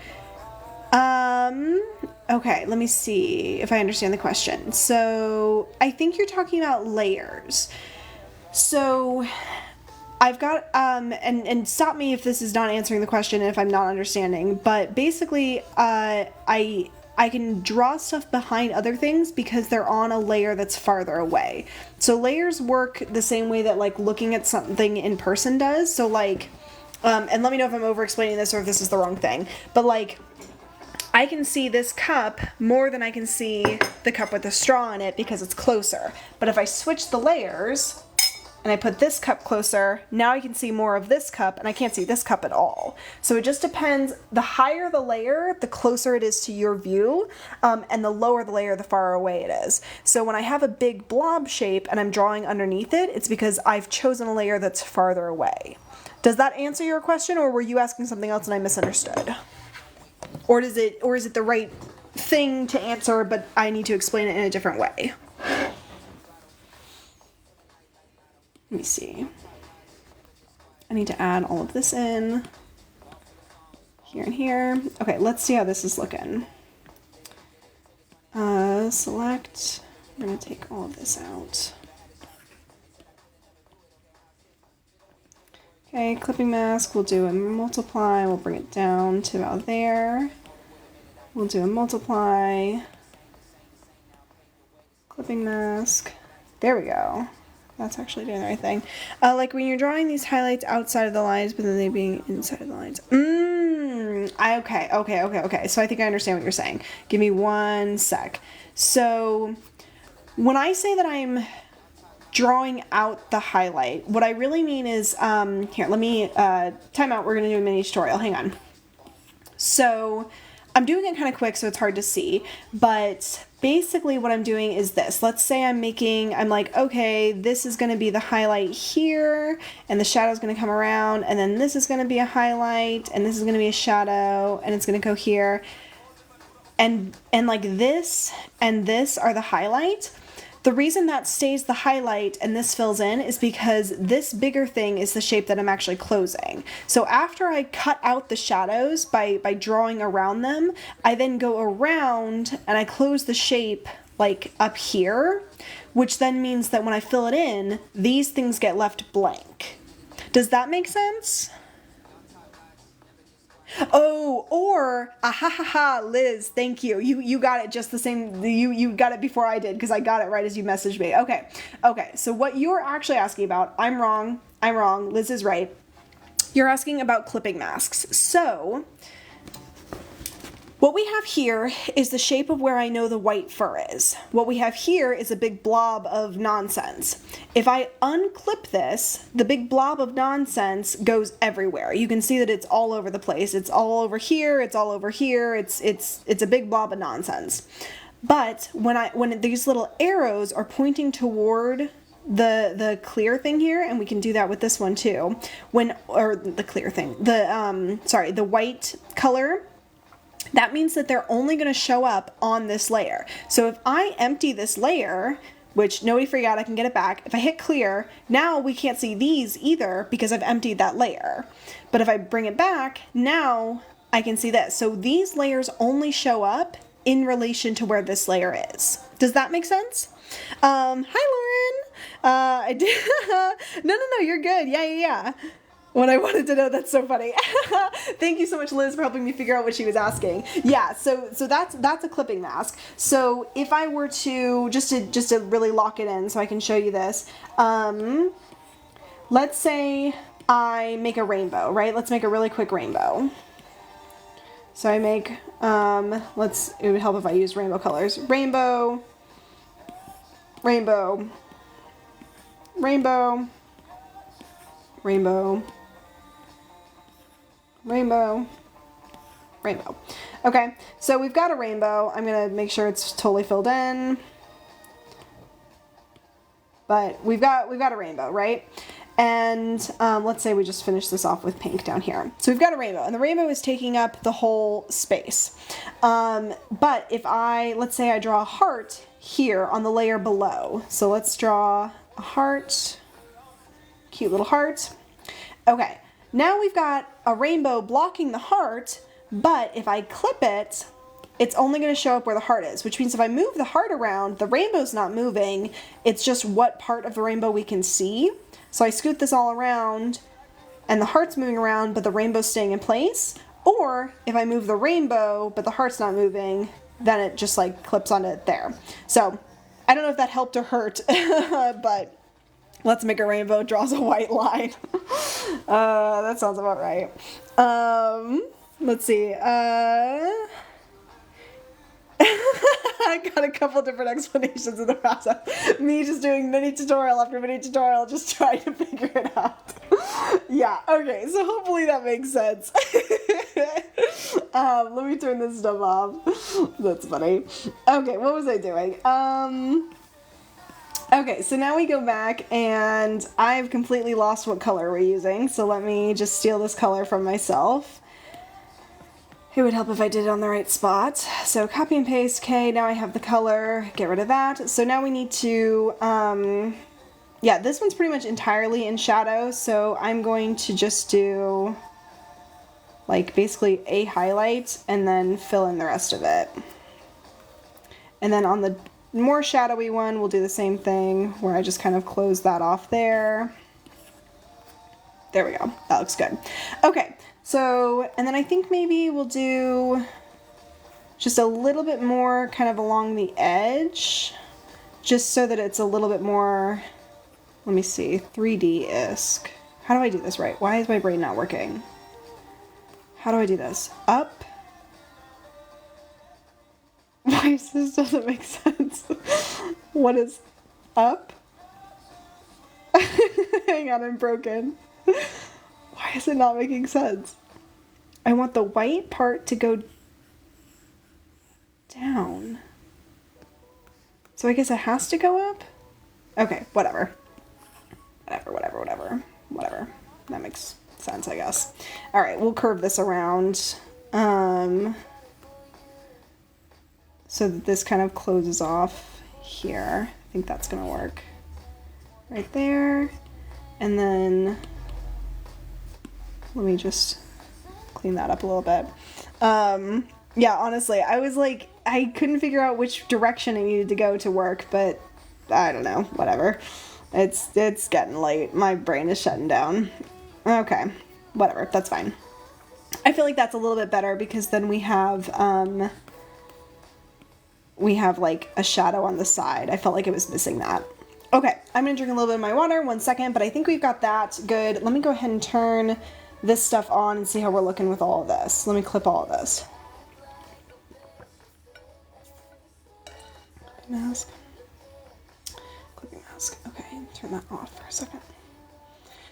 Okay, let me see if I understand the question. So I think you're talking about layers. So I've got, and stop me if this is not answering the question and if I'm not understanding, but basically, I can draw stuff behind other things because they're on a layer that's farther away. So layers work the same way that like looking at something in person does. So like, and let me know if I'm over explaining this or if this is the wrong thing, but like, I can see this cup more than I can see the cup with the straw in it because it's closer. But if I switch the layers, and I put this cup closer, now I can see more of this cup, and I can't see this cup at all. So it just depends. The higher the layer, the closer it is to your view, and the lower the layer, the farther away it is. So when I have a big blob shape and I'm drawing underneath it, it's because I've chosen a layer that's farther away. Does that answer your question, or were you asking something else and I misunderstood? Or is it the right thing to answer, but I need to explain it in a different way? Let me see. I need to add all of this in. Here and here. Okay, let's see how this is looking. Select. I'm going to take all of this out. Okay, clipping mask. We'll do a multiply. We'll bring it down to about there. We'll do a multiply. Clipping mask. There we go. That's actually doing the right thing. Like when you're drawing these highlights outside of the lines, but then they being inside of the lines. Okay. So I think I understand what you're saying. Give me one sec. So when I say that I'm drawing out the highlight, what I really mean is, here, let me, time out. We're going to do a mini tutorial. Hang on. So I'm doing it kind of quick, so it's hard to see, but basically what I'm doing is this. Let's say I'm like, okay, this is going to be the highlight here, and the shadow's going to come around, and then this is going to be a highlight, and this is going to be a shadow, and it's going to go here, and like this and this are the highlight. The reason that stays the highlight and this fills in is because this bigger thing is the shape that I'm actually closing. So after I cut out the shadows by drawing around them, I then go around and I close the shape like up here, which then means that when I fill it in, these things get left blank. Does that make sense? Oh, or Liz, thank you. You got it just the same. You got it before I did because I got it right as you messaged me. Okay. So what you're actually asking about, I'm wrong. Liz is right. You're asking about clipping masks. So what we have here is the shape of where I know the white fur is. What we have here is a big blob of nonsense. If I unclip this, the big blob of nonsense goes everywhere. You can see that it's all over the place. It's all over here, it's all over here, it's a big blob of nonsense. But when these little arrows are pointing toward the clear thing here, and we can do that with this one too, the white color, that means that they're only going to show up on this layer. So if I empty this layer, which nobody freak out, I can get it back. If I hit clear, now we can't see these either because I've emptied that layer. But if I bring it back, now I can see this. So these layers only show up in relation to where this layer is. Does that make sense? Hi, Lauren. I did. No, you're good. Yeah. When I wanted to know, that's so funny. Thank you so much, Liz, for helping me figure out what she was asking. Yeah, so that's a clipping mask. So if I were to just to really lock it in, so I can show you this. Let's say I make a rainbow, right? Let's make a really quick rainbow. So I make it would help if I used rainbow colors. Rainbow, rainbow, rainbow, rainbow, rainbow, rainbow. Okay, so we've got a rainbow. I'm gonna make sure it's totally filled in. but we've got a rainbow, right? And let's say we just finish this off with pink down here. So we've got a rainbow, and the rainbow is taking up the whole space. But if let's say I draw a heart here on the layer below. So let's draw a heart, cute little heart. Okay, now we've got a rainbow blocking the heart, but if I clip it, it's only going to show up where the heart is, which means if I move the heart around, the rainbow's not moving. It's just what part of the rainbow we can see. So I scoot this all around, and the heart's moving around, but the rainbow's staying in place. Or if I move the rainbow, but the heart's not moving, then it just like clips onto it there. So I don't know if that helped or hurt, but let's make a rainbow draws a white line. That sounds about right. Let's see. I got a couple different explanations in the process. Me just doing mini tutorial after mini tutorial, just trying to figure it out. Yeah, okay, so hopefully that makes sense. Let me turn this stuff off. That's funny. Okay, what was I doing? Okay, so now we go back, and I've completely lost what color we're using, so let me just steal this color from myself. It would help if I did it on the right spot. So copy and paste, okay, now I have the color, get rid of that. So now we need to, yeah, this one's pretty much entirely in shadow, so I'm going to just do, like, basically a highlight and then fill in the rest of it. And then on the more shadowy one, we'll do the same thing, where I just kind of close that off there. There we go, that looks good. Okay. So, and then I think maybe we'll do just a little bit more kind of along the edge, just so that it's a little bit more, let me see, 3D-esque. How do I do this right? Why is my brain not working? How do I do this? Up? Why is this doesn't make sense? What is up? Hang on, I'm broken. Why is it not making sense? I want the white part to go down. So I guess it has to go up? Okay, whatever. Whatever. That makes sense, I guess. All right, we'll curve this around so that this kind of closes off here. I think that's gonna work. Right there. And then let me just clean that up a little bit. Yeah, honestly, I was like, I couldn't figure out which direction I needed to go to work, but I don't know, whatever. It's getting late. My brain is shutting down. Okay, whatever, that's fine. I feel like that's a little bit better because then we have like a shadow on the side. I felt like it was missing that. Okay, I'm gonna drink a little bit of my water, 1 second, but I think we've got that good. Let me go ahead and turn this stuff on and see how we're looking with all of this. Let me clip all of this. Mask. Clipping mask. Okay, turn that off for a second.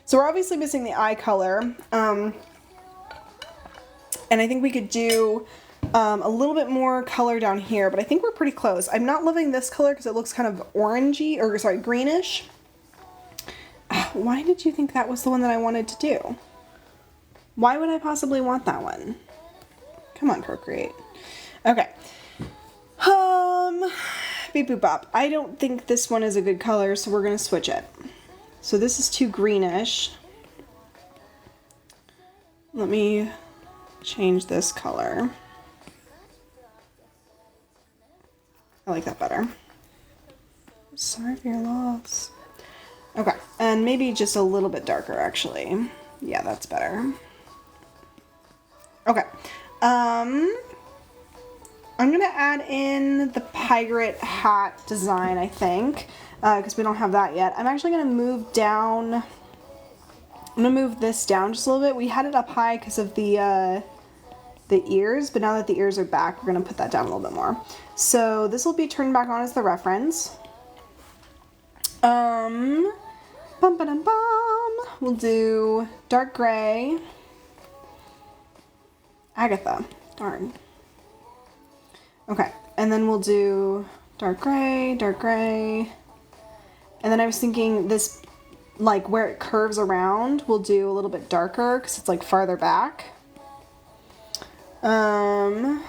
So we're obviously missing the eye color. And I think we could do a little bit more color down here, but I think we're pretty close. I'm not loving this color because it looks kind of orangey, or sorry, greenish. Why did you think that was the one that I wanted to do? Why would I possibly want that one? Come on, Procreate. Okay. Beep boop bop. I don't think this one is a good color, so we're gonna switch it. So this is too greenish. Let me change this color. I like that better. Sorry for your loss. Okay, and maybe just a little bit darker, actually. Yeah, that's better. Okay. I'm gonna add in the pirate hat design, I think, because we don't have that yet. I'm actually gonna move down. I'm gonna move this down just a little bit. We had it up high because of the ears, but now that the ears are back, we're gonna put that down a little bit more. So this will be turned back on as the reference. Bum ba dum bum. We'll do dark gray. Agatha, darn. Okay, and then we'll do dark gray, And then I was thinking this, like where it curves around, we'll do a little bit darker because it's like farther back. And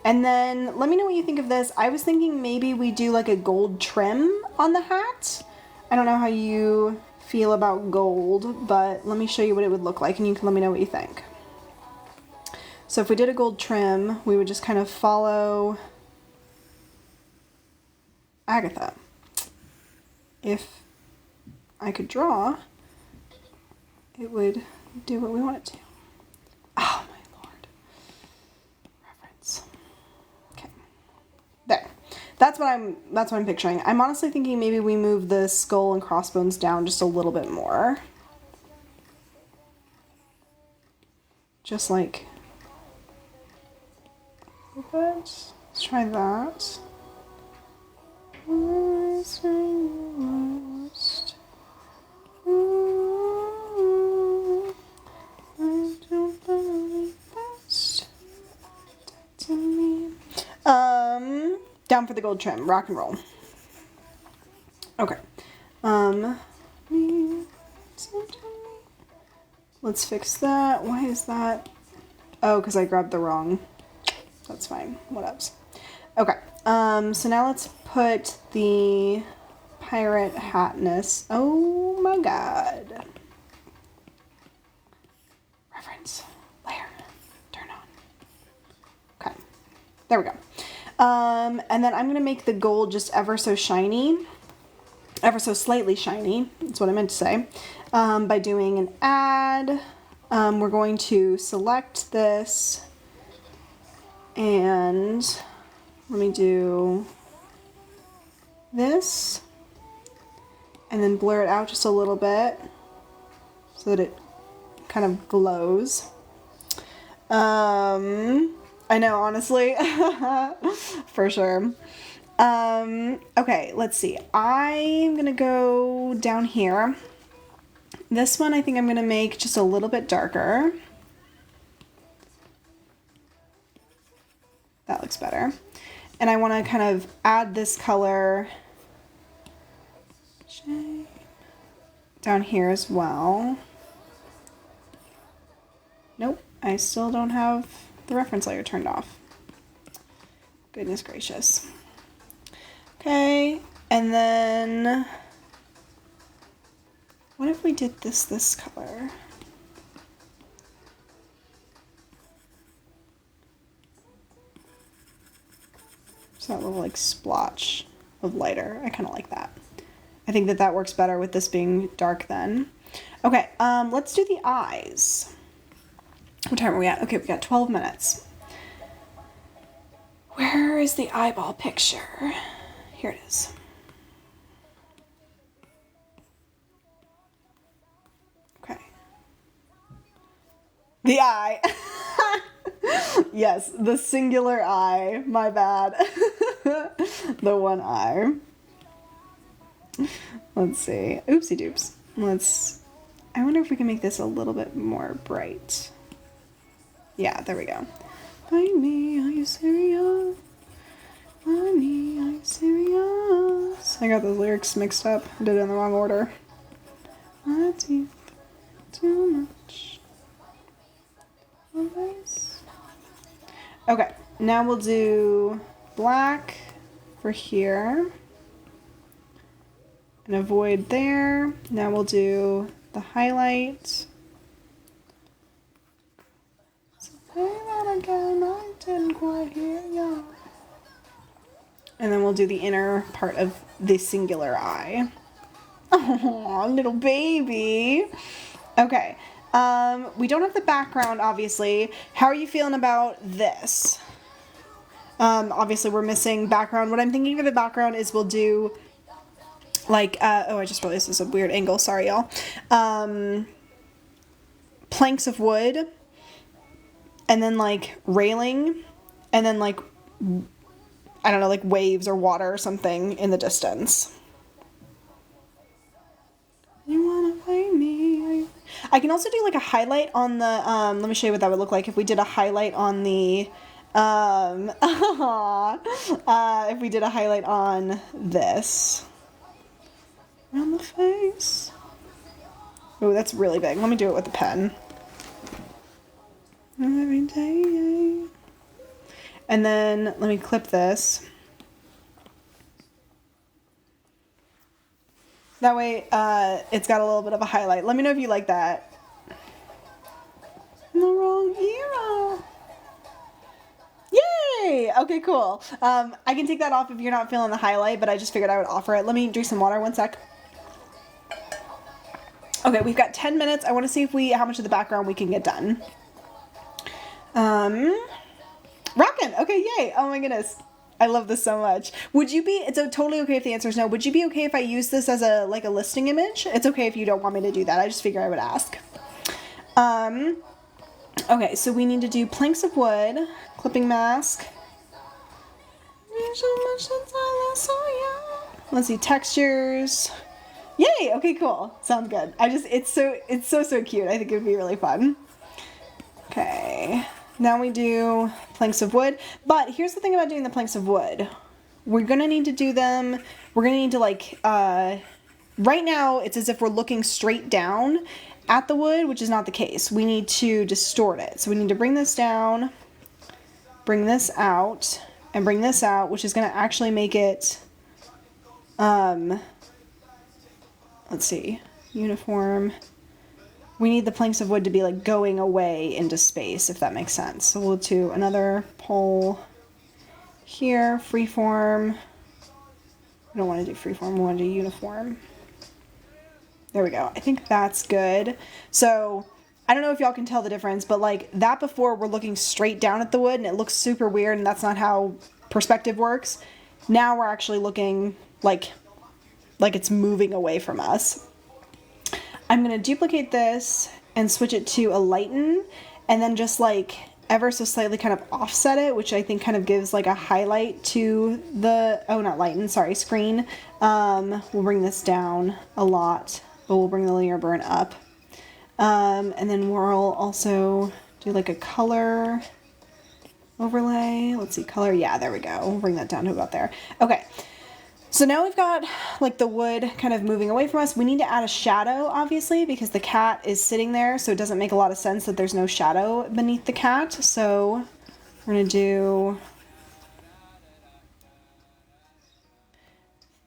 then let me know what you think of this. I was thinking maybe we do like a gold trim on the hat. I don't know how you feel about gold, but let me show you what it would look like and you can let me know what you think. So if we did a gold trim, we would just kind of follow Agatha. If I could draw, it would do what we want it to. Oh my lord. Reference. Okay. There. That's what I'm picturing. I'm honestly thinking maybe we move the skull and crossbones down just a little bit more. Just like a little bit. Let's try that. Down for the gold trim, rock and roll. Okay. Let's fix that. Why is that? Oh, because I grabbed the wrong. That's fine. Whatevs. Okay. So now let's put the pirate hatness. Oh my god. Reference. Layer. Turn on. Okay. There we go. And then I'm going to make the gold just ever so shiny. Ever so slightly shiny. That's what I meant to say. By doing an add. We're going to select this. And let me do this. And then blur it out just a little bit. So that it kind of glows. I know, honestly, for sure. Okay, let's see. I'm gonna go down here. This one I think I'm gonna make just a little bit darker. That looks better. And I wanna kind of add this color down here as well. Nope, I still don't have the reference layer turned off. Goodness gracious. Okay, and then what if we did this color? So that little like splotch of lighter. I kind of like that. I think that works better with this being dark then. Okay, let's do the eyes. What time are we at? Okay, we got 12 minutes. Where is the eyeball picture? Here it is. Okay. The eye. Yes, the singular eye. My bad. The one eye. Let's see. Oopsie doops. I wonder if we can make this a little bit more bright. Yeah, there we go. Find me, are you serious? Find me, are you serious? I got those lyrics mixed up. I did it in the wrong order. My teeth, too much. Always. Okay, now we'll do black for here. And a void there. Now we'll do the highlight. Again, I didn't quite hear you. And then we'll do the inner part of the singular eye. Oh, little baby. Okay. We don't have the background, obviously. How are you feeling about this? Obviously, we're missing background. What I'm thinking for the background is we'll do like, oh, I just realized this is a weird angle. Sorry, y'all. Planks of wood. And then like railing, and then like, I don't know, like waves or water or something in the distance. You wanna play me? I can also do like a highlight on the, let me show you what that would look like if we did a highlight on the, if we did a highlight on this. around the face. Oh, that's really big. Let me do it with a pen. Every day. And then let me clip this. That way it's got a little bit of a highlight. Let me know if you like that. The wrong era. Yay! Okay, cool. I can take that off if you're not feeling the highlight, but I just figured I would offer it. Let me drink some water, 1 sec. Okay, we've got 10 minutes. I want to see if how much of the background we can get done. Rockin'. Okay, yay. Oh my goodness. I love this so much. Would you be, it's totally okay if the answer is no. Would you be okay if I use this as a listing image? It's okay if you don't want me to do that. I just figure I would ask. Okay, so we need to do planks of wood, clipping mask. Let's see, textures. Yay, okay, cool. Sounds good. It's so cute. I think it would be really fun. Okay. Now we do planks of wood, but here's the thing about doing the planks of wood. We're gonna need to do them, we're gonna need to right now it's as if we're looking straight down at the wood, which is not the case. We need to distort it. So we need to bring this down, bring this out, and bring this out, which is gonna actually make it, let's see, uniform. We need the planks of wood to be going away into space, if that makes sense. So we'll do another pole here, freeform. I don't want to do freeform, we want to do uniform. There we go. I think that's good. So I don't know if y'all can tell the difference, but that before we're looking straight down at the wood and it looks super weird and that's not how perspective works. Now we're actually looking like it's moving away from us. I'm going to duplicate this and switch it to a lighten and then just ever so slightly kind of offset it, which I think kind of gives a highlight to the, oh, not lighten, sorry, screen. We'll bring this down a lot, but we'll bring the linear burn up. And then we'll also do a color overlay. Let's see, color, yeah, there we go. We'll bring that down to about there. Okay. So now we've got the wood kind of moving away from us. We need to add a shadow, obviously, because the cat is sitting there, so it doesn't make a lot of sense that there's no shadow beneath the cat. So we're gonna do,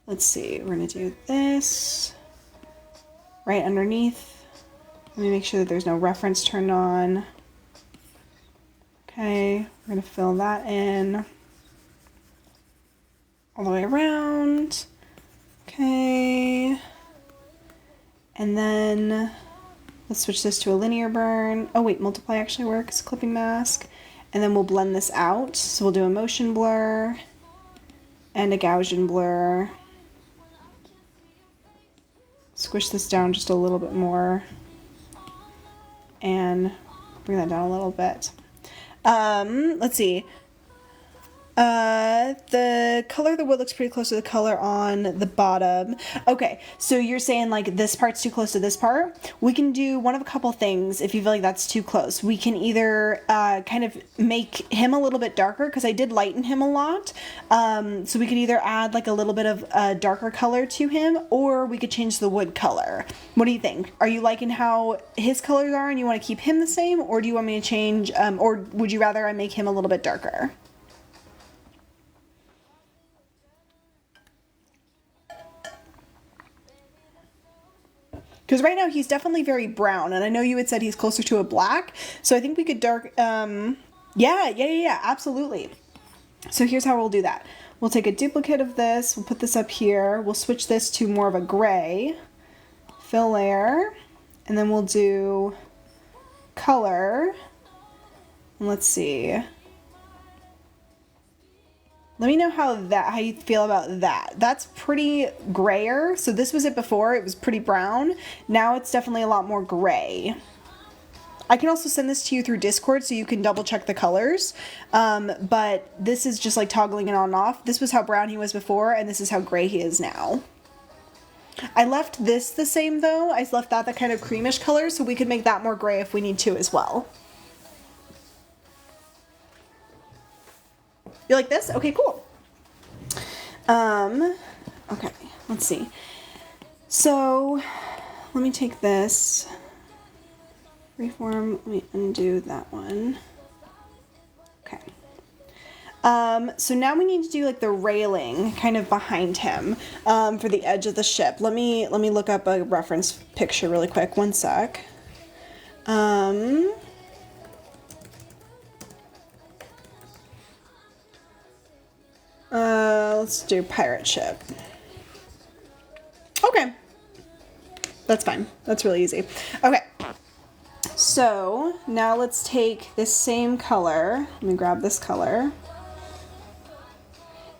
let's see, we're gonna do this right underneath. Let me make sure that there's no reference turned on. Okay, we're gonna fill that in all the way around. Okay. And then let's switch this to a linear burn. Oh wait, multiply actually works, clipping mask. And then we'll blend this out. So we'll do a motion blur and a Gaussian blur. Squish this down just a little bit more and bring that down a little bit. Let's see. The color of the wood looks pretty close to the color on the bottom. Okay, so you're saying this part's too close to this part. We can do one of a couple things if you feel like that's too close. We can either kind of make him a little bit darker, because I did lighten him a lot. So we could either add a little bit of a darker color to him, or we could change the wood color. What do you think? Are you liking how his colors are and you want to keep him the same, or do you want me to change, or would you rather I make him a little bit darker? Because right now he's definitely very brown, and I know you had said he's closer to a black, so I think we could dark, yeah, absolutely. So here's how we'll do that. We'll take a duplicate of this, we'll put this up here, we'll switch this to more of a gray, fill layer, and then we'll do color, and let's see. Let me know how you feel about that. That's pretty grayer. So this was it before. It was pretty brown. Now it's definitely a lot more gray. I can also send this to you through Discord so you can double check the colors. But this is just toggling it on and off. This was how brown he was before, and this is how gray he is now. I left this the same though. I left that kind of creamish color, so we could make that more gray if we need to as well. You like this? Okay, cool. Okay, let's see. So let me take this, freeform, let me undo that one. Okay. So now we need to do like the railing kind of behind him for the edge of the ship. Let me look up a reference picture really quick. One sec. Let's do pirate ship. Okay. That's fine. That's really easy. Okay. So now let's take this same color. Let me grab this color.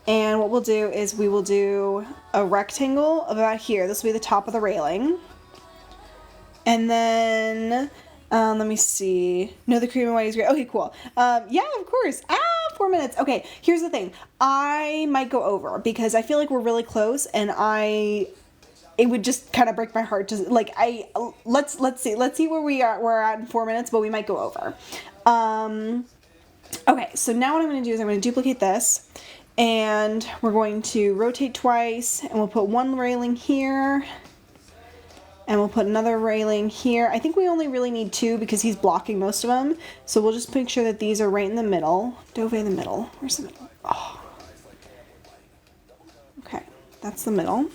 And what we'll do is we will do a rectangle about here. This will be the top of the railing. And then, let me see. No, the cream and white is great. Okay, cool. Yeah, of course. 4 minutes. Okay, here's the thing. I might go over because I feel like we're really close and it would just kind of break my heart to like, let's see where we're at in 4 minutes, but we might go over. Okay, so now what I'm going to do is I'm going to duplicate this. And we're going to rotate twice, and we'll put one railing here, and we'll put another railing here. I think we only really need 2 because he's blocking most of them. So we'll just make sure that these are right in the middle. Dove in the middle. Where's the middle? Oh. Okay, that's the middle.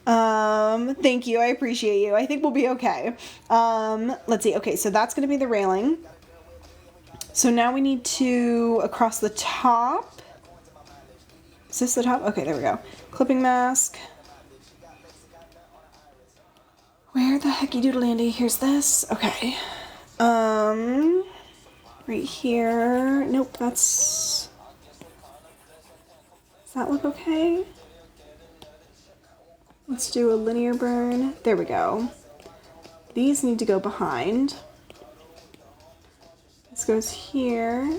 Thank you, I appreciate you. I think we'll be okay. Let's see, okay, so that's gonna be the railing. So now we need to, across the top, is this the top? Okay, there we go. Clipping mask. Where the hecky doodle Andy? Here's this. Okay. Right here. Nope, that's... Does that look okay? Let's do a linear burn. There we go. These need to go behind. This goes here.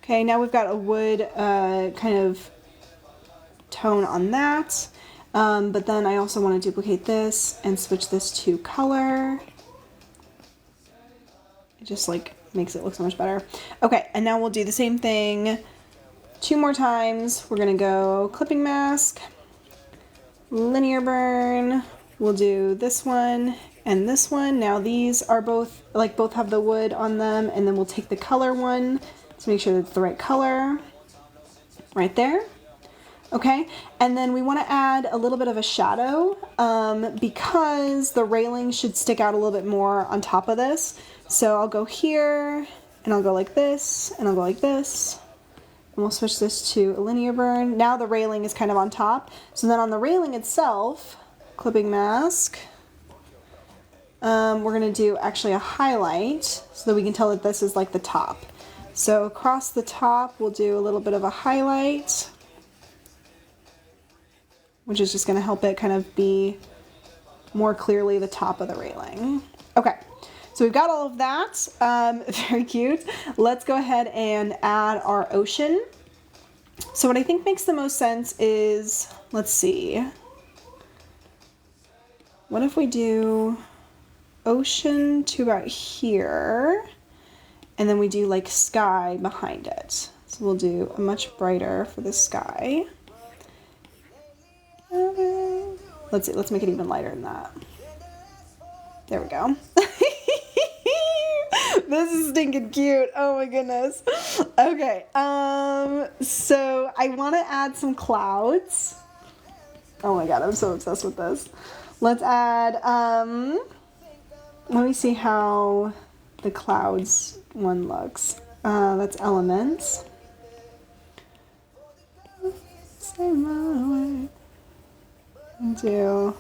Okay, now we've got a wood kind of tone on that. But then I also want to duplicate this and switch this to color. It just like makes it look so much better. Okay, and now we'll do the same thing 2 more times. We're gonna go clipping mask, linear burn. We'll do this one and this one. Now these are both have the wood on them, and then we'll take the color one to make sure that it's the right color right there. Okay, and then we want to add a little bit of a shadow because the railing should stick out a little bit more on top of this. So I'll go here, and I'll go like this, and I'll go like this, and we'll switch this to a linear burn. Now the railing is kind of on top. So then on the railing itself, clipping mask, we're going to do actually a highlight so that we can tell that this is like the top. So across the top, we'll do a little bit of a highlight, which is just going to help it kind of be more clearly the top of the railing. Okay, so we've got all of that. Very cute. Let's go ahead and add our ocean. So what I think makes the most sense is, let's see. What if we do ocean to about here, and then we do like sky behind it. So we'll do a much brighter for the sky. Let's see, let's make it even lighter than that. There we go. This is stinking cute. Oh my goodness. Okay, so I want to add some clouds. Oh my god, I'm so obsessed with this. Let's add, let me see how the clouds one looks. That's elements. Do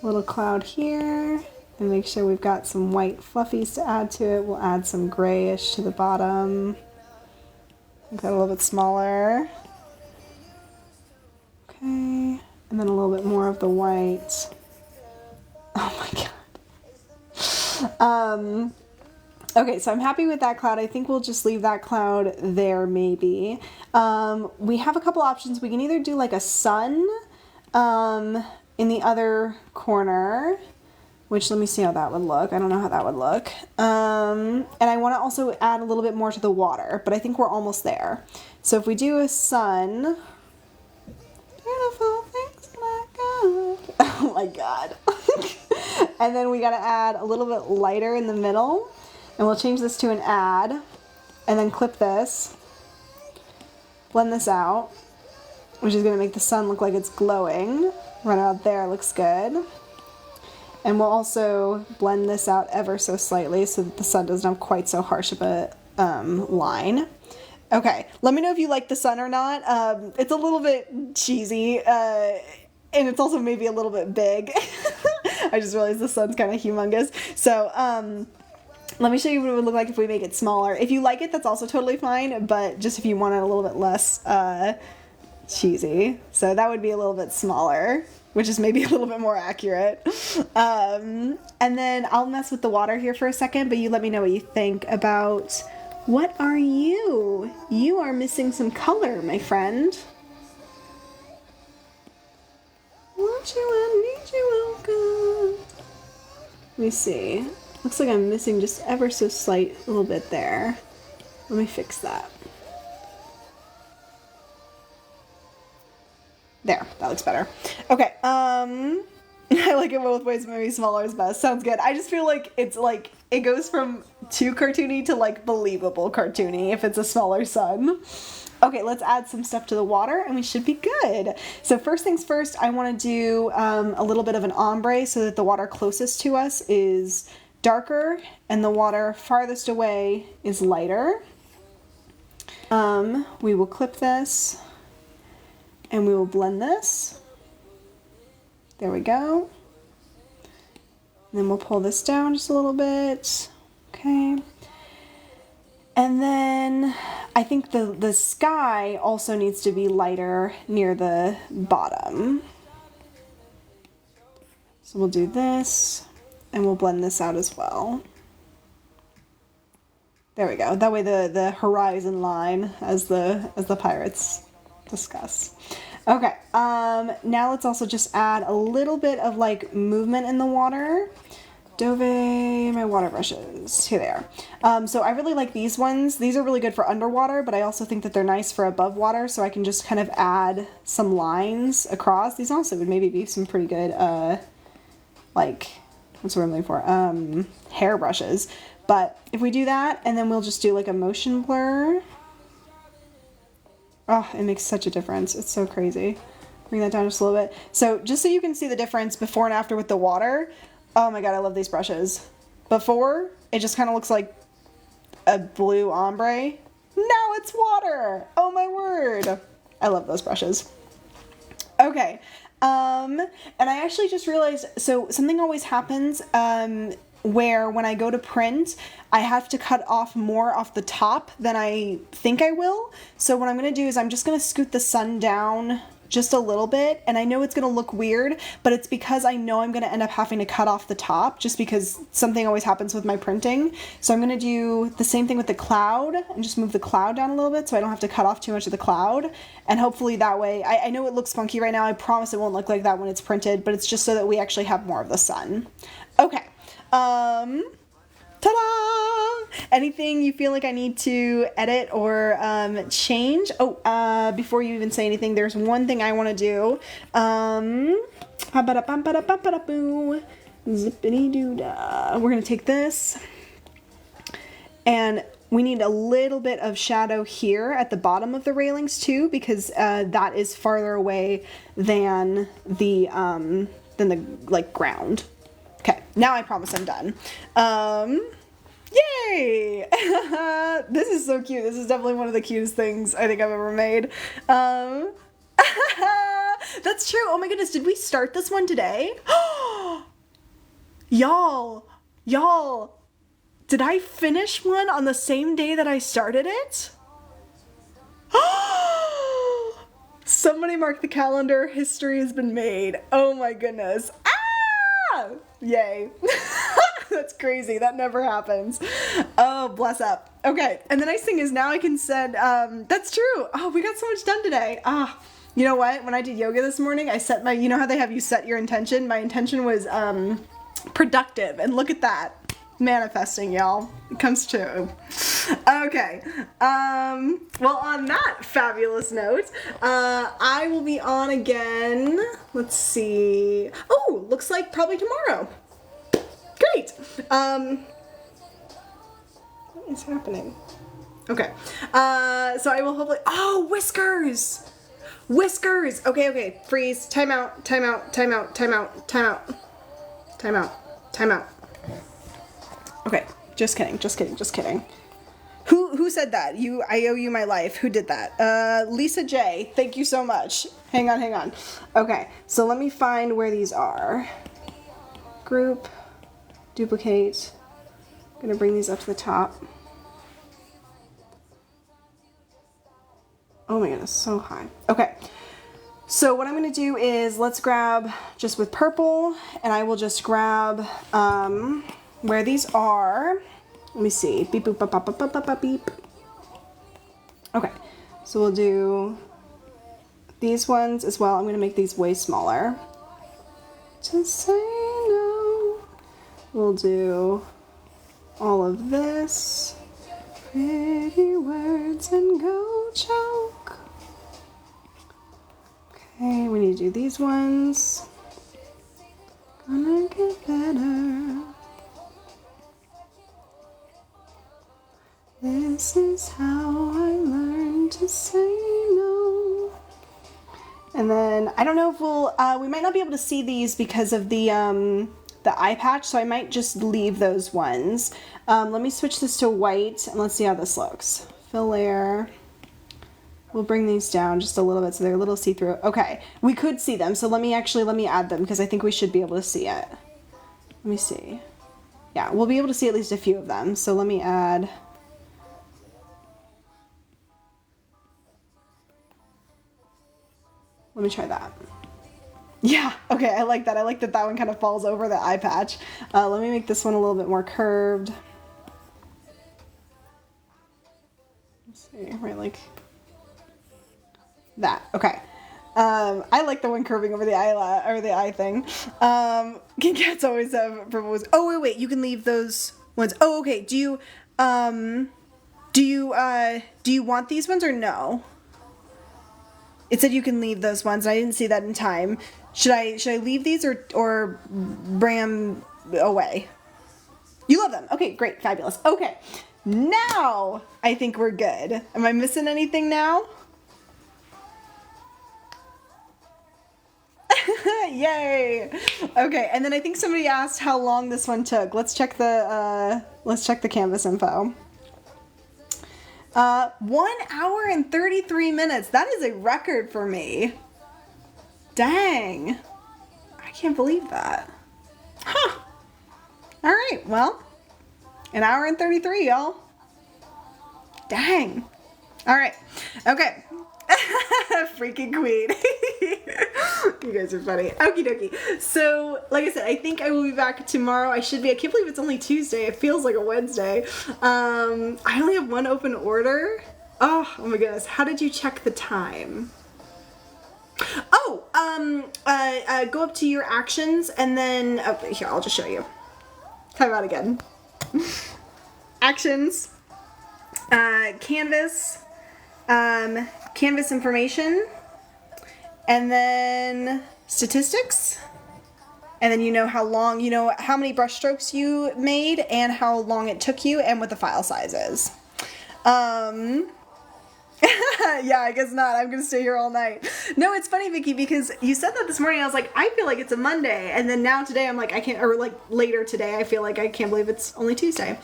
a little cloud here and make sure we've got some white fluffies to add to it. We'll add some grayish to the bottom. Make that a little bit smaller. Okay, and then a little bit more of the white. Oh my god. Okay, so I'm happy with that cloud. I think we'll just leave that cloud there maybe. We have a couple options. We can either do like a sun in the other corner, which let me see how that would look. I don't know how that would look. And I want to also add a little bit more to the water, but I think we're almost there. So if we do a sun, beautiful things like God. my God. And then we gotta add a little bit lighter in the middle. And we'll change this to an add. And then clip this. Blend this out. Which is gonna make the sun look like it's glowing. Run out there, looks good. And we'll also blend this out ever so slightly so that the sun doesn't have quite so harsh of a line. Okay, let me know if you like the sun or not. It's a little bit cheesy, and it's also maybe a little bit big. I just realized the sun's kind of humongous. So, let me show you what it would look like if we make it smaller. If you like it, that's also totally fine, but just if you want it a little bit less cheesy. So that would be a little bit smaller, which is maybe a little bit more accurate. And then I'll mess with the water here for a second, but you let me know what you think about... What are you? You are missing some color, my friend. Want you, I need you, welcome. Let me see. Looks like I'm missing just ever so slight little bit there. Let me fix that. There, that looks better. Okay, I like it both ways, maybe smaller is best. Sounds good. I just feel like it's like, it goes from too cartoony to like believable cartoony if it's a smaller sun. Okay, let's add some stuff to the water and we should be good. So first things first, I want to do a little bit of an ombre so that the water closest to us is darker and the water farthest away is lighter. We will clip this and we will blend this. There we go. And then we'll pull this down just a little bit. Okay. And then I think the sky also needs to be lighter near the bottom. So we'll do this and we'll blend this out as well. There we go. That way the horizon line as the pirates discuss. Okay, now let's also just add a little bit of like movement in the water. Dove, my water brushes, here they are. So I really like these ones. These are really good for underwater, but I also think that they're nice for above water, so I can just kind of add some lines across. These also would maybe be some pretty good, like, what's what I'm looking for? Hair brushes. But if we do that, and then we'll just do like a motion blur. Oh, it makes such a difference. It's so crazy. Bring that down just a little bit. So just so you can see the difference before and after with the water. Oh my God, I love these brushes. Before, it just kind of looks like a blue ombre. Now it's water. Oh my word. I love those brushes. Okay. And I actually just realized, so something always happens, where when I go to print, I have to cut off more off the top than I think I will. So what I'm going to do is I'm just going to scoot the sun down just a little bit. And I know it's going to look weird, but it's because I know I'm going to end up having to cut off the top just because something always happens with my printing. So I'm going to do the same thing with the cloud and just move the cloud down a little bit so I don't have to cut off too much of the cloud. And hopefully that way, I know it looks funky right now. I promise it won't look like that when it's printed, but it's just so that we actually have more of the sun. Okay. Ta-da! Anything you feel like I need to edit or change? Oh, before you even say anything, there's one thing I want to do. Zippity-doo-dah. We're going to take this, and we need a little bit of shadow here at the bottom of the railings too, because that is farther away than the like ground. Okay, now I promise I'm done. Yay! This is so cute. This is definitely one of the cutest things I think I've ever made. That's true. Oh my goodness, did we start this one today? Y'all, did I finish one on the same day that I started it? Somebody mark the calendar. History has been made. Oh my goodness. Yay. That's crazy. That never happens. Oh, bless up. Okay. And the nice thing is now I can send, that's true. Oh, we got so much done today. You know what? When I did yoga this morning, I set you know how they have you set your intention? My intention was, productive. And look at that. Manifesting, y'all. It comes true. Okay. Well, on that fabulous note, I will be on again. Let's see. Oh, looks like probably tomorrow. Great. What is happening? Okay. So I will hopefully. Oh, whiskers. Whiskers. Okay. Okay. Freeze. Time out. Time out. Time out. Time out. Time out. Time out. Time out. Okay. Just kidding. Just kidding. Just kidding. Who said that? I owe you my life. Who did that? Lisa J. Thank you so much. Hang on, hang on. Okay, so let me find where these are. Group, duplicate. I'm gonna bring these up to the top. Oh my goodness, so high. Okay, so what I'm gonna do is let's grab just with purple, and I will just grab where these are. Let me see. Beep, boop, bop, bop, bop, bop, bop, beep. Okay, so we'll do these ones as well. I'm gonna make these way smaller. To say no. We'll do all of this. Pretty words and go choke. Okay, we need to do these ones. Gonna get better. This is how I learned to say no. And then I don't know if we might not be able to see these because of the eye patch, so I might just leave those ones. Let me switch this to white and let's see how this looks. Fill layer. We'll bring these down just a little bit so they're a little see-through. Okay, we could see them, so let me add them because I think we should be able to see it. Let me see. Yeah, we'll be able to see at least a few of them. So let me add. Let me try that. Yeah, okay, I like that. I like that that one kind of falls over the eye patch. Let me make this one a little bit more curved. Let's see, right, like that. Okay. I like the one curving over the eye thing. King Cats always have purple. Oh wait, you can leave those ones. Oh, okay. Do you want these ones or no? It said you can leave those ones. I didn't see that in time. Should I leave these or bring them away? You love them. Okay, great, fabulous. Okay, now I think we're good. Am I missing anything now? Yay! Okay, and then I think somebody asked how long this one took. Let's check the canvas info. 1 hour and 33 minutes. That is a record for me. Dang. I can't believe that. Huh. All right, well, 1 hour and 33, y'all. Dang. All right. Okay. Freaking queen. You guys are funny. Okie dokie. So, like I said, I think I will be back tomorrow. I can't believe it's only Tuesday. It feels like a Wednesday. I only have one open order. Oh my goodness. How did you check the time? Oh, go up to your actions and then, here, I'll just show you. Time out again. Actions, canvas, canvas information, and then statistics, and then you know how long, you know how many brush strokes you made and how long it took you and what the file size is. Yeah, I guess not. I'm gonna stay here all night. No, it's funny, Vicky, because you said that this morning. I was like, I feel like it's a Monday, and then now today I'm like, I can't, or like later today, I feel like I can't believe it's only Tuesday.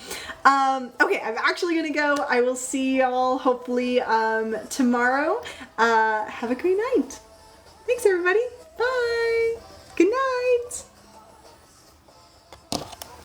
Okay, I'm actually gonna go. I will see y'all hopefully tomorrow. Have a great night.